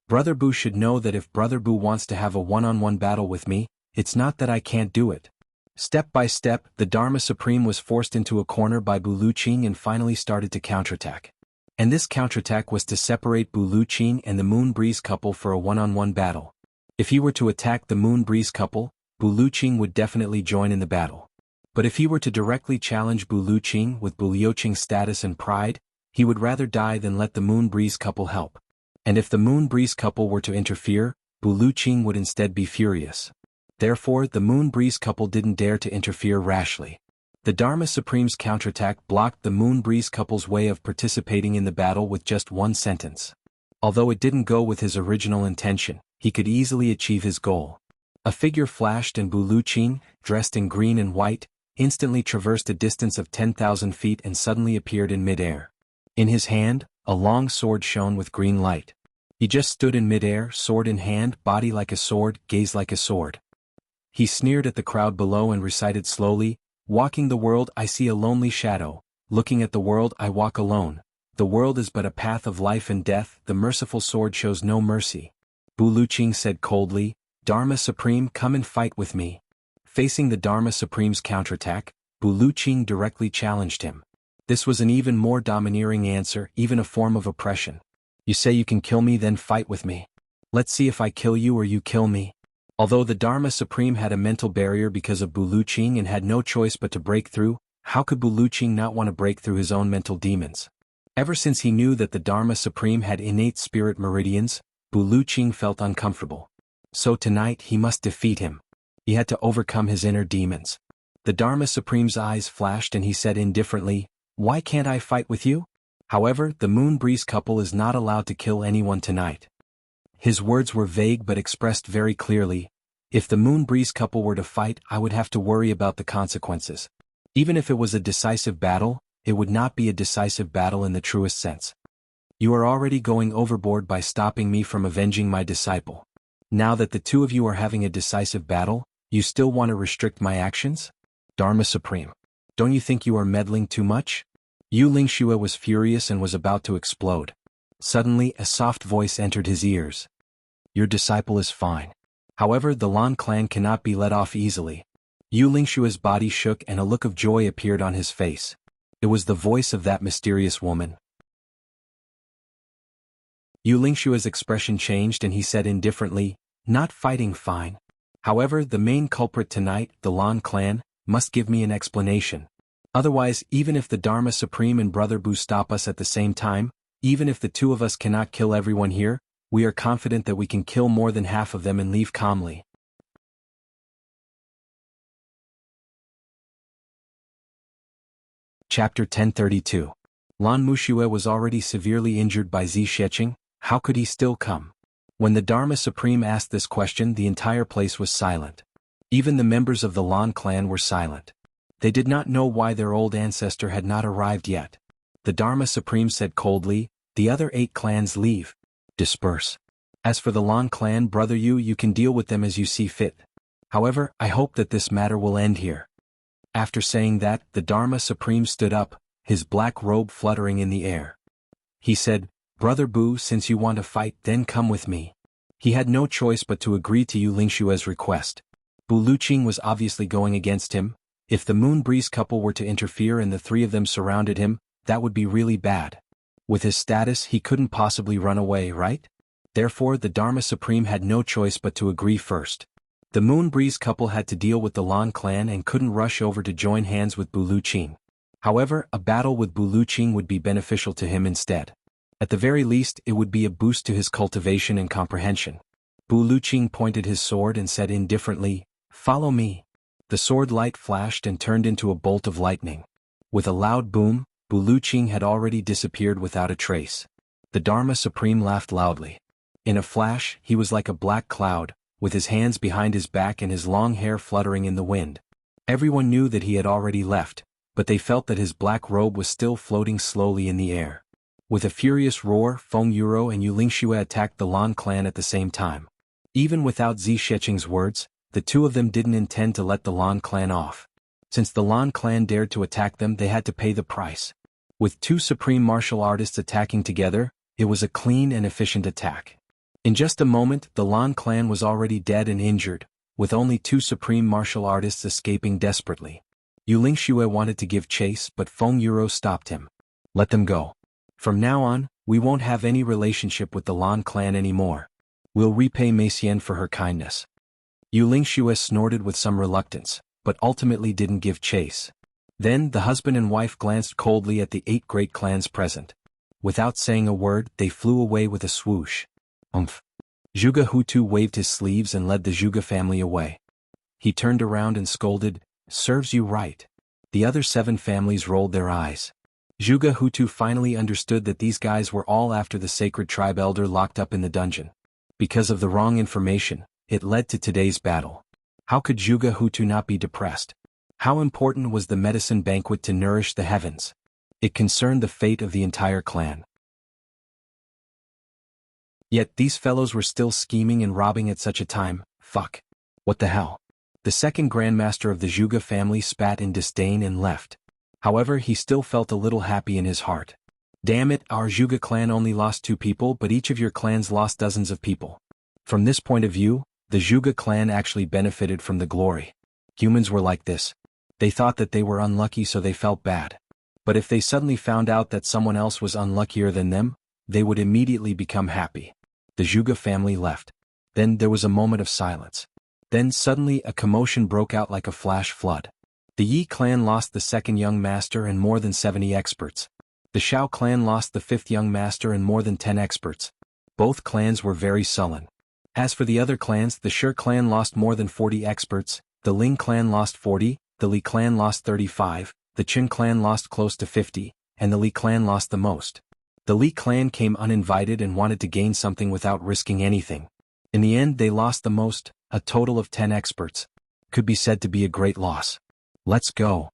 Brother Bu should know that if Brother Bu wants to have a one-on-one battle with me, it's not that I can't do it." Step by step, the Dharma Supreme was forced into a corner by Bu Luqing and finally started to counterattack. And this counterattack was to separate Bu Luqing and the Moon Breeze couple for a one-on-one battle. If he were to attack the Moon Breeze couple, Bu Luqing would definitely join in the battle. But if he were to directly challenge Bu Luqing with Bu Liuqing's status and pride, he would rather die than let the Moon Breeze couple help. And if the Moon Breeze couple were to interfere, Bu Luqing would instead be furious. Therefore, the Moon Breeze couple didn't dare to interfere rashly. The Dharma Supreme's counterattack blocked the Moon Breeze couple's way of participating in the battle with just one sentence. Although it didn't go with his original intention, he could easily achieve his goal. A figure flashed and Bu Luqing, dressed in green and white, instantly traversed a distance of 10,000 feet and suddenly appeared in midair. In his hand, a long sword shone with green light. He just stood in midair, sword in hand, body like a sword, gaze like a sword. He sneered at the crowd below and recited slowly, "Walking the world I see a lonely shadow, looking at the world I walk alone. The world is but a path of life and death, the merciful sword shows no mercy." Bu Luqing said coldly, "Dharma Supreme, come and fight with me." Facing the Dharma Supreme's counterattack, Bu Luqing directly challenged him. This was an even more domineering answer, even a form of oppression. "You say you can kill me, then fight with me. Let's see if I kill you or you kill me." Although the Dharma Supreme had a mental barrier because of Bu Luqing and had no choice but to break through, how could Bu Luqing not want to break through his own mental demons? Ever since he knew that the Dharma Supreme had innate spirit meridians, Bu Luqing felt uncomfortable. So tonight he must defeat him. He had to overcome his inner demons. The Dharma Supreme's eyes flashed and he said indifferently, "Why can't I fight with you?" However, the Moon Breeze couple is not allowed to kill anyone tonight. His words were vague but expressed very clearly. If the Moon Breeze couple were to fight, I would have to worry about the consequences. Even if it was a decisive battle, it would not be a decisive battle in the truest sense. You are already going overboard by stopping me from avenging my disciple. Now that the two of you are having a decisive battle, you still want to restrict my actions? Dharma Supreme, don't you think you are meddling too much? Yu Lingxue was furious and was about to explode. Suddenly, a soft voice entered his ears. "Your disciple is fine. However, the Lan clan cannot be let off easily." Yu Lingxue's body shook and a look of joy appeared on his face. It was the voice of that mysterious woman. Yu Lingxue's expression changed and he said indifferently, "Not fighting, fine. However, the main culprit tonight, the Lan clan, must give me an explanation. Otherwise, even if the Dharma Supreme and Brother Bu stop us at the same time, even if the two of us cannot kill everyone here, we are confident that we can kill more than half of them and leave calmly." Chapter 1032. Lan Muxue was already severely injured by Zi Sheqing. How could he still come? When the Dharma Supreme asked this question, the entire place was silent. Even the members of the Lan clan were silent. They did not know why their old ancestor had not arrived yet. The Dharma Supreme said coldly, "The other 8 clans leave. Disperse. As for the Lan clan, Brother Yu, you can deal with them as you see fit. However, I hope that this matter will end here." After saying that, the Dharma Supreme stood up, his black robe fluttering in the air. He said, "Brother Bu, since you want to fight, then come with me." He had no choice but to agree to Yu Lingxue's request. Bu Luqing was obviously going against him. If the Moon Breeze couple were to interfere and the 3 of them surrounded him, that would be really bad. With his status, he couldn't possibly run away, right? Therefore, the Dharma Supreme had no choice but to agree first. The Moon Breeze couple had to deal with the Lan clan and couldn't rush over to join hands with Bu Luqing. However, a battle with Bu Luqing would be beneficial to him instead. At the very least, it would be a boost to his cultivation and comprehension. Bu Luqing pointed his sword and said indifferently, "Follow me." The sword light flashed and turned into a bolt of lightning. With a loud boom, Bu Luqing had already disappeared without a trace. The Dharma Supreme laughed loudly. In a flash, he was like a black cloud, with his hands behind his back and his long hair fluttering in the wind. Everyone knew that he had already left, but they felt that his black robe was still floating slowly in the air. With a furious roar, Feng Yuro and Yu Lingxue attacked the Lan clan at the same time. Even without Zi Sheqing's words, the two of them didn't intend to let the Lan clan off. Since the Lan clan dared to attack them, they had to pay the price. With two supreme martial artists attacking together, it was a clean and efficient attack. In just a moment, the Lan clan was already dead and injured, with only two supreme martial artists escaping desperately. Yu Lingxue wanted to give chase, but Feng Yuro stopped him. Let them go. From now on, we won't have any relationship with the Lan clan anymore. We'll repay Meixian for her kindness. Yu Lingxue snorted with some reluctance, but ultimately didn't give chase. Then the husband and wife glanced coldly at the 8 great clans present. Without saying a word, they flew away with a swoosh. Zhuge Hutu waved his sleeves and led the Zhuge family away. He turned around and scolded, "Serves you right." The other 7 families rolled their eyes. Zhuge Hutu finally understood that these guys were all after the sacred tribe elder locked up in the dungeon. Because of the wrong information, it led to today's battle. How could Zhuge Hutu not be depressed? How important was the medicine banquet to nourish the heavens? It concerned the fate of the entire clan. Yet these fellows were still scheming and robbing at such a time. Fuck. What the hell? The second grandmaster of the Zhuge family spat in disdain and left. However, he still felt a little happy in his heart. Damn it, our Zhuge clan only lost 2 people, but each of your clans lost dozens of people. From this point of view, the Zhuge clan actually benefited from the glory. Humans were like this. They thought that they were unlucky, so they felt bad. But if they suddenly found out that someone else was unluckier than them, they would immediately become happy. The Zhuge family left. Then there was a moment of silence. Then suddenly a commotion broke out like a flash flood. The Yi clan lost the 2nd young master and more than 70 experts. The Shao clan lost the 5th young master and more than 10 experts. Both clans were very sullen. As for the other clans, the Shi clan lost more than 40 experts, the Ling clan lost 40, the Li clan lost 35, the Qin clan lost close to 50, and the Li clan lost the most. The Li clan came uninvited and wanted to gain something without risking anything. In the end, they lost the most, a total of 10 experts. Could be said to be a great loss. Let's go.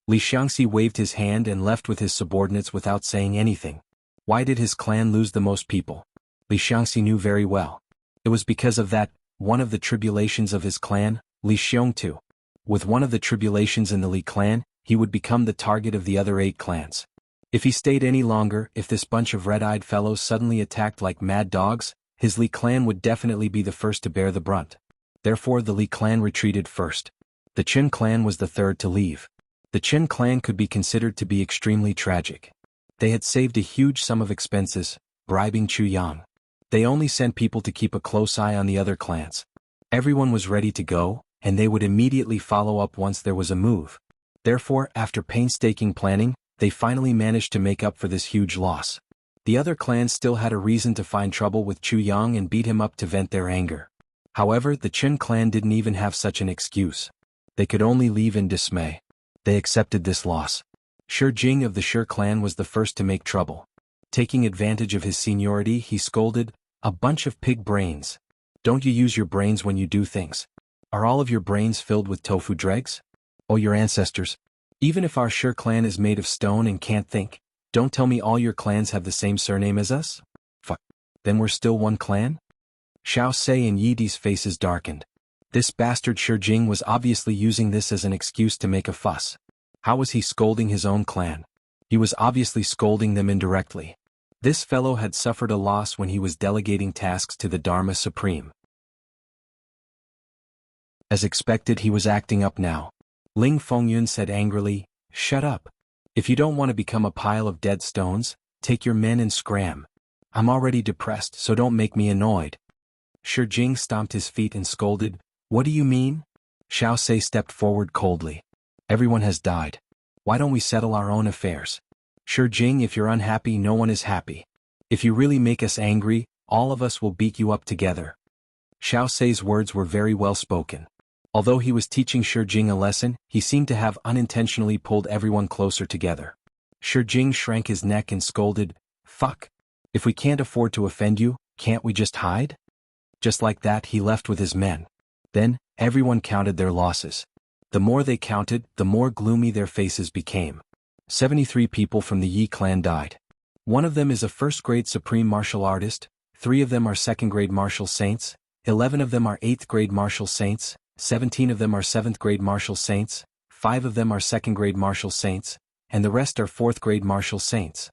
Li Xiangxi waved his hand and left with his subordinates without saying anything. Why did his clan lose the most people? Li Xiangxi knew very well. It was because of that, one of the tribulations of his clan, Li Xiongtu. With one of the tribulations in the Li clan, he would become the target of the other 8 clans. If he stayed any longer, if this bunch of red-eyed fellows suddenly attacked like mad dogs, his Li clan would definitely be the first to bear the brunt. Therefore the Li clan retreated first. The Qin clan was the third to leave. The Qin clan could be considered to be extremely tragic. They had saved a huge sum of expenses, bribing Chu Yang. They only sent people to keep a close eye on the other clans. Everyone was ready to go, and they would immediately follow up once there was a move. Therefore, after painstaking planning, they finally managed to make up for this huge loss. The other clans still had a reason to find trouble with Chu Yang and beat him up to vent their anger. However, the Qin clan didn't even have such an excuse. They could only leave in dismay. They accepted this loss. Shi Jing of the Shi clan was the first to make trouble. Taking advantage of his seniority, he scolded, "A bunch of pig brains. Don't you use your brains when you do things? Are all of your brains filled with tofu dregs? Oh, your ancestors. Even if our Shi clan is made of stone and can't think, don't tell me all your clans have the same surname as us? Fuck. Then we're still one clan?" Xiao Sei and Yi Di's faces darkened. This bastard Shi Jing was obviously using this as an excuse to make a fuss. How was he scolding his own clan? He was obviously scolding them indirectly. This fellow had suffered a loss when he was delegating tasks to the Dharma Supreme. As expected, he was acting up now. Ling Fengyun said angrily, "Shut up. If you don't want to become a pile of dead stones, take your men and scram. I'm already depressed, so don't make me annoyed." Shi Jing stomped his feet and scolded, "What do you mean?" Xiao Sei stepped forward coldly. "Everyone has died. Why don't we settle our own affairs? Shi Jing, if you're unhappy, no one is happy. If you really make us angry, all of us will beat you up together." Xiao Sei's words were very well spoken. Although he was teaching Shi Jing a lesson, he seemed to have unintentionally pulled everyone closer together. Shi Jing shrank his neck and scolded, "Fuck. If we can't afford to offend you, Can't we just hide? Just like that he left with his men. Then, everyone counted their losses. The more they counted, the more gloomy their faces became. 73 people from the Yi clan died. One of them is a first-grade supreme martial artist, 3 of them are second-grade martial saints, 11 of them are 8th-grade martial saints, 17 of them are 7th-grade martial saints, 5 of them are second-grade martial saints, and the rest are 4th-grade martial saints.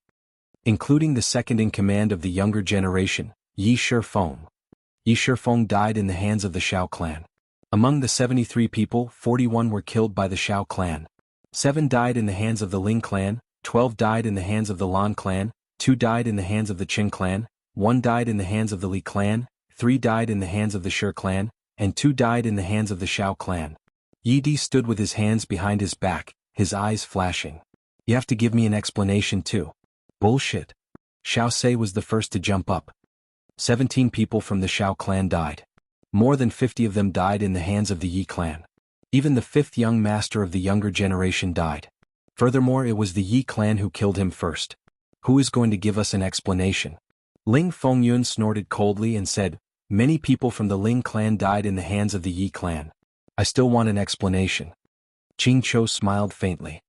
Including the second-in-command of the younger generation, Yi Shifeng. Yi Shifeng died in the hands of the Shao clan. Among the 73 people, 41 were killed by the Shao clan. 7 died in the hands of the Ling clan, 12 died in the hands of the Lan clan, 2 died in the hands of the Qin clan, 1 died in the hands of the Li clan, 3 died in the hands of the Shi clan, and 2 died in the hands of the Shao clan. Yi Di stood with his hands behind his back, his eyes flashing. You have to give me an explanation too. Bullshit. Xiao Sei was the first to jump up. 17 people from the Shao clan died. More than 50 of them died in the hands of the Yi clan. Even the 5th young master of the younger generation died. Furthermore, it was the Yi clan who killed him first. Who is going to give us an explanation? Ling Fengyun snorted coldly and said, many people from the Ling clan died in the hands of the Yi clan. I still want an explanation. Qing Chou smiled faintly.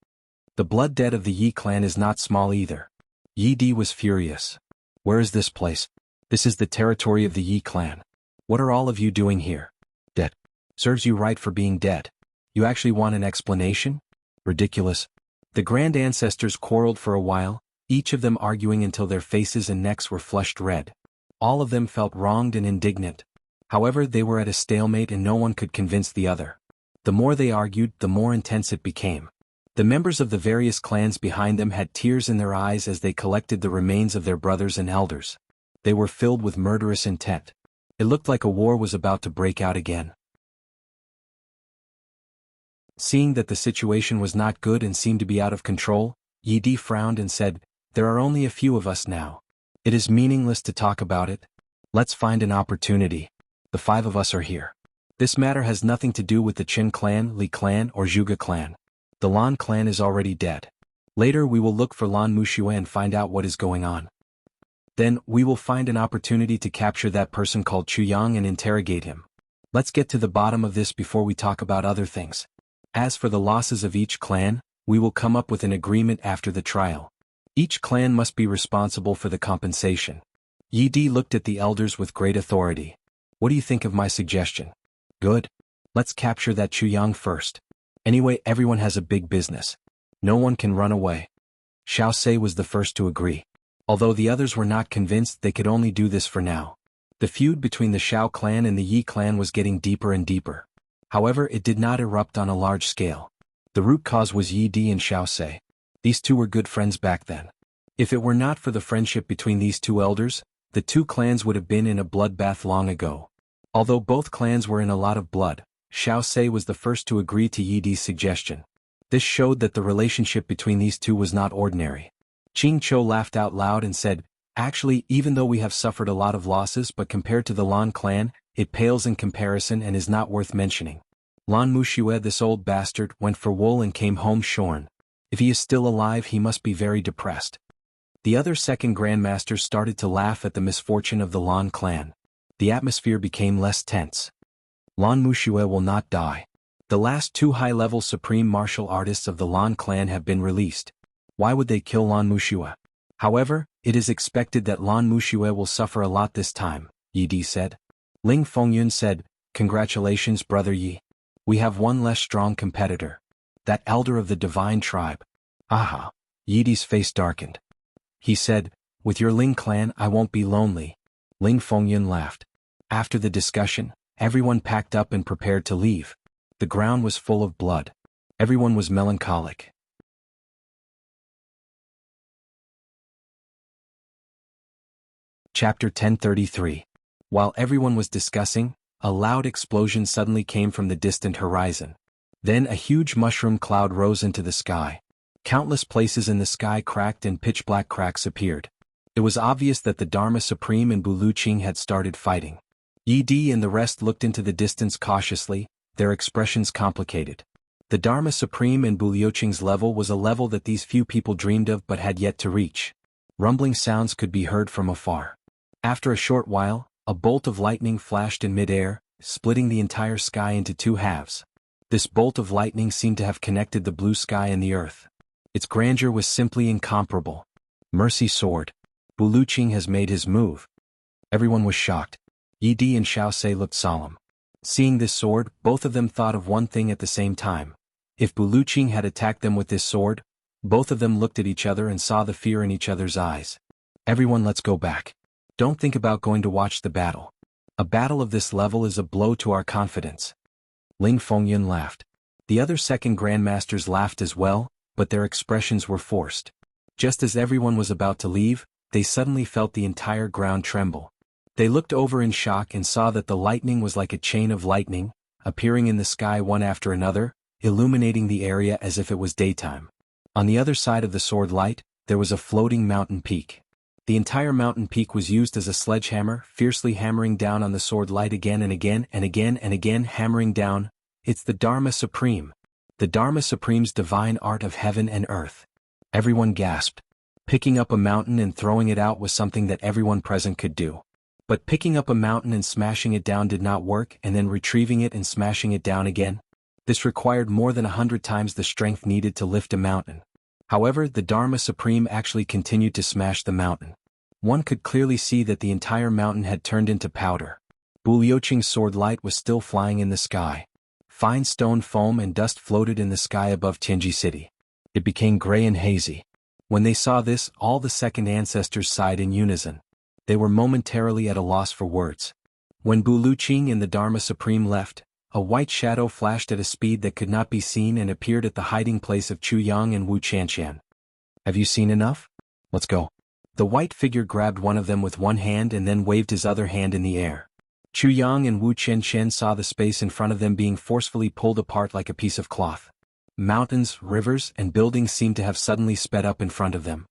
The blood debt of the Yi clan is not small either. Yi Di was furious. Where is this place? This is the territory of the Yi clan. What are all of you doing here? Dead. Serves you right for being dead. You actually want an explanation? Ridiculous. The grand ancestors quarreled for a while, each of them arguing until their faces and necks were flushed red. All of them felt wronged and indignant. However, they were at a stalemate and no one could convince the other. The more they argued, the more intense it became. The members of the various clans behind them had tears in their eyes as they collected the remains of their brothers and elders. They were filled with murderous intent. It looked like a war was about to break out again. Seeing that the situation was not good and seemed to be out of control, Yi Di frowned and said, there are only a few of us now. It is meaningless to talk about it. Let's find an opportunity. The 5 of us are here. This matter has nothing to do with the Qin clan, Li clan, or Zhuge clan. The Lan clan is already dead. Later we will look for Lan Muxue and find out what is going on. Then, we will find an opportunity to capture that person called Chu Yang and interrogate him. Let's get to the bottom of this before we talk about other things. As for the losses of each clan, we will come up with an agreement after the trial. Each clan must be responsible for the compensation. Yi Di looked at the elders with great authority. What do you think of my suggestion? Good. Let's capture that Chu Yang first. Anyway, everyone has a big business. No one can run away. Xiao Sei was the first to agree. Although the others were not convinced, they could only do this for now. The feud between the Shao clan and the Yi clan was getting deeper and deeper. However, it did not erupt on a large scale. The root cause was Yi Di and Xiao Sei. These two were good friends back then. If it were not for the friendship between these two elders, the two clans would have been in a bloodbath long ago. Although both clans were in a lot of blood, Xiao Sei was the first to agree to Yi Di's suggestion. This showed that the relationship between these two was not ordinary. Qing Chou laughed out loud and said, actually, even though we have suffered a lot of losses, but compared to the Lan clan, it pales in comparison and is not worth mentioning. Lan Muxue, this old bastard, went for wool and came home shorn. If he is still alive, he must be very depressed. The other second grandmaster started to laugh at the misfortune of the Lan clan. The atmosphere became less tense. Lan Muxue will not die. The last 2 high-level supreme martial artists of the Lan clan have been released. Why would they kill Lan Muxue? However, it is expected that Lan Muxue will suffer a lot this time, Yi Di said. Ling Fengyun said, congratulations, brother Yi. We have one less strong competitor. That elder of the divine tribe. Aha. Yi Di's face darkened. He said, with your Ling clan I won't be lonely. Ling Fengyun laughed. After the discussion, everyone packed up and prepared to leave. The ground was full of blood. Everyone was melancholic. Chapter 1033. While everyone was discussing, a loud explosion suddenly came from the distant horizon. Then a huge mushroom cloud rose into the sky. Countless places in the sky cracked and pitch-black cracks appeared. It was obvious that the Dharma Supreme and Buluqing had started fighting. Yi Di and the rest looked into the distance cautiously, their expressions complicated. The Dharma Supreme and Buluqing's level was a level that these few people dreamed of but had yet to reach. Rumbling sounds could be heard from afar. After a short while, a bolt of lightning flashed in midair, splitting the entire sky into two halves. This bolt of lightning seemed to have connected the blue sky and the earth. Its grandeur was simply incomparable. Mercy sword. Buluqing has made his move. Everyone was shocked. Yi Di and Xiao Se looked solemn. Seeing this sword, both of them thought of one thing at the same time. If Buluqing had attacked them with this sword, both of them looked at each other and saw the fear in each other's eyes. Everyone, let's go back. Don't think about going to watch the battle. A battle of this level is a blow to our confidence. Ling Fengyun laughed. The other second grandmasters laughed as well, but their expressions were forced. Just as everyone was about to leave, they suddenly felt the entire ground tremble. They looked over in shock and saw that the lightning was like a chain of lightning, appearing in the sky one after another, illuminating the area as if it was daytime. On the other side of the sword light, there was a floating mountain peak. The entire mountain peak was used as a sledgehammer, fiercely hammering down on the sword light again and again and again and again, hammering down. It's the Dharma Supreme. The Dharma Supreme's divine art of heaven and earth. Everyone gasped. Picking up a mountain and throwing it out was something that everyone present could do. But picking up a mountain and smashing it down did not work, and then retrieving it and smashing it down again. This required more than 100 times the strength needed to lift a mountain. However, the Dharma Supreme actually continued to smash the mountain. One could clearly see that the entire mountain had turned into powder. Buluqing's sword light was still flying in the sky. Fine stone foam and dust floated in the sky above Tianji City. It became gray and hazy. When they saw this, all the second ancestors sighed in unison. They were momentarily at a loss for words. When Buluqing and the Dharma Supreme left, a white shadow flashed at a speed that could not be seen and appeared at the hiding place of Chu Yang and Wu Qianqian. Have you seen enough? Let's go. The white figure grabbed one of them with one hand and then waved his other hand in the air. Chu Yang and Wu Qianqian saw the space in front of them being forcefully pulled apart like a piece of cloth. Mountains, rivers, and buildings seemed to have suddenly sped up in front of them.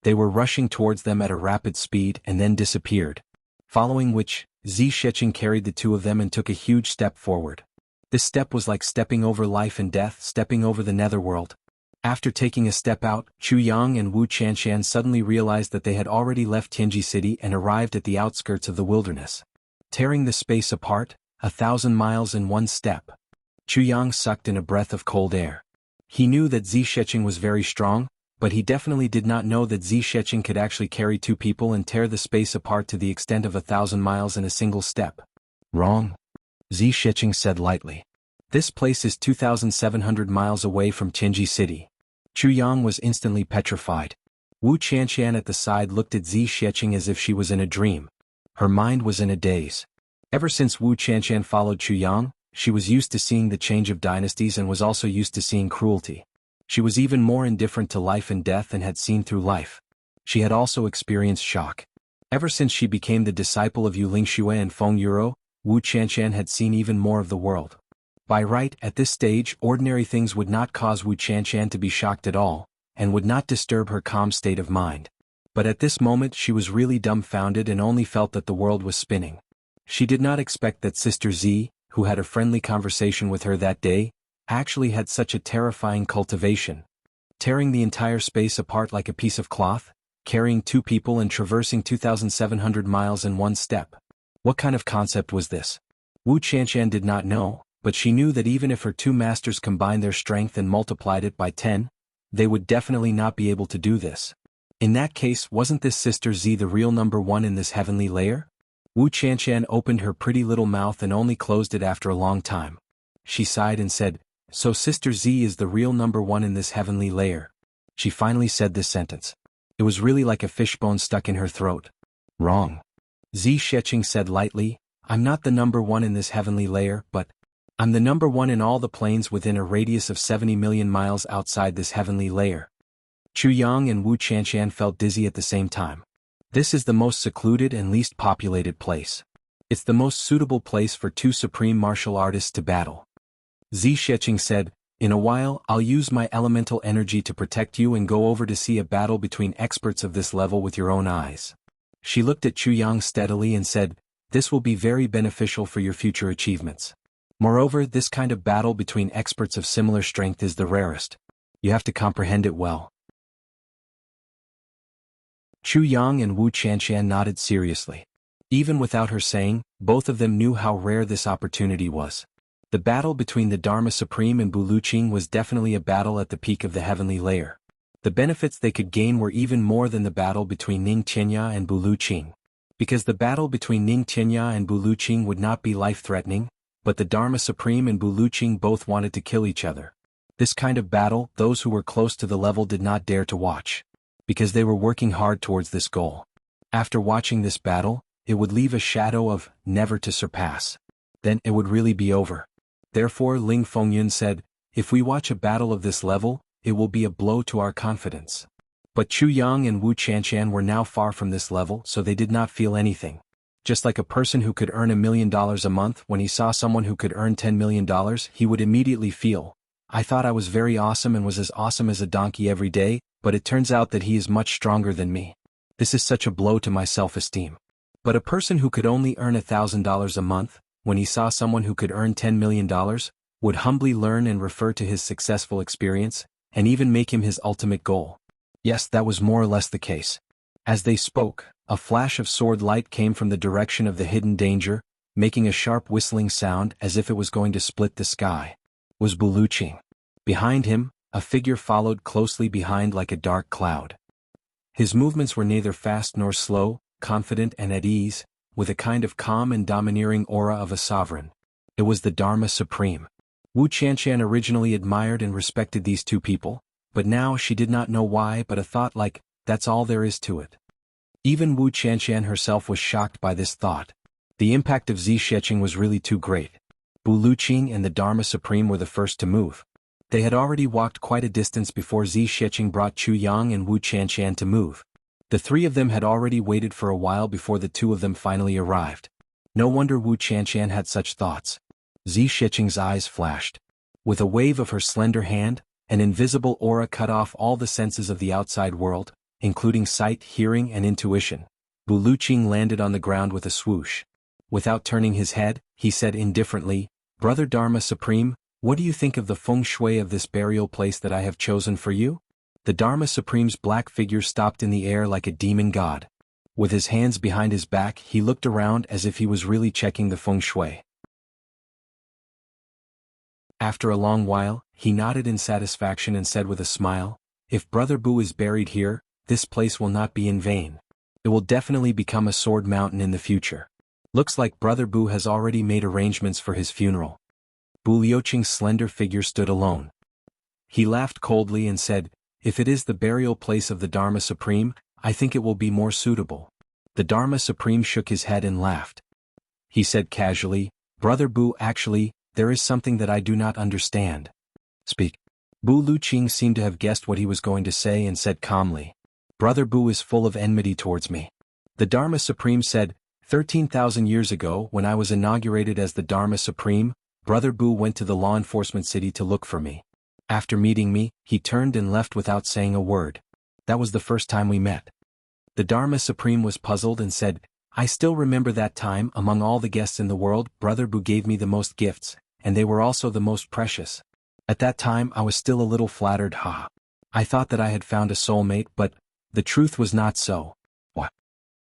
They were rushing towards them at a rapid speed and then disappeared. Following which, Zi Sheqing carried the two of them and took a huge step forward. This step was like stepping over life and death, stepping over the netherworld. After taking a step out, Chu Yang and Wu Qianqian suddenly realized that they had already left Tianji City and arrived at the outskirts of the wilderness. Tearing the space apart, 1,000 miles in one step. Chu Yang sucked in a breath of cold air. He knew that Zi Sheqing was very strong, but he definitely did not know that Zi Sheqing could actually carry two people and tear the space apart to the extent of 1,000 miles in a single step. Wrong. Zi Sheqing said lightly. This place is 2,700 miles away from Tianji City. Chu Yang was instantly petrified. Wu Qianqian at the side looked at Zi Sheqing as if she was in a dream. Her mind was in a daze. Ever since Wu Qianqian followed Chu Yang, she was used to seeing the change of dynasties and was also used to seeing cruelty. She was even more indifferent to life and death and had seen through life. She had also experienced shock. Ever since she became the disciple of Yu Lingxue and Feng Yuro, Wu Qianqian had seen even more of the world. By right, at this stage, ordinary things would not cause Wu Qianqian to be shocked at all, and would not disturb her calm state of mind. But at this moment she was really dumbfounded and only felt that the world was spinning. She did not expect that Sister Z, who had a friendly conversation with her that day, actually had such a terrifying cultivation. Tearing the entire space apart like a piece of cloth, carrying two people and traversing 2,700 miles in one step. What kind of concept was this? Wu Qianqian did not know, but she knew that even if her two masters combined their strength and multiplied it by 10, they would definitely not be able to do this. In that case, wasn't this Sister Z the real number one in this heavenly layer? Wu Qianqian opened her pretty little mouth and only closed it after a long time. She sighed and said, "So Sister Z is the real number one in this heavenly layer." She finally said this sentence. It was really like a fishbone stuck in her throat. Wrong. Zi Sheqing said lightly, "I'm not the number one in this heavenly layer, but I'm the number one in all the planes within a radius of 70 million miles outside this heavenly layer." Chu Yang and Wu Qianqian felt dizzy at the same time. This is the most secluded and least populated place. It's the most suitable place for two supreme martial artists to battle. Zi Sheqing said, "In a while I'll use my elemental energy to protect you and go over to see a battle between experts of this level with your own eyes." She looked at Chu Yang steadily and said, "This will be very beneficial for your future achievements. Moreover, this kind of battle between experts of similar strength is the rarest. You have to comprehend it well." Chu Yang and Wu Qianqian nodded seriously. Even without her saying, both of them knew how rare this opportunity was. The battle between the Dharma Supreme and Bu Luqing was definitely a battle at the peak of the heavenly layer. The benefits they could gain were even more than the battle between Ning Tianya and Bu Luqing. Because the battle between Ning Tianya and Bu Luqing would not be life-threatening, but the Dharma Supreme and Bu Luqing both wanted to kill each other. This kind of battle, those who were close to the level did not dare to watch. Because they were working hard towards this goal. After watching this battle, it would leave a shadow of never to surpass. Then it would really be over. Therefore Ling Fengyun said, if we watch a battle of this level, it will be a blow to our confidence. But Chu Yang and Wu Qianqian were now far from this level, so they did not feel anything. Just like a person who could earn $1 million a month, when he saw someone who could earn $10 million, he would immediately feel, I thought I was very awesome and was as awesome as a donkey every day, but it turns out that he is much stronger than me. This is such a blow to my self-esteem. But a person who could only earn $1,000 a month, when he saw someone who could earn $10 million, would humbly learn and refer to his successful experience, and even make him his ultimate goal. Yes, that was more or less the case. As they spoke, a flash of sword light came from the direction of the hidden danger, making a sharp whistling sound as if it was going to split the sky. Was Bu Luqing. Behind him, a figure followed closely behind like a dark cloud. His movements were neither fast nor slow, confident and at ease, with a kind of calm and domineering aura of a sovereign. It was the Dharma Supreme. Wu Qianqian originally admired and respected these two people, but now she did not know why, but a thought like, that's all there is to it. Even Wu Qianqian herself was shocked by this thought. The impact of Zi Sheqing was really too great. Bu Luqing and the Dharma Supreme were the first to move. They had already walked quite a distance before Zi Sheqing brought Chu Yang and Wu Qianqian to move. The three of them had already waited for a while before the two of them finally arrived. No wonder Wu Qianqian had such thoughts. Zi Sheqing's eyes flashed. With a wave of her slender hand, an invisible aura cut off all the senses of the outside world, including sight, hearing, and intuition. Bu Luqing landed on the ground with a swoosh. Without turning his head, he said indifferently, Brother Dharma Supreme, what do you think of the feng shui of this burial place that I have chosen for you? The Dharma Supreme's black figure stopped in the air like a demon god. With his hands behind his back, he looked around as if he was really checking the feng shui. After a long while, he nodded in satisfaction and said with a smile, if Brother Bu is buried here, this place will not be in vain. It will definitely become a sword mountain in the future. Looks like Brother Bu has already made arrangements for his funeral. Bu Luqing's slender figure stood alone. He laughed coldly and said, if it is the burial place of the Dharma Supreme, I think it will be more suitable. The Dharma Supreme shook his head and laughed. He said casually, Brother Bu, actually, there is something that I do not understand. Speak. Bu Luqing seemed to have guessed what he was going to say and said calmly, Brother Bu is full of enmity towards me. The Dharma Supreme said, 13,000 years ago when I was inaugurated as the Dharma Supreme, Brother Bu went to the law enforcement city to look for me. After meeting me, he turned and left without saying a word. That was the first time we met. The Dharma Supreme was puzzled and said, I still remember that time. Among all the guests in the world, Brother Bu gave me the most gifts, and they were also the most precious. At that time I was still a little flattered, ha. I thought that I had found a soulmate, but the truth was not so. What?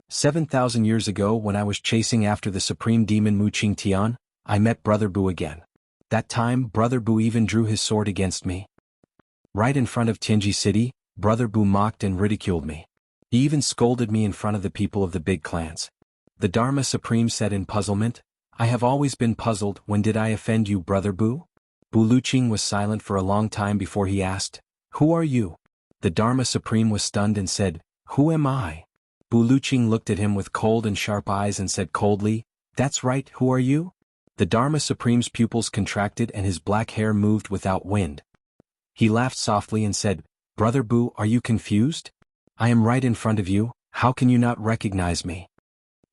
7,000 years ago when I was chasing after the supreme demon Mu Qing Tian, I met Brother Bu again. That time Brother Bu even drew his sword against me. Right in front of Tianji City, Brother Bu mocked and ridiculed me. He even scolded me in front of the people of the big clans. The Dharma Supreme said in puzzlement, I have always been puzzled, when did I offend you, Brother Bu? Bu Luqing was silent for a long time before he asked, Who are you? The Dharma Supreme was stunned and said, Who am I? Bu Luqing looked at him with cold and sharp eyes and said coldly, That's right, who are you? The Dharma Supreme's pupils contracted and his black hair moved without wind. He laughed softly and said, Brother Bu, are you confused? I am right in front of you, how can you not recognize me?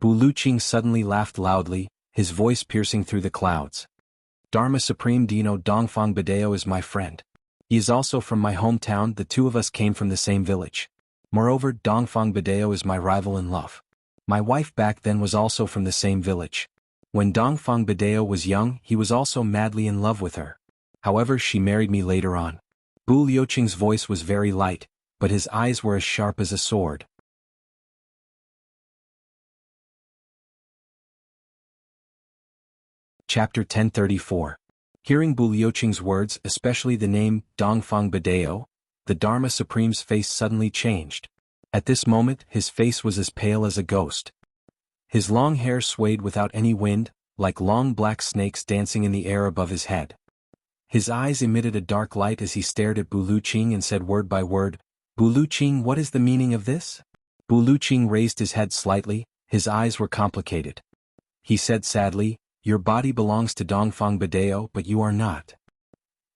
Bu Luqing suddenly laughed loudly, his voice piercing through the clouds. Dharma Supreme, do you know Dongfang Badeo is my friend? He is also from my hometown, the two of us came from the same village. Moreover, Dongfang Badeo is my rival in love. My wife back then was also from the same village. When Dongfang Badeo was young, he was also madly in love with her. However, she married me later on. Bu Luqing's voice was very light, but his eyes were as sharp as a sword. Chapter 1034. Hearing Bu Liuqing's words, especially the name Dongfang Badeo, the Dharma Supreme's face suddenly changed. At this moment his face was as pale as a ghost. His long hair swayed without any wind, like long black snakes dancing in the air above his head. His eyes emitted a dark light as he stared at Bu Liuqing and said word by word, "Bu Liuqing, what is the meaning of this?" Bu Liuqing raised his head slightly, his eyes were complicated. He said sadly, "Your body belongs to Dongfang Badeo, but you are not."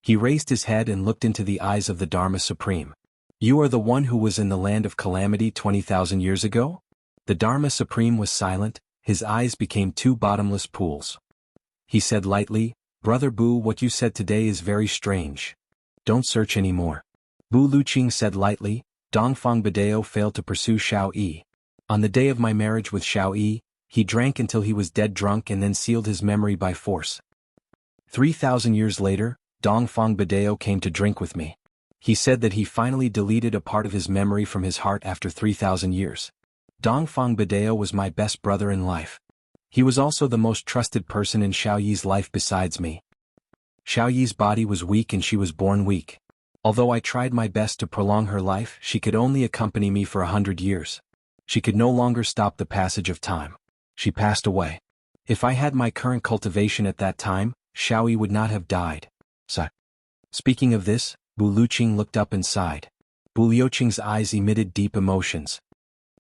He raised his head and looked into the eyes of the Dharma Supreme. "You are the one who was in the land of calamity 20,000 years ago?" The Dharma Supreme was silent, his eyes became two bottomless pools. He said lightly, "Brother Bu, what you said today is very strange. Don't search anymore." Bu Liuqing said lightly, "Dongfang Badeo failed to pursue Xiao Yi. On the day of my marriage with Xiao Yi, he drank until he was dead drunk and then sealed his memory by force. 3,000 years later, Dongfang Badeo came to drink with me. He said that he finally deleted a part of his memory from his heart after 3,000 years. Dongfang Badeo was my best brother in life. He was also the most trusted person in Xiao Yi's life besides me. Xiao Yi's body was weak and she was born weak. Although I tried my best to prolong her life, she could only accompany me for 100 years. She could no longer stop the passage of time. She passed away. If I had my current cultivation at that time, Xiao Yi would not have died. So, speaking of this, Bu Liuqing looked up and sighed. Bu Liuqing's eyes emitted deep emotions.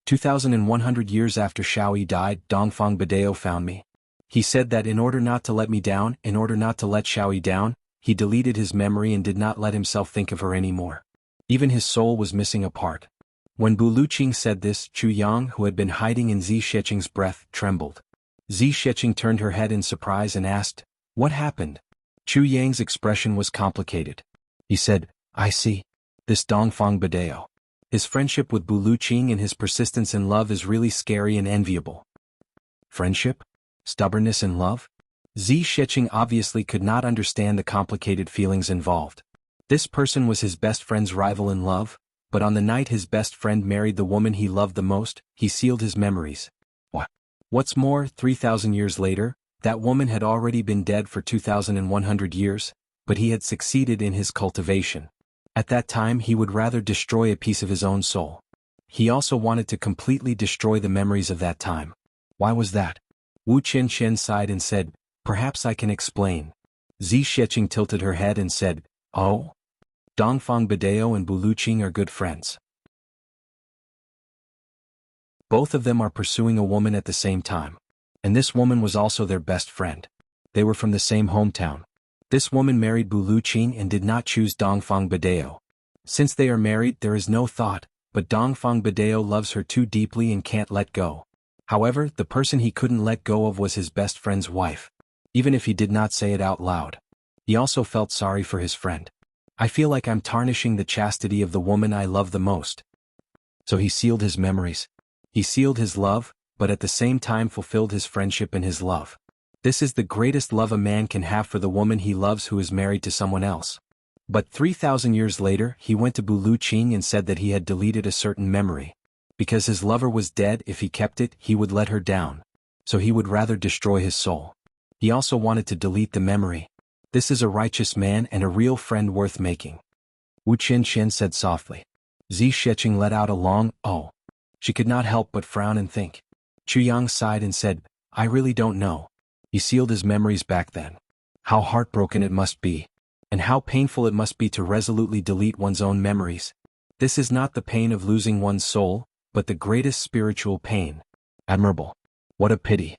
2,100 years after Xiao Yi died, Dongfang Badeo found me. He said that in order not to let me down, in order not to let Xiao Yi down, he deleted his memory and did not let himself think of her anymore. Even his soul was missing a part. When Bu Liuqing said this, Chu Yang, who had been hiding in Zi Sheqing's breath, trembled. Zi Sheqing turned her head in surprise and asked, "What happened?" Chu Yang's expression was complicated. He said, "I see. This Dongfang Badeo. His friendship with Bu Liuqing and his persistence in love is really scary and enviable." Friendship? Stubbornness and love? Zi Sheqing obviously could not understand the complicated feelings involved. This person was his best friend's rival in love, but on the night his best friend married the woman he loved the most, he sealed his memories. What's more, 3,000 years later, that woman had already been dead for 2,100 years, but he had succeeded in his cultivation. At that time he would rather destroy a piece of his own soul. He also wanted to completely destroy the memories of that time. Why was that? Wu Qianqian sighed and said, "Perhaps I can explain." Zi Sheqing tilted her head and said, "Oh? Dongfang Badeo and Bu Liuqing are good friends. Both of them are pursuing a woman at the same time. And this woman was also their best friend. They were from the same hometown. This woman married Bu Liuqing and did not choose Dongfang Badeo. Since they are married, there is no thought, but Dongfang Badeo loves her too deeply and can't let go. However, the person he couldn't let go of was his best friend's wife. Even if he did not say it out loud. He also felt sorry for his friend. I feel like I'm tarnishing the chastity of the woman I love the most. So he sealed his memories. He sealed his love, but at the same time fulfilled his friendship and his love. This is the greatest love a man can have for the woman he loves who is married to someone else. But 3,000 years later, he went to Bu Liuqing and said that he had deleted a certain memory. Because his lover was dead, if he kept it, he would let her down. So he would rather destroy his soul. He also wanted to delete the memory. This is a righteous man and a real friend worth making. Wu Qianqian said softly. Zi Sheqing let out a long, "Oh." She could not help but frown and think. Chu Yang sighed and said, "I really don't know. He sealed his memories back then. How heartbroken it must be. And how painful it must be to resolutely delete one's own memories. This is not the pain of losing one's soul, but the greatest spiritual pain. Admirable. What a pity.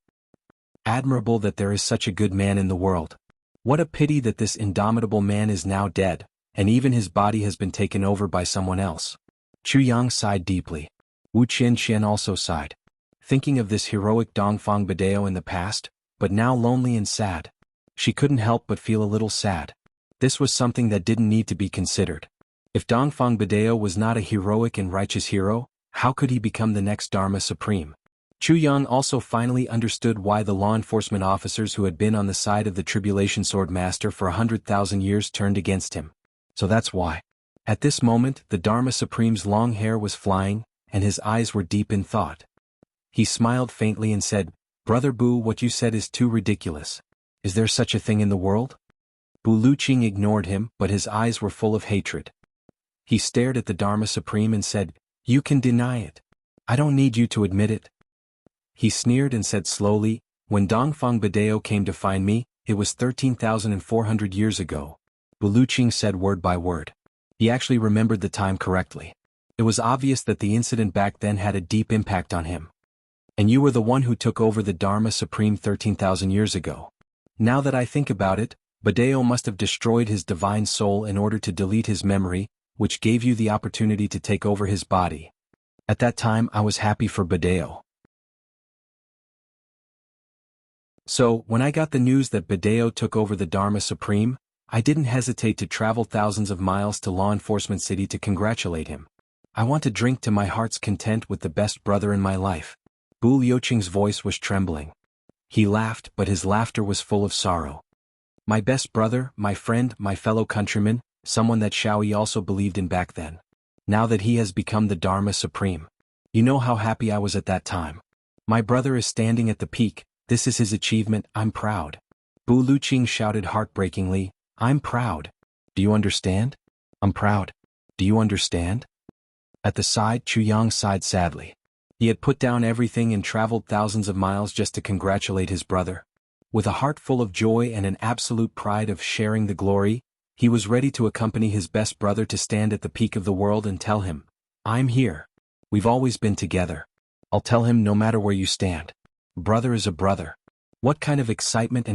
Admirable that there is such a good man in the world. What a pity that this indomitable man is now dead, and even his body has been taken over by someone else." Chu Yang sighed deeply. Wu Qianqian also sighed. Thinking of this heroic Dongfang Badeo in the past, but now lonely and sad. She couldn't help but feel a little sad. This was something that didn't need to be considered. If Dongfang Badeo was not a heroic and righteous hero, how could he become the next Dharma Supreme? Chu Yang also finally understood why the law enforcement officers who had been on the side of the Tribulation Sword Master for 100,000 years turned against him. So that's why. At this moment, the Dharma Supreme's long hair was flying, and his eyes were deep in thought. He smiled faintly and said, "Brother Bu, what you said is too ridiculous. Is there such a thing in the world? Bu Luqing ignored him, but his eyes were full of hatred. He stared at the Dharma Supreme and said, "You can deny it. I don't need you to admit it." He sneered and said slowly, "When Dongfang Badao came to find me, it was 13,400 years ago." Bu Luqing said word by word. He actually remembered the time correctly. It was obvious that the incident back then had a deep impact on him. "And you were the one who took over the Dharma Supreme 13,000 years ago. Now that I think about it, Badao must have destroyed his divine soul in order to delete his memory, which gave you the opportunity to take over his body. At that time I was happy for Badao. So, when I got the news that Badao took over the Dharma Supreme, I didn't hesitate to travel thousands of miles to Law Enforcement City to congratulate him. I want to drink to my heart's content with the best brother in my life." Bu Luqing's voice was trembling. He laughed, but his laughter was full of sorrow. "My best brother, my friend, my fellow countryman, someone that Shaoyi also believed in back then. Now that he has become the Dharma Supreme. You know how happy I was at that time. My brother is standing at the peak, this is his achievement, I'm proud." Bu Luqing shouted heartbreakingly, "I'm proud. Do you understand? I'm proud. Do you understand?" At the side, Chu Yang sighed sadly. He had put down everything and traveled thousands of miles just to congratulate his brother. With a heart full of joy and an absolute pride of sharing the glory, he was ready to accompany his best brother to stand at the peak of the world and tell him, "I'm here. We've always been together. I'll tell him no matter where you stand. Brother is a brother." What kind of excitement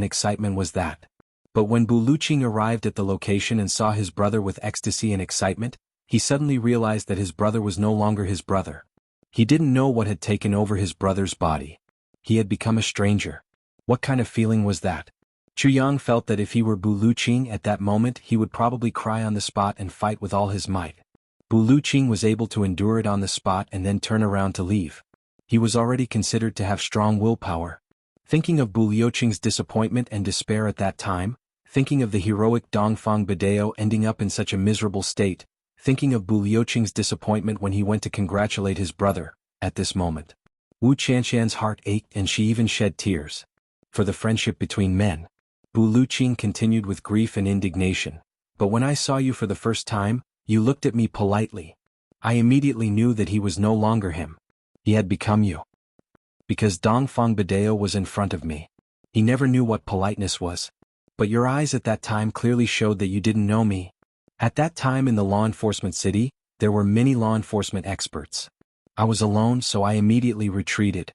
was that? But when Bu Luqing arrived at the location and saw his brother with ecstasy and excitement, he suddenly realized that his brother was no longer his brother. He didn't know what had taken over his brother's body. He had become a stranger. What kind of feeling was that? Chu Yang felt that if he were Bu Luqing at that moment he would probably cry on the spot and fight with all his might. Bu Luqing was able to endure it on the spot and then turn around to leave. He was already considered to have strong willpower. Thinking of Bu Luqing's disappointment and despair at that time, thinking of the heroic Dongfang Badao ending up in such a miserable state, thinking of Bu Luqing's disappointment when he went to congratulate his brother, at this moment, Wu Qianshan's heart ached and she even shed tears. For the friendship between men. Bu Luqing continued with grief and indignation. "But when I saw you for the first time, you looked at me politely. I immediately knew that he was no longer him. He had become you. Because Dongfang Badao was in front of me. He never knew what politeness was. But your eyes at that time clearly showed that you didn't know me. At that time in the law enforcement city, there were many law enforcement experts. I was alone, so I immediately retreated.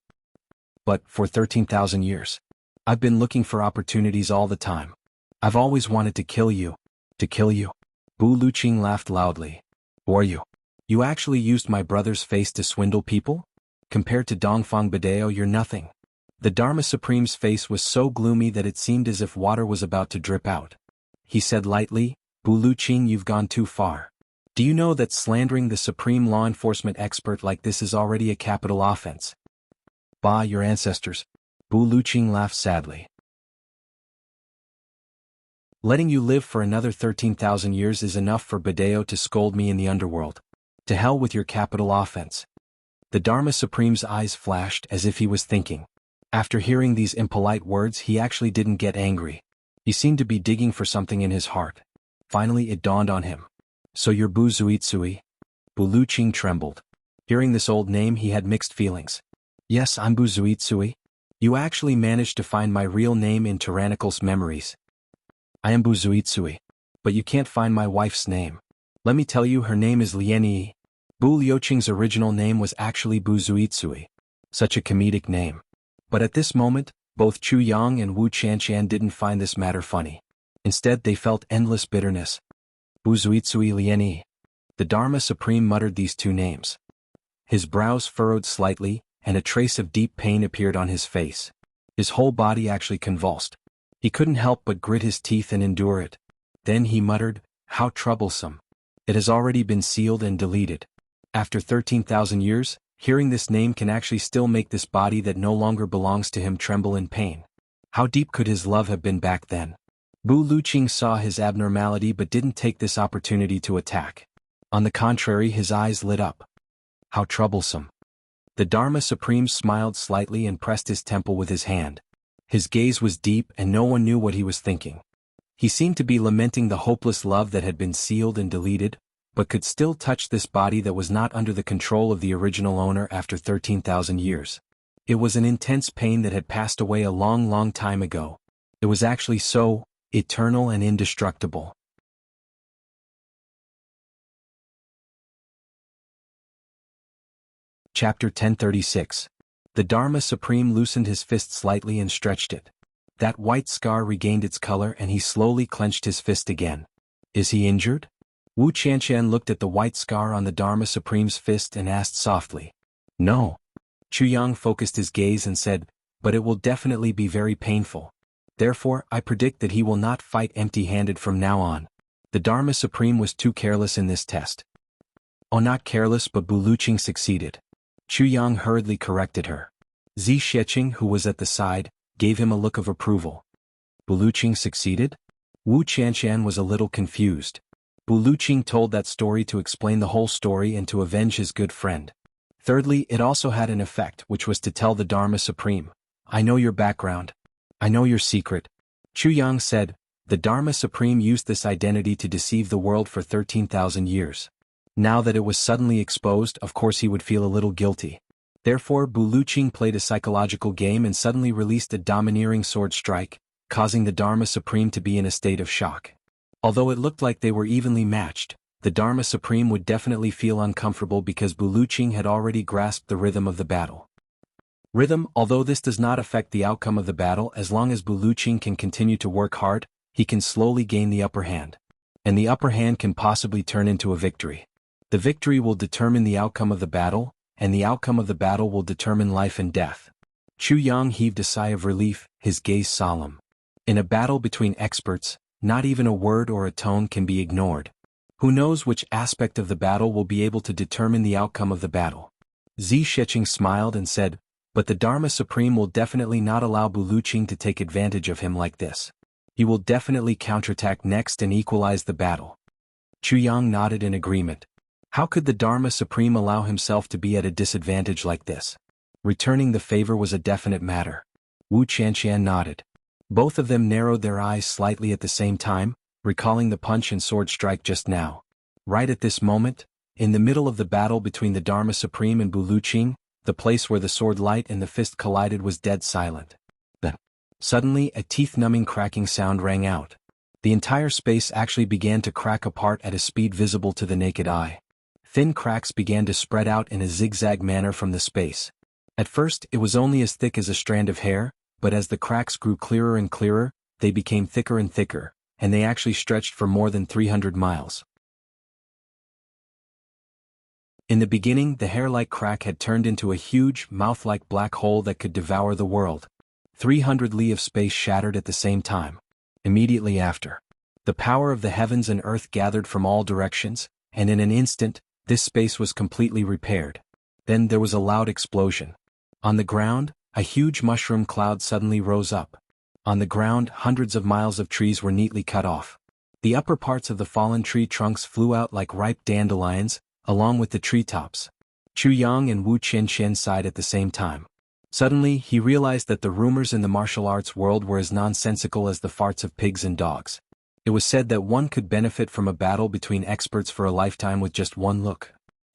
But for 13,000 years, I've been looking for opportunities all the time. I've always wanted to kill you. To kill you." Bu Luqing laughed loudly. "Who are you? You actually used my brother's face to swindle people? Compared to Dongfang Badao you're nothing." The Dharma Supreme's face was so gloomy that it seemed as if water was about to drip out. He said lightly, "Bu Luqing, you've gone too far. Do you know that slandering the supreme law enforcement expert like this is already a capital offense?" "Bah, your ancestors." Bu Luqing laughed sadly. "Letting you live for another 13,000 years is enough for Badao to scold me in the underworld. To hell with your capital offense." The Dharma Supreme's eyes flashed as if he was thinking. After hearing these impolite words he actually didn't get angry. He seemed to be digging for something in his heart. Finally it dawned on him. "So you're Bu Zuitsui?" Bu Luqing trembled. Hearing this old name he had mixed feelings. "Yes, I'm Bu Zuitsui. You actually managed to find my real name in Tyrannical's memories." "I am Bu Zuitsui. But you can't find my wife's name. Let me tell you, her name is Lianyi." Bu Luqing's original name was actually Bu Zuitsui. Such a comedic name. But at this moment, both Chu Yang and Wu Qianshan didn't find this matter funny. Instead they felt endless bitterness. Bu Zuitsui Lianyi. The Dharma Supreme muttered these two names. His brows furrowed slightly, and a trace of deep pain appeared on his face. His whole body actually convulsed. He couldn't help but grit his teeth and endure it. Then he muttered, "How troublesome. It has already been sealed and deleted." After 13,000 years, hearing this name can actually still make this body that no longer belongs to him tremble in pain. How deep could his love have been back then? Bu Luqing saw his abnormality but didn't take this opportunity to attack. On the contrary, his eyes lit up. How troublesome. The Dharma Supreme smiled slightly and pressed his temple with his hand. His gaze was deep and no one knew what he was thinking. He seemed to be lamenting the hopeless love that had been sealed and deleted, but could still touch this body that was not under the control of the original owner after 13,000 years. It was an intense pain that had passed away a long, long time ago. It was actually so eternal and indestructible. Chapter 1036. The Dharma Supreme loosened his fist slightly and stretched it. That white scar regained its color and he slowly clenched his fist again. Is he injured? Wu Qianqian looked at the white scar on the Dharma Supreme's fist and asked softly. No. Chuyang focused his gaze and said, but it will definitely be very painful. Therefore, I predict that he will not fight empty-handed from now on. The Dharma Supreme was too careless in this test. Oh, not careless, but Buluqing succeeded. Chuyang hurriedly corrected her. Zi Sheqing, who was at the side, gave him a look of approval. Buluqing succeeded? Wu Qianqian was a little confused. Buluqing told that story to explain the whole story and to avenge his good friend. Thirdly, it also had an effect, which was to tell the Dharma Supreme, I know your background. I know your secret. Chuyang said, the Dharma Supreme used this identity to deceive the world for 13,000 years. Now that it was suddenly exposed, of course he would feel a little guilty. Therefore, Buluqing played a psychological game and suddenly released a domineering sword strike, causing the Dharma Supreme to be in a state of shock. Although it looked like they were evenly matched, the Dharma Supreme would definitely feel uncomfortable because Buluqing had already grasped the rhythm of the battle. Rhythm, although this does not affect the outcome of the battle, as long as Buluqing can continue to work hard, he can slowly gain the upper hand. And the upper hand can possibly turn into a victory. The victory will determine the outcome of the battle, and the outcome of the battle will determine life and death. Chuyang heaved a sigh of relief, his gaze solemn. In a battle between experts, not even a word or a tone can be ignored. Who knows which aspect of the battle will be able to determine the outcome of the battle? Zi Sheqing smiled and said, but the Dharma Supreme will definitely not allow Buluqing to take advantage of him like this. He will definitely counterattack next and equalize the battle. Chuyang nodded in agreement. How could the Dharma Supreme allow himself to be at a disadvantage like this? Returning the favor was a definite matter. Wu Qianqian nodded. Both of them narrowed their eyes slightly at the same time, recalling the punch and sword strike just now. Right at this moment, in the middle of the battle between the Dharma Supreme and Buluqing, the place where the sword light and the fist collided was dead silent. Then, suddenly a teeth-numbing cracking sound rang out. The entire space actually began to crack apart at a speed visible to the naked eye. Thin cracks began to spread out in a zigzag manner from the space. At first, it was only as thick as a strand of hair, but as the cracks grew clearer and clearer, they became thicker and thicker, and they actually stretched for more than 300 miles. In the beginning, the hair-like crack had turned into a huge, mouth-like black hole that could devour the world. 300 li of space shattered at the same time. Immediately after, the power of the heavens and earth gathered from all directions, and in an instant, this space was completely repaired. Then there was a loud explosion. On the ground, a huge mushroom cloud suddenly rose up. On the ground, hundreds of miles of trees were neatly cut off. The upper parts of the fallen tree trunks flew out like ripe dandelions, along with the treetops. Chuyang and Wu Qianqian sighed at the same time. Suddenly, he realized that the rumors in the martial arts world were as nonsensical as the farts of pigs and dogs. It was said that one could benefit from a battle between experts for a lifetime with just one look.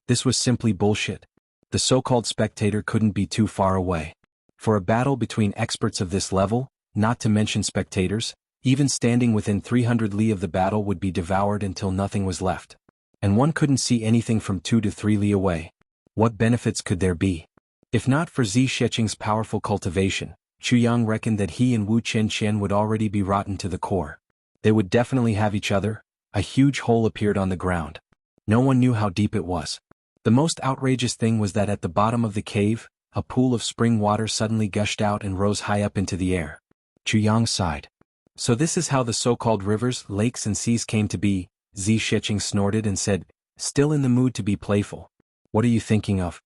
This was simply bullshit. The so-called spectator couldn't be too far away. For a battle between experts of this level, not to mention spectators, even standing within 300 li of the battle would be devoured until nothing was left. And one couldn't see anything from 2 to 3 li away. What benefits could there be? If not for Zi Sheqing's powerful cultivation, Chuyang reckoned that he and Wu Qianqian would already be rotten to the core. They would definitely have each other. A huge hole appeared on the ground. No one knew how deep it was. The most outrageous thing was that at the bottom of the cave, a pool of spring water suddenly gushed out and rose high up into the air. Chuyang sighed. So this is how the so-called rivers, lakes and seas came to be, Zi Sheqing snorted and said, still in the mood to be playful. What are you thinking of?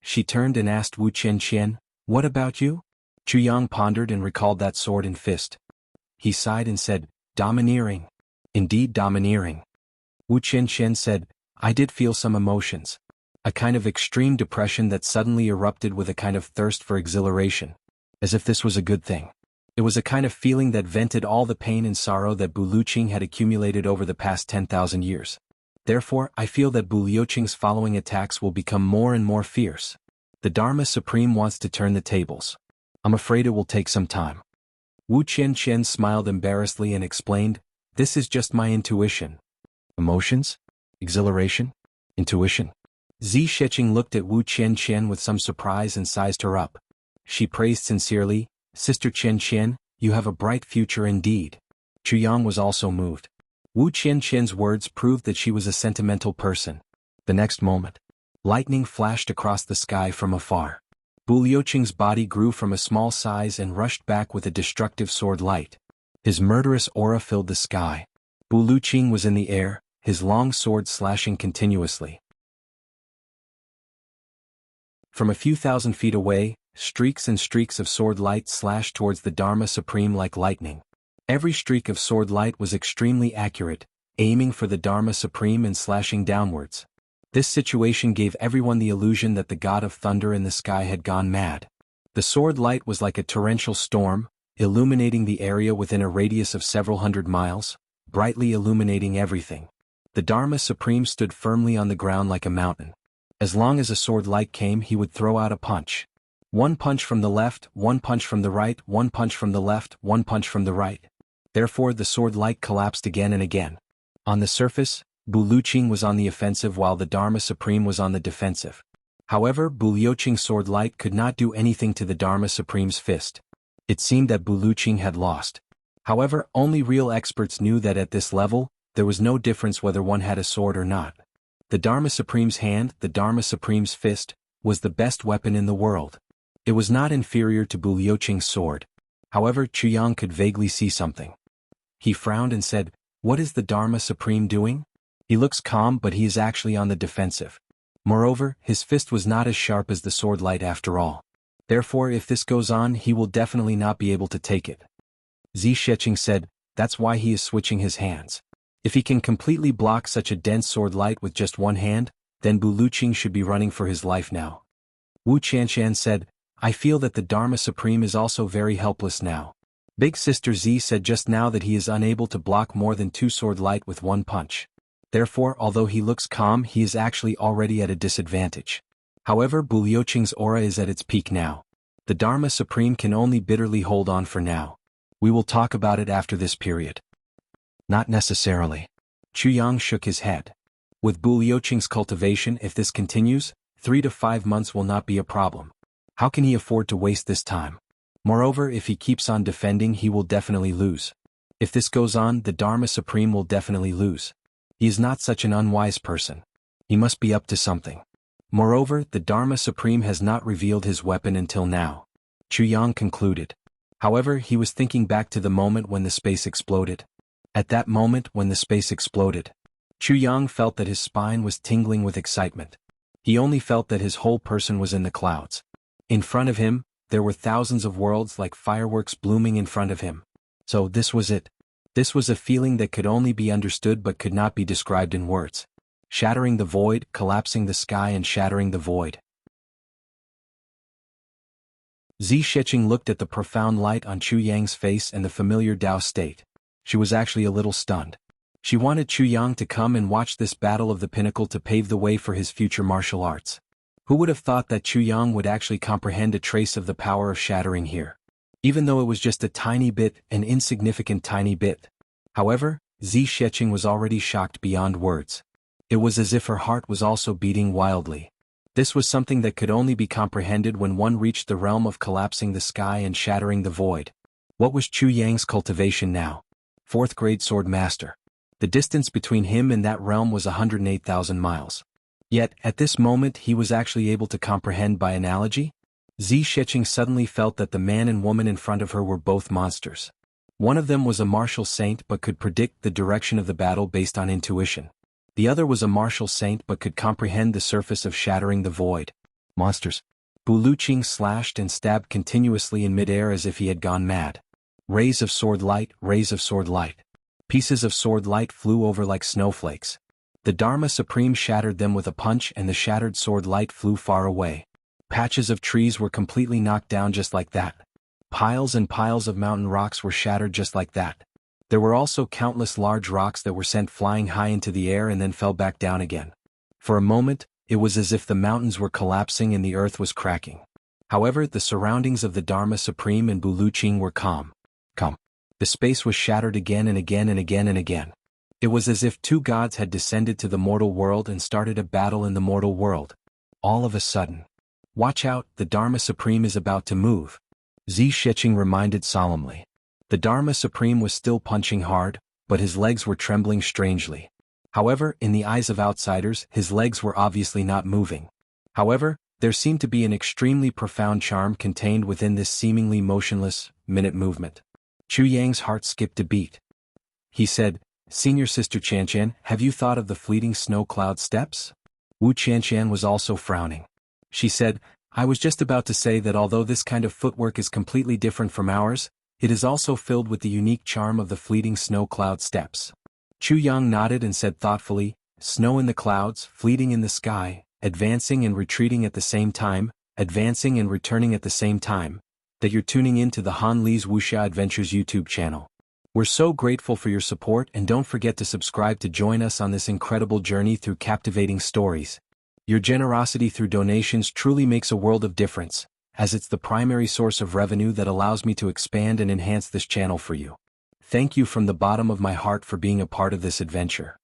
She turned and asked Wu Qianqian, what about you? Chuyang pondered and recalled that sword and fist. He sighed and said, domineering. Indeed domineering. Wu Qianqian said, I did feel some emotions. A kind of extreme depression that suddenly erupted with a kind of thirst for exhilaration. As if this was a good thing. It was a kind of feeling that vented all the pain and sorrow that Bu Luqing had accumulated over the past 10,000 years. Therefore, I feel that Bu Liuqing's following attacks will become more and more fierce. The Dharma Supreme wants to turn the tables. I'm afraid it will take some time. Wu Qianqian smiled embarrassedly and explained, "This is just my intuition." Emotions? Exhilaration? Intuition? Zi Sheqing looked at Wu Qianqian with some surprise and sized her up. She praised sincerely, "Sister Qianqian, you have a bright future indeed." Chu Yang was also moved. Wu Qianqian's words proved that she was a sentimental person. The next moment, lightning flashed across the sky from afar. Bu Liuqing's body grew from a small size and rushed back with a destructive sword light. His murderous aura filled the sky. Bu Liuqing was in the air, his long sword slashing continuously. From a few thousand feet away, streaks and streaks of sword light slashed towards the Dharma Supreme like lightning. Every streak of sword light was extremely accurate, aiming for the Dharma Supreme and slashing downwards. This situation gave everyone the illusion that the god of thunder in the sky had gone mad. The sword light was like a torrential storm, illuminating the area within a radius of several hundred miles, brightly illuminating everything. The Dharma Supreme stood firmly on the ground like a mountain. As long as a sword light came, he would throw out a punch. One punch from the left, one punch from the right, one punch from the left, one punch from the right. Therefore the sword light collapsed again and again. On the surface, Bu Liuqing was on the offensive while the Dharma Supreme was on the defensive. However, Bu Liuqing's sword light could not do anything to the Dharma Supreme's fist. It seemed that Bu Liuqing had lost. However, only real experts knew that at this level, there was no difference whether one had a sword or not. The Dharma Supreme's hand, the Dharma Supreme's fist, was the best weapon in the world. It was not inferior to Bu Liuqing's sword. However, Chu Yang could vaguely see something. He frowned and said, "What is the Dharma Supreme doing? He looks calm, but he is actually on the defensive. Moreover, his fist was not as sharp as the sword light after all. Therefore, if this goes on, he will definitely not be able to take it." Zi Sheqing said, "That's why he is switching his hands. If he can completely block such a dense sword light with just one hand, then Bu Liuqing should be running for his life now." Wu Qianqian said, "I feel that the Dharma Supreme is also very helpless now. Big Sister Zi said just now that he is unable to block more than two sword light with one punch. Therefore, although he looks calm, he is actually already at a disadvantage. However, Bu Liuqing's aura is at its peak now. The Dharma Supreme can only bitterly hold on for now. We will talk about it after this period." "Not necessarily." Chu Yang shook his head. "With Bu Liuqing's cultivation, if this continues, 3 to 5 months will not be a problem. How can he afford to waste this time? Moreover, if he keeps on defending, he will definitely lose. If this goes on, the Dharma Supreme will definitely lose. He is not such an unwise person. He must be up to something. Moreover, the Dharma Supreme has not revealed his weapon until now." Chu Yang concluded. However, he was thinking back to the moment when the space exploded. At that moment when the space exploded, Chu Yang felt that his spine was tingling with excitement. He only felt that his whole person was in the clouds. In front of him, there were thousands of worlds like fireworks blooming in front of him. So this was it. This was a feeling that could only be understood but could not be described in words. Shattering the void, collapsing the sky and shattering the void. Zi Sheqing looked at the profound light on Chu Yang's face and the familiar Tao state. She was actually a little stunned. She wanted Chu Yang to come and watch this battle of the pinnacle to pave the way for his future martial arts. Who would have thought that Chu Yang would actually comprehend a trace of the power of shattering here? Even though it was just a tiny bit, an insignificant tiny bit. However, Zi Sheqing was already shocked beyond words. It was as if her heart was also beating wildly. This was something that could only be comprehended when one reached the realm of collapsing the sky and shattering the void. What was Chu Yang's cultivation now? 4th grade sword master. The distance between him and that realm was 108,000 miles. Yet, at this moment he was actually able to comprehend by analogy? Zi Sheqing suddenly felt that the man and woman in front of her were both monsters. One of them was a martial saint but could predict the direction of the battle based on intuition. The other was a martial saint but could comprehend the surface of shattering the void. Monsters. Bu Liuqing slashed and stabbed continuously in midair as if he had gone mad. Rays of sword light, rays of sword light. Pieces of sword light flew over like snowflakes. The Dharma Supreme shattered them with a punch and the shattered sword light flew far away. Patches of trees were completely knocked down just like that. Piles and piles of mountain rocks were shattered just like that. There were also countless large rocks that were sent flying high into the air and then fell back down again. For a moment, it was as if the mountains were collapsing and the earth was cracking. However, the surroundings of the Dharma Supreme and Buluqing were calm. The space was shattered again and again and again and again. It was as if two gods had descended to the mortal world and started a battle in the mortal world. All of a sudden. Watch out, the Dharma Supreme is about to move. Zi Shiqing reminded solemnly. The Dharma Supreme was still punching hard, but his legs were trembling strangely. However, in the eyes of outsiders, his legs were obviously not moving. However, there seemed to be an extremely profound charm contained within this seemingly motionless, minute movement. Chu Yang's heart skipped a beat. He said, "Senior Sister Qianqian, have you thought of the fleeting snow cloud steps?" Wu Qianqian was also frowning. She said, "I was just about to say that although this kind of footwork is completely different from ours, it is also filled with the unique charm of the fleeting snow cloud steps." Chu Yang nodded and said thoughtfully, "Snow in the clouds, fleeting in the sky, advancing and retreating at the same time, advancing and returning at the same time, that you're tuning in to the Han Li's Wuxia Adventures YouTube channel. We're so grateful for your support and don't forget to subscribe to join us on this incredible journey through captivating stories. Your generosity through donations truly makes a world of difference, as it's the primary source of revenue that allows me to expand and enhance this channel for you. Thank you from the bottom of my heart for being a part of this adventure."